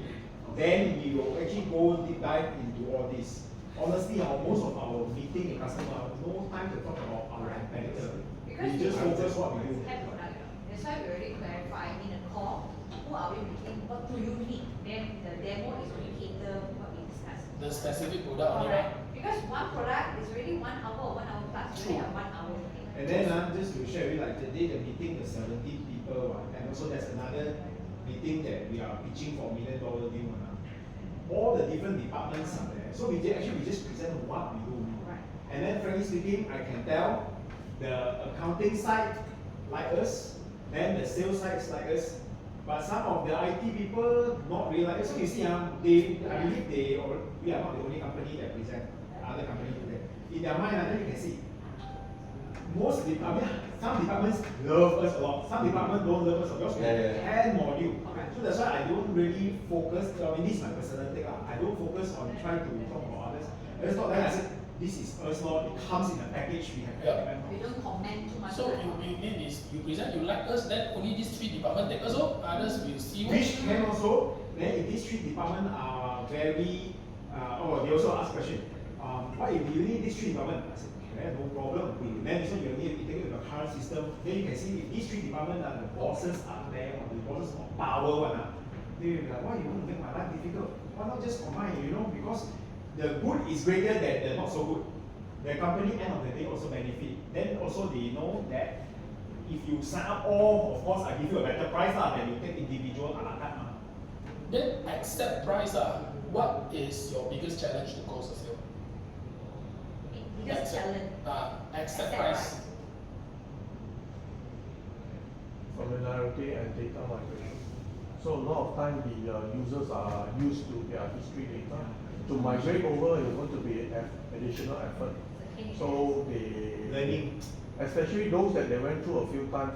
E: then we will actually go deep dive into all this. Honestly, most of our meeting with customer, no time to talk about our competitor.
F: Because
E: We just focus what we do.
F: have product, that's why we already clarify in a call, who are we meeting, what do you need? Then the demo is only cater what we discussed.
B: The specific product only,
F: Alright,
B: right?
F: because one product is already 1 hour or 1 hour plus, we only have 1 hour meeting.
E: And then just to share with you, like today the meeting, the 17 people, and also there's another meeting that we are pitching for $1 million deal. All the different departments are there. So we just present what we do.
F: Right.
E: And then frankly speaking, I can tell the accounting side like us, then the sales side is like us. But some of the IT people not really like us. So you see, I believe we are not the only company that present, other companies do that. In their mind, then you can see, some departments love us a lot. Some departments don't love us a lot. Because we have 10 modules. So that's why I don't really focus, this is my personal take. I don't focus on trying to talk about others. I just thought that I said, this is us law, it comes in a package, we have to
B: Yeah.
F: We don't comment too much.
B: So you mean is you present you like us, then only these 3 departments take us up, others will see you.
E: Which can also, then if these 3 departments are very, they also ask question, what if you need these 3 departments? I said, okay, no problem. Then this one you need to integrate with your current system. Then you can see if these 3 departments are the bosses are there, or the bosses of power one, then you'll be like, why you want to make my life difficult? Why not just combine, because the good is greater than the not so good. The company end of the day also benefit. Then also they know that if you sign up all, of course I give you a better price than you take individual a la carte.
B: Then accept price what is your biggest challenge to close a sale?
F: Biggest challenge.
B: Accept price.
H: Familiarity and data migration. So a lot of time the users are used to their history data. To migrate over is going to be additional effort. So
E: Learning.
H: especially those that they went through a few times,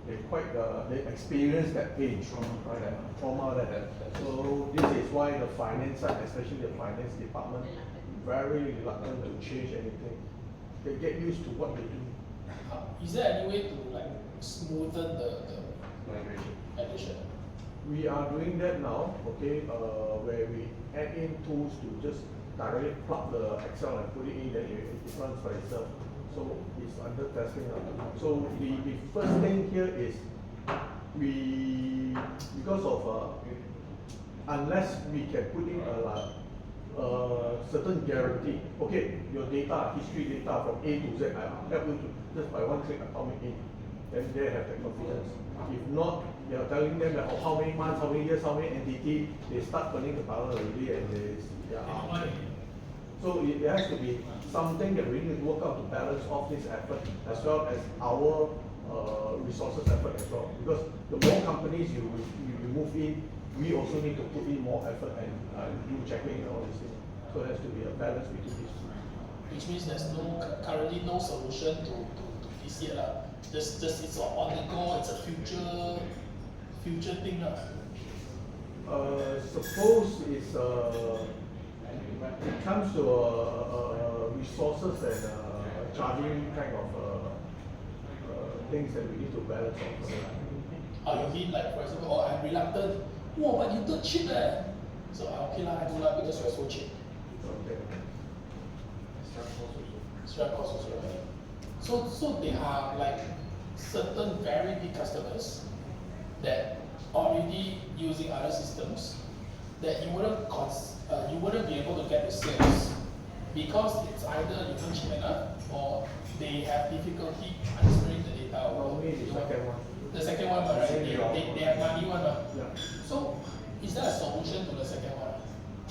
H: they quite they experience that pain, right? That trauma that. So this is why the finance side, especially the finance department, very reluctant to change anything. They get used to what they do.
B: Is there any way to like smoothen the addition?
H: We are doing that now, okay, where we add in tools to just directly plug the Excel and put it in, then it runs by itself. So it's under testing now. So the first thing here is because of unless we can put in a certain guarantee, okay, your data, history data from A to Z, I help you to just by one click atomic in, then they have the confidence. If not, you are telling them that how many months, how many years, how many entity, they start turning the balance already and they are. So it has to be something that we need to work out to balance off this effort as well as our resources effort as well. Because the more companies you move in, we also need to put in more effort and do checking and all these things. So it has to be a balance between these two.
B: Which means there's currently no solution to this yet. Just it's on the go, it's a future thing.
H: Suppose it's it comes to resources and charging kind of things that we need to balance off.
B: You mean like, for example, I'm reluctant, but you too cheap eh? So okay lah, I do lah because you're so cheap.
H: Okay.
B: Extra cost also, right? So they are like certain very big customers that already using other systems that you wouldn't be able to get the sales because it's either you don't cheap enough or they have difficulty transferring the data.
H: Normally the second one.
B: The second one, right? They have money one.
H: Yeah.
B: So is there a solution to the second one?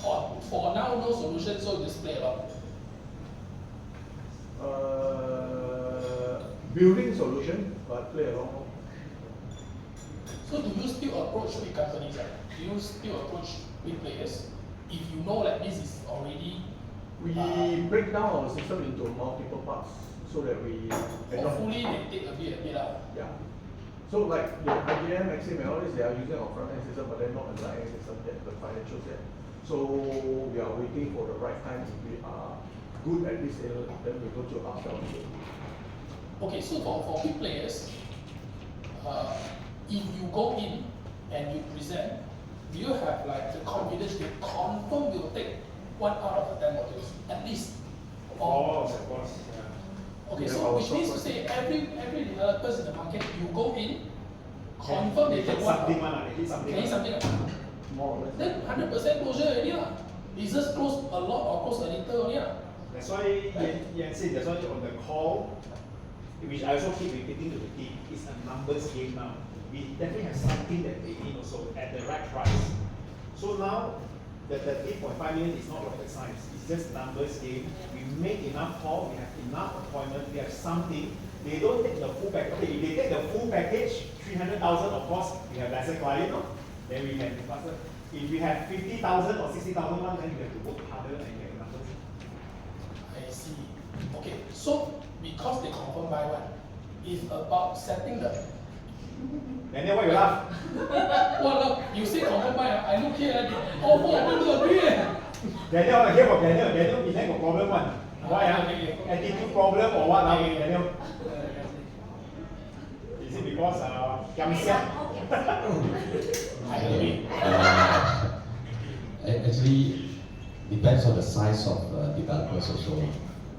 B: Or for now no solution, so just play along.
H: Building solution, but play along.
B: So do you still approach big companies? Do you still approach big players? If you know that this is already
H: We break down our system into multiple parts so that we
B: hopefully they take a bit out.
H: Yeah. So like the IBM, Maxim and all this, they are using our front end system, but they're not the back end system yet, the financials yet. So we are waiting for the right time. If we are good at this area, then we go to upsell.
B: Okay, so for big players, if you go in and you present, do you have like the confidence to confirm will take 1 out of the 10 modules at least?
E: Of course. Yeah.
B: Okay,
H: Yeah,
B: so
H: our
B: which means to
H: software.
B: say every developers in the market, you go in, confirm they take 1
E: something
B: out.
E: they hit something.
B: They hit something.
H: More or less.
B: Then 100% closure already lah. It's just close a lot or close a little only lah.
E: That's why Yan said, that's why on the call, which I also keep repeating to the team, it's a numbers game now. We definitely have something that they need also at the right price. So now, the 8.5 million is not rocket science, it's just numbers game. We make enough call, we have enough appointment, we have something. They don't take the full package. Okay, if they take the full package, 300,000, of course, we have lesser client, no? Then we can faster. If we have 50,000 or 60,000 one, then we have to work harder and get the numbers.
B: I see. Okay, so because they confirm buy one, it's about setting the.
E: Then why you laugh?
B: Well, look, you say confirm buy, I look here, oh, I don't agree.
E: Daniel, I hear from Daniel. Daniel, he have a problem one. Why?
B: Okay.
E: Attitude problem or what?
B: Okay.
E: Daniel? Is it because kiam siap?
B: I agree.
G: Actually, depends on the size of developers also,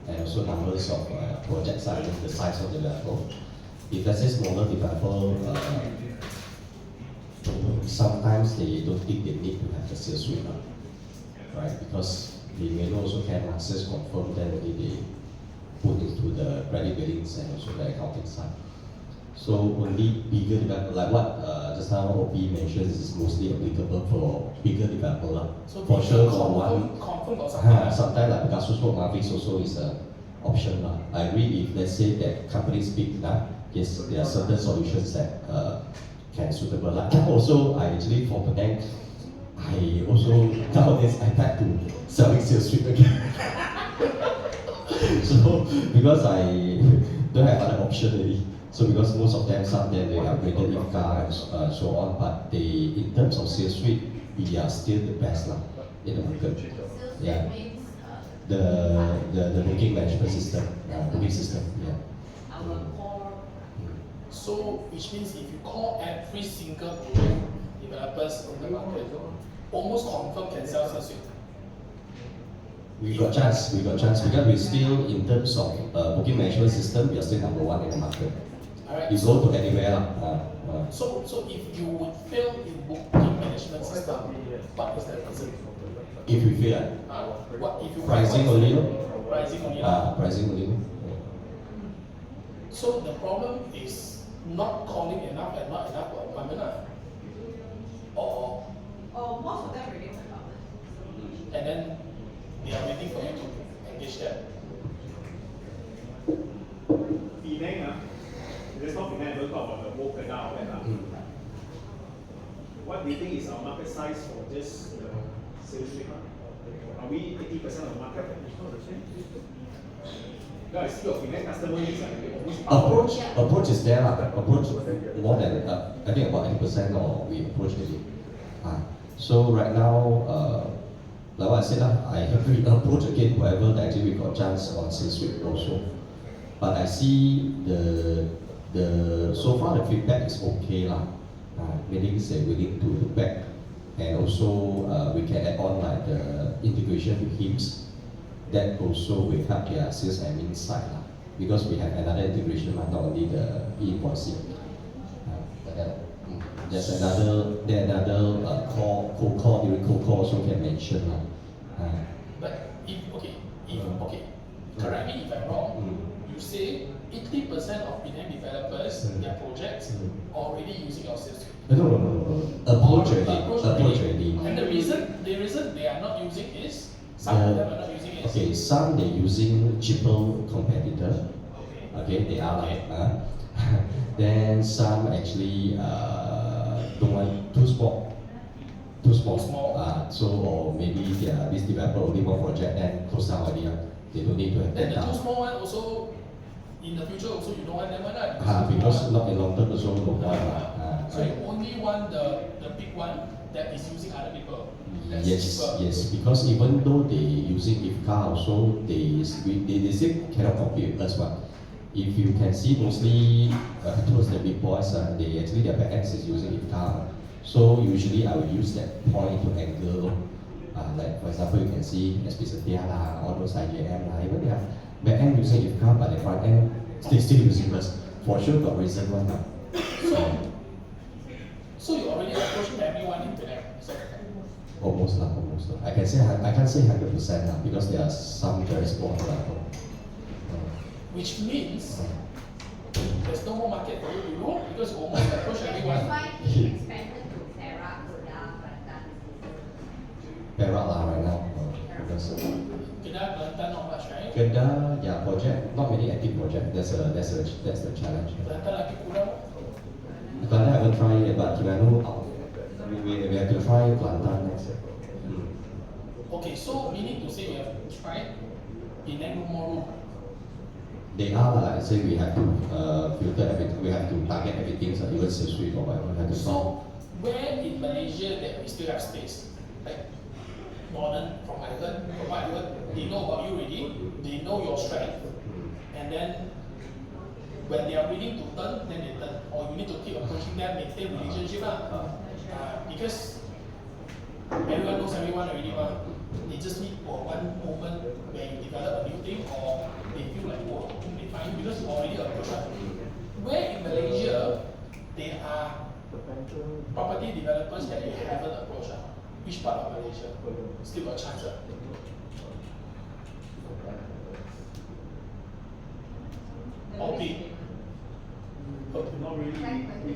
G: and also numbers of projects, the size of the developer. If let's say smaller developer, sometimes they don't think they need to have the sales suite, right? Because they may also can access confirm, then only they put into the credit billings and also the accounting side. So only bigger developer, like what just now OP mentioned, this is mostly applicable for bigger developer lah.
B: So
G: For sure, for
B: confirm,
G: one,
B: confirm got something.
G: sometimes like Picasso Smoke Mavis also is a option lah. I agree if let's say that company is big enough, yes, there are certain solutions that can suitable. Like also, I actually for Penang, I also nowadays I back to selling sales suite again. So because I don't have other option already. So because most of them, some of them they upgraded IFCA and so on, but they in terms of sales suite, we are still the best lah in the market. Yeah. The booking management system, booking system, yeah.
F: Our core.
B: So, which means if you call every single developers in the market, almost confirm can sell sales suite.
G: We got chance because we still in terms of booking management system, we are still number one in the market.
B: Alright.
G: You go to anywhere lah.
B: So if you would fail in booking management system, what is the reason?
G: If we feel
B: What if you
G: pricing only,
B: Pricing only. lah.
G: pricing only.
B: So the problem is not calling enough and not enough for appointment lah. Or
F: Oh, most of them already went out.
B: and then they are waiting for you to engage them.
E: Penang, let's not Penang, we'll talk about the whole Kedah outlet. What do you think is our market size for just the sales suite? Are we 80% of the market? Guys, I see your Penang customer is almost
G: Approach is there lah. Approach more than I think about 80% or we approach already. So right now, like what I said lah, I have to approach again whoever that actually we got chance on sales suite also. But I see the so far the feedback is okay lah. Meaning say willing to look back, and also we can add on like the integration with HIMS. That also will help their sales admin side lah. Because we have another integration lah, not only the e-invoicing. There's another cold call during cold call also can mention lah.
B: But if correct me if I'm wrong, you say 80% of Penang developers, their projects already using your sales suite.
G: No. Approach already.
B: And the reason they are not using is some of them are not using it.
G: Okay, some they using cheaper competitor. Okay, they are like then some actually don't want too small. So or maybe this developer only one project then close down already. They don't need to have
B: Then
G: that
B: the
G: down.
B: two small one also in the future also you don't want them one right?
G: Because not in long term also no point.
B: So you only want the big one that is using other people. That's cheaper.
G: Yes, because even though they using IFCA also, they still cannot compete with us. But if you can see mostly towards the big boys, they actually their backend is using IFCA. So usually I will use that point to angle. Like for example, you can see SP Setia lah, all those IJM lah, even they have backend using IFCA, but the front end still using us. For sure, got reason one lah.
B: So you already approaching everyone in Penang. So
G: Almost lah. I can't say 100% lah because there are some very small developer.
B: which means there's no more market for you to do because you almost approach
F: That's
B: everyone.
F: why he expanded to Perak, Kedah, Kelantan.
G: Perak lah right now. Because
B: Kedah, Kelantan not much, right?
G: Kedah, yeah, project, not many active project. That's the challenge.
B: Kelantan lagi kurang.
G: Kelantan I haven't tried yet, but Terengganu, we have to try Kelantan next year.
B: Okay, so meaning to say you have tried Penang more room.
G: They are like I say we have to filter everything. We have to target everything, so even sales suite or whatever. We have to solve.
B: So where in Malaysia that we still have space? Like Northern, from what I heard, they know about you already, they know your strength, and then when they are willing to turn, then they turn. Or you need to keep approaching them, maintain relationship because everyone knows everyone already They just need for one moment where you develop a new thing or they feel like, oh, they find you because you already approached them. Where in Malaysia there are property developers that you haven't approached? Which part of Malaysia? Still got chance. Or big.
E: Not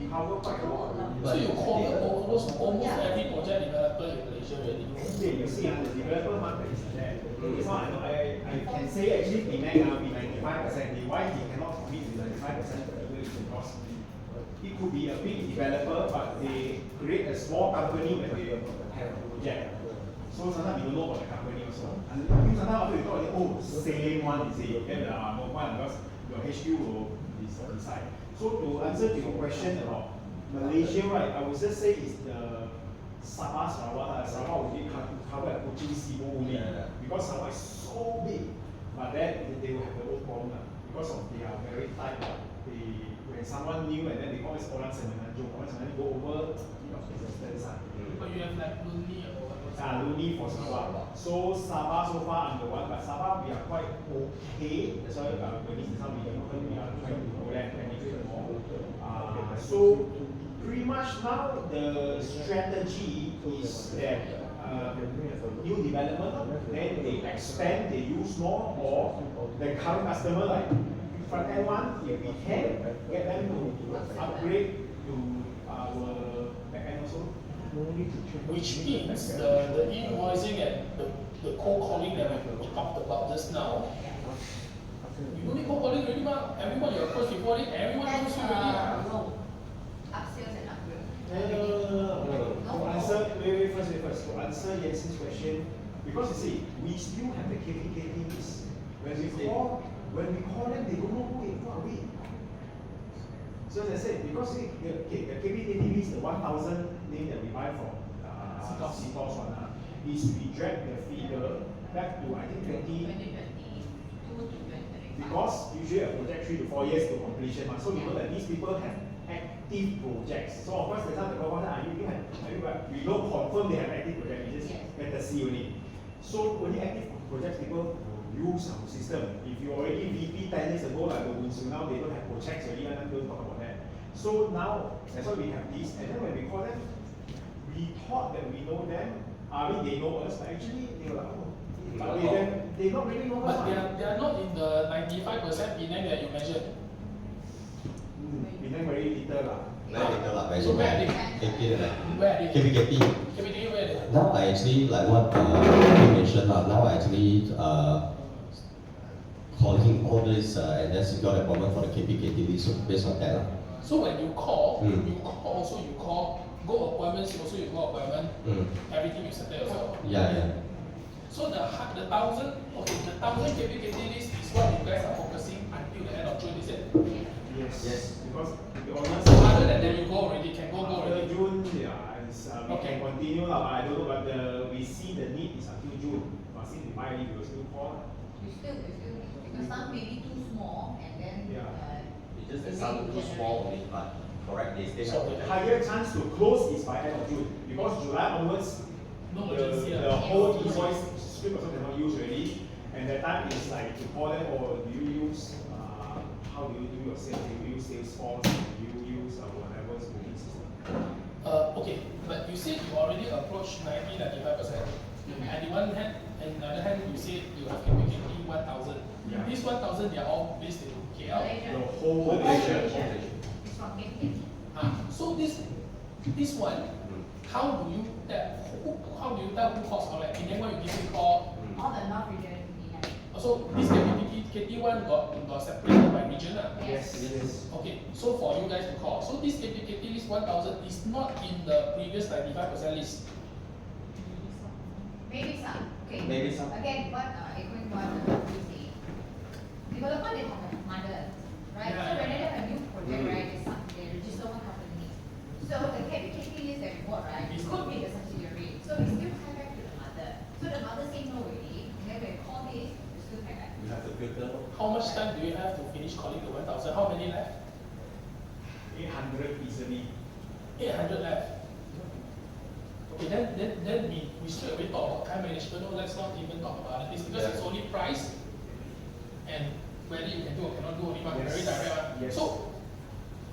E: cover quite a lot already.
B: So you cover almost every project developer in Malaysia already.
E: Okay, you see, the developer market is there. It's not, I can say actually Penang will be 95%. Why he cannot commit to 95% is because it could be a big developer, but they create a small company when they have a project. So sometimes we don't know about the company also. And sometimes after you talk, oh, same one, you say, then no one, because your HQ will decide. So to answer to your question about Malaysia, right, I would just say is the Sabah, Sarawak will cover at Kuching Sibu only. Because Sabah is so big, but then they will have their own problem because of they are very tight. When someone new and then they always orang Semenanjung, go over resistance.
B: But you have like Luni or whatever.
E: Luni for Sabah. So Sabah so far I'm the one, but Sabah we are quite okay. That's why when this is how we are trying to go there and penetrate more. So pretty much now the strategy is that new development, then they expand, they use more, or the current customer like front end one, if we can get them to upgrade to our back end also.
B: Which means the invoicing and the cold calling that we talked about just now, you don't need cold calling already, ma. Everyone you approach before it, everyone knows you already.
F: No. Upsales and upgrade.
E: No. To answer, wait first. To answer Jensen's question, because you see, we still have the KPKT list. When we call them, they don't know who are we. So as I said, because the KPKT list, the 1,000 name that we buy from CTOS one, is we drag the figure back to I think 2022 to 2023. Because usually a project 3 to 4 years to completion, so we know that these people have active projects. So of course, the time the government we don't confirm they have active projects, we just get the C only. So only active projects people use our system. If you already VP 10 years ago, like the Winsu, now they don't have projects already, and don't talk about that. So now, that's why we have this, and then when we call them, we thought that we know them, they know us, but actually they were like, oh, but they don't really know us.
B: But they are not in the 95% Penang that you mentioned.
E: Penang very little lah.
G: Very little lah, very
B: So where are they? Where are they?
G: KPKT.
B: KPTV, where are they?
G: Now I actually, like what you mentioned, now I actually calling all this and then secure the appointment for the KPKT list based on that.
B: So when you call, you call, go appointments, you go appointment, everything you settle yourself.
G: Yeah.
B: So the 1,000 KPKT list is what you guys are focusing until the end of June, is it?
E: Yes. Because to be honest,
B: Other than that, you go already, can go
E: after
B: already.
E: June, we can continue lah, but I don't know, but we see the need is until June. But since we buy it, we will still call.
F: We still need, because some may be too small and then.
G: It's just that some too small only, but correct, they still
E: So
G: have
E: the higher chance to close is by end of June, because July onwards,
B: No urgency.
E: the whole invoice script also cannot use already, and that time is like to call them, or do you use, how do you do your sales? Do you use Salesforce? Do you use whatever booking system?
B: Okay, but you said you already approached 95%. And the one hand, and the other hand, you said you have KPKT 1,000.
E: Yeah.
B: These 1,000, they are all based in KL.
E: The whole Malaysia.
F: It's from KPKT.
B: So this one, how do you tell who calls or like in then when you give me call?
F: All the North region we have.
B: So this KPKT one got separated by region.
E: Yes.
B: Okay, so for you guys to call. So this KPKT list 1,000 is not in the previous 95% list.
F: Maybe some, okay.
G: Maybe some.
F: Again, what Equin one is the developer, they have a mother, right?
B: Yeah,
F: So when they
B: yeah.
F: have a new project, right, they register one company. So the KPKT list that we bought, right, it could be the subsidiary. So we still tie back to the mother. So the mother say no already, and then when we call this, we still tie back.
G: You have to filter.
B: How much time do you have to finish calling the 1,000? How many left?
E: 800 easily.
B: 800 left. Okay, then we straight away talk about time management. No, let's not even talk about it. It's because it's only price and whether you can do or cannot do only one.
E: Yes.
B: Very direct one.
E: Yes.
B: So,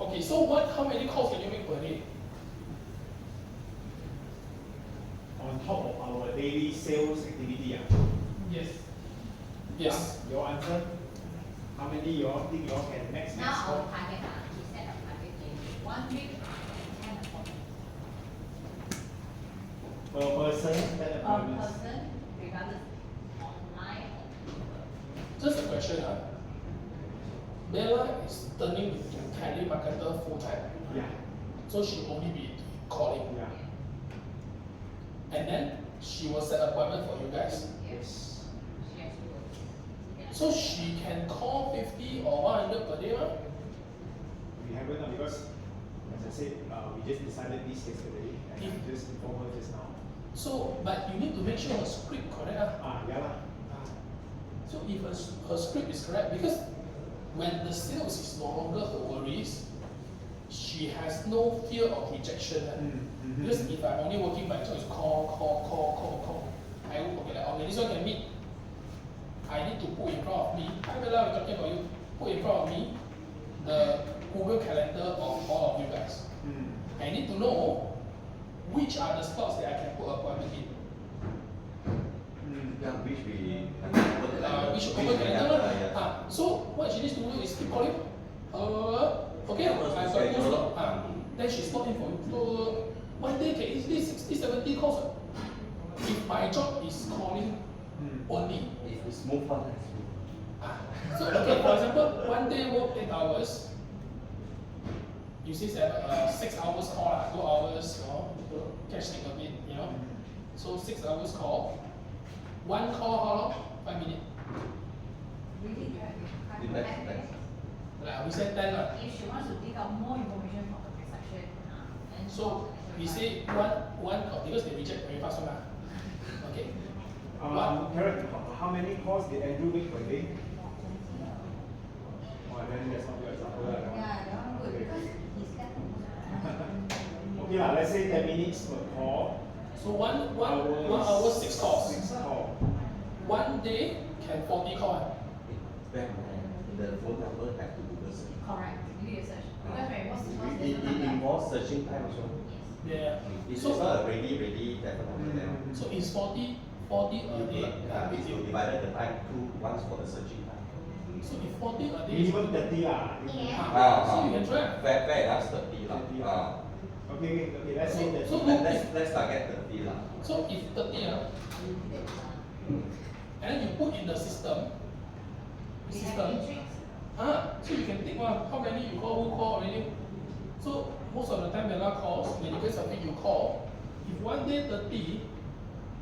B: okay, so how many calls can you make per day?
E: On top of our daily sales activity.
B: Yes. Yes.
E: Your answer? How many you all think you all can max
F: Now
E: call?
F: our target, we set a target is 1 week,
E: per person, 10
F: A
E: appointments.
F: person, regardless online or people.
B: Just a question, Bella is turning into telemarketer full time,
E: Yeah,
B: so she only be calling,
E: yeah.
B: and then she will set appointment for you guys.
E: Yes.
F: She has to work. Yeah.
B: So she can call 50 or 100 per day, mah?
E: We haven't because, as I said, we just decided this yesterday, and I just informed her just now.
B: So, but you need to make sure her script correct.
E: Yeah lah.
B: So if her script is correct, because when the sales is no longer her worries, she has no fear of rejection. Because if I'm only working by choice, call. I will okay, like, okay, this one can meet. I need to put in front of me. Hi Bella, we're talking about you. Put in front of me the Google Calendar of all of you guys. I need to know which are the slots that I can put appointment in.
G: Yeah, which we
B: Which open calendar lah. So what she needs to do is keep calling. Okay, I've got two slot. Then she slot in for you. So one day can easily 60, 70 calls. If my job is calling only.
G: If we smooth on,
B: So okay, for example, one day work 8 hours. You see 6 hours call, 2 hours, catch thing a bit, So 6 hours call. One call how long? 5 minutes.
F: Really try to
G: Depends,
F: have
G: depends.
B: Like we said 10 lah.
F: If she wants to dig out more information from the transaction, and
B: So we say one call because they reject very fast one lah. Okay.
E: Karen, how many calls did Andrew make per day? Oh, then that's not your example lah.
F: yeah, that one good because he's got
E: Okay lah, let's say 10 minutes per call.
B: So one hour 6 calls.
E: 6 calls.
B: One day can 40 call.
G: back the phone number have to Google search.
F: correct. You need to search because when what's
G: It involves searching time also.
B: Yeah.
G: It's
B: So
G: not a ready definitely there.
B: so it's 40 a day.
G: If you divided the time two once for the searching time.
B: So if 40 a day.
E: Minimum 30 lah.
B: So you can try.
G: Fair enough, 30 lah.
E: 30 lah. Okay, let's say 30.
B: So
G: Let's target 30 lah.
B: So if 30 and then you put in the system.
F: we have matrix.
B: So you can think how many you call, who call already. So most of the time Bella calls, when you get something you call. If one day 30,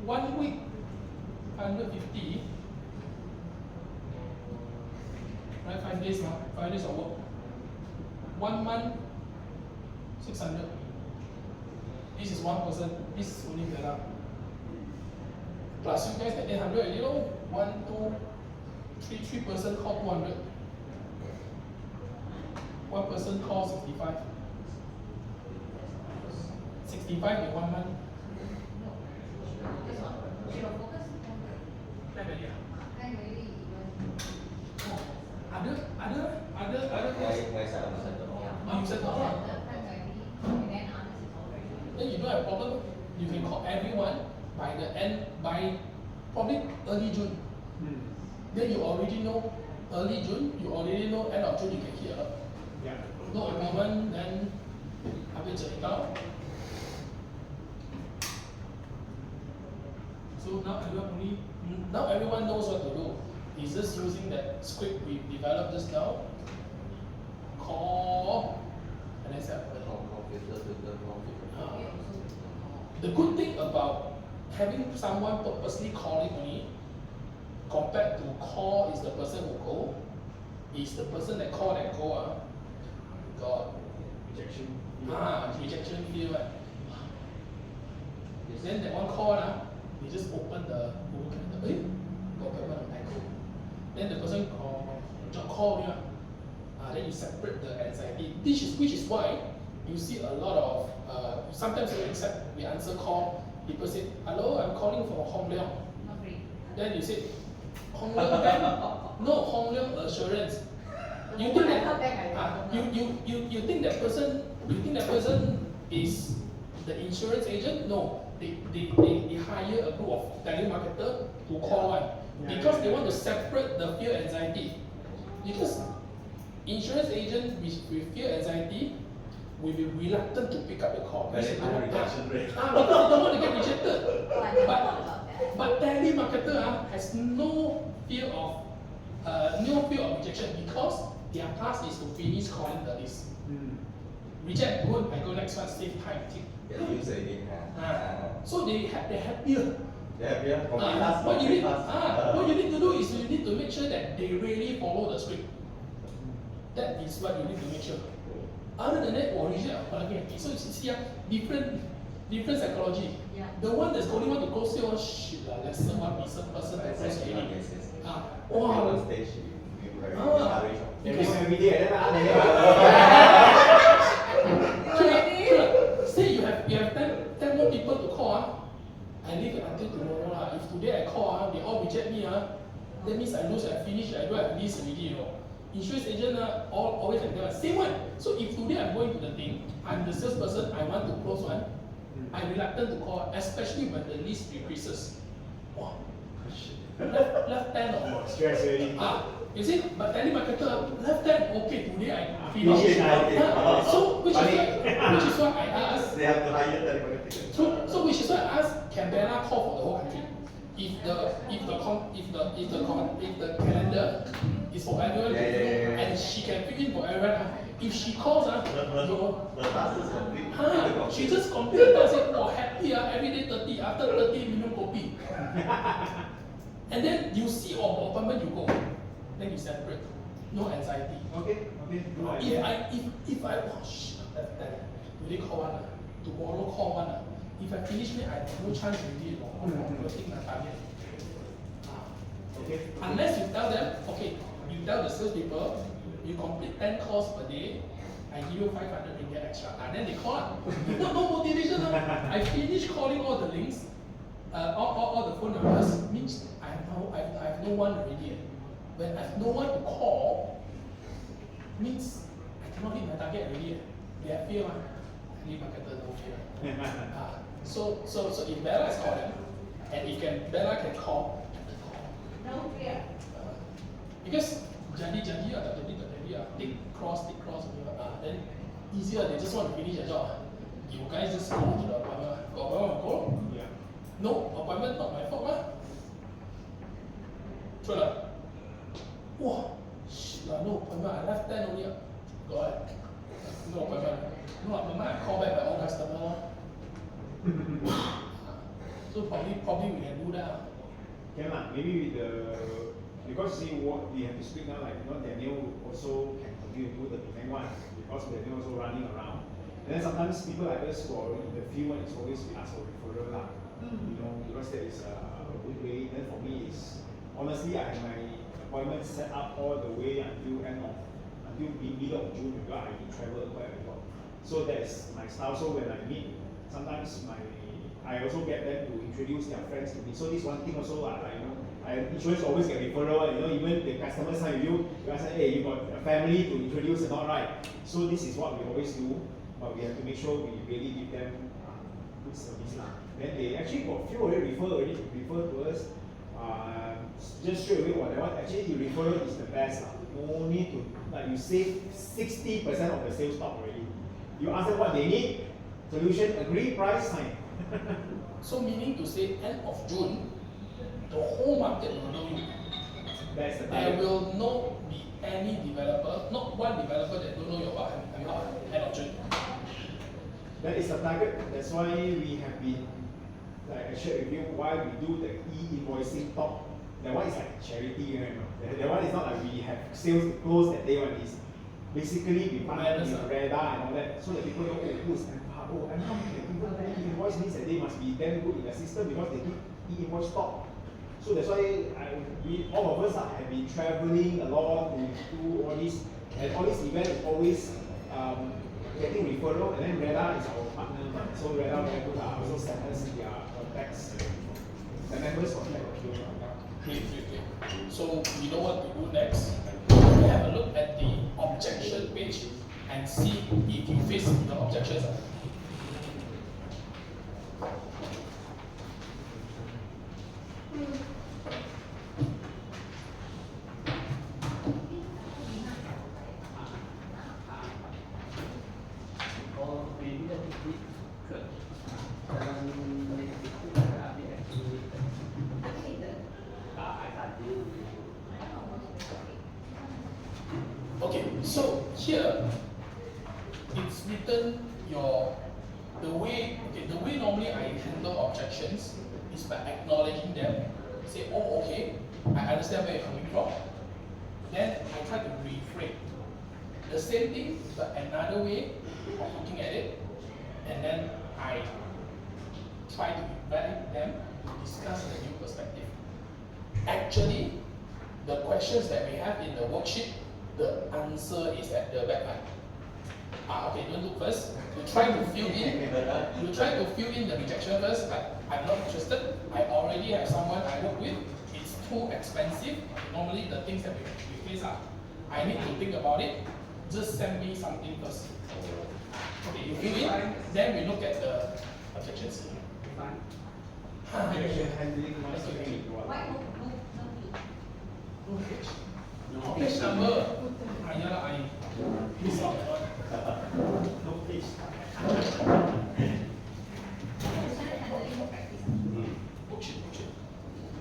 B: 1 week 150, right? 5 days 5 days of work. 1 month 600. This is one person. This is only Bella. Plus you guys get 800. 1, 2, 3 person call 200. One person call 65. 65 in 1 month.
F: This one, she will focus.
B: Not bad, yeah.
F: Can really even.
B: Other course.
G: My side of the center.
B: You said not right.
F: And then others is all very good.
B: Then you don't have problem. You can call everyone by probably early June. Then you already know early June. You already know end of June you can hear.
E: Yeah.
B: No appointment, then I will check it out. So now everyone knows what to do. It's just using that script we developed just now. Call and then set appointment. The good thing about having someone purposely calling only compared to call is the person who go, is the person that call got
E: Rejection.
B: rejection fear, right? Then that one call you just open the Google Calendar, got appointment on Echo. Then the person call you, then you separate the anxiety. Which is why you see a lot of sometimes we answer call, people say, hello, I'm calling from Hong Leong.
F: Not free.
B: Then you say, Hong Leong Bank? No, Hong Leong Assurance. You think that you think that person is the insurance agent? No. They hire a group of telemarketer to call one. Because they want to separate the fear anxiety. Because insurance agent with fear anxiety will be reluctant to pick up the call.
G: Very high rejection rate.
B: Because they don't want to get rejected.
F: Oh, I never thought about that.
B: But telemarketer has no fear of rejection because their task is to finish calling the list. Reject, good, I go next one, save time, tick.
G: Get the user again.
B: So they're happier.
G: Yeah, complete task,
B: What you
G: complete
B: need,
G: task.
B: what you need to do is you need to make sure that they really follow the script. That is what you need to make sure. Other than that, reject, so you see, different psychology.
F: Yeah.
B: The one that's only want to go say, oh shit, lesson one person that press
G: Yes,
B: any.
G: yes, yes.
B: Wow.
G: On stage, you very
B: Ah.
G: encourage.
A: Every day,
B: Say you have 10 more people to call, I leave it until tomorrow. If today I call, they all reject me, that means I lose, I finish, I don't have this already, Insurance agent always have the same one. So if today I'm going to the thing, I'm the salesperson, I want to close one, I'm reluctant to call, especially when the list decreases. Wow. Left 10 or more.
A: Stress already.
B: You see, but telemarketer left 10, okay, today I
A: Finish
B: finish.
A: it, okay.
B: So which is why I asked.
G: They have to hire telemarketing.
B: So which is why I asked, can Bella call for the whole country? If the calendar is for everyone and she can fit in for everyone, if she calls,
G: The task is complete.
B: she just complete the task, say, oh happy, every day 30, after 30 minimum kopi. And then you see appointment you go, then you separate, no anxiety.
A: Okay.
B: If I oh shit, today call one, tomorrow call one. If I finish me, I have no chance already of converting my target.
A: Okay.
B: Unless you tell them, okay, you tell the salespeople, you complete 10 calls per day, I give you 500 ringgit extra. And then they call up. No motivation. I finish calling all the links, all the phone numbers, means I have no one already. When I have no one to call, means I cannot hit my target already. They have fear. Telemarketer no fear. So if Bella is calling, and if Bella can call,
F: No fear.
B: because jadi tak jadi, tick cross, then easier. They just want to finish the job. You guys just go to the appointment. Got appointment go?
A: Yeah.
B: No appointment, not my fault, True lah. Wow, shit lah, no appointment. I left 10 only. Got no appointment. No appointment. I call back my own customer. So probably we can do that.
E: Can maybe with the, because see what we have to speak now, like Daniel also can continue to do the behind one because Daniel also running around. And then sometimes people like us who are in the field, it's always we ask for referral because that is a good way. Then for me is honestly I have my appointment set up all the way until middle of June because I need to travel quite a lot. So that is my style. So when I meet, sometimes I also get them to introduce their friends to me. So this one thing also, insurance always get referral. Even the customer sign with you say, hey, you got a family to introduce and all right. So this is what we always do, but we have to make sure we really give them good service Then they actually got few already refer to us. Just straight away, whatever. Actually, the referral is the best. No need to you save 60% of the sales stock already. You ask them what they need, solution, agree, price, sign.
B: So meaning to say end of June, the whole market will know you.
E: That's the
B: There
E: target.
B: will not be any developer, not one developer that don't know your about end of June.
E: That is the target. That's why we have been, like I shared with you, why we do the e-invoicing talk. That one is like charity, That one is not like we have sales to close that day. One is basically we partner with Reda and all that, so that people know who is Empower. Oh, Empower can even e-invoice means that they must be damn good in the system because they give e-invoice talk. So that's why all of us have been traveling a lot to do all this, and all this event is always getting referral, and then Reda is our partner. So Reda also send us their contacts, the members contact.
B: Great. So you know what to do next? We have a look at the objection page and see if you face the objections. Okay, so here it's written the way normally I handle objections is by acknowledging them, say, oh okay, I understand where you're coming from. Then I try to reframe. The same thing but another way of looking at it, and then I try to invite them to discuss the new perspective. Actually, the questions that we have in the worksheet, the answer is at the back line. Okay, don't look first. You try to fill in the rejection first, but I'm not interested. I already have someone I work with. It's too expensive. Normally the things that we face are, I need to think about it. Just send me something first. Okay, you fill in, then we look at the objections.
E: Objection handling was okay.
F: Why no page?
B: Page number. I miss out that one.
E: No page.
F: Challenge handling practice.
B: Worksheet.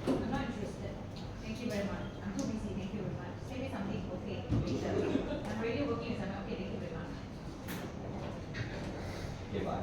F: I'm not interested. Thank you very much. I'm too busy. Thank you very much. Say me something. Okay. Later. I'm already working with someone. Okay. Thank you very much.
G: Okay, bye.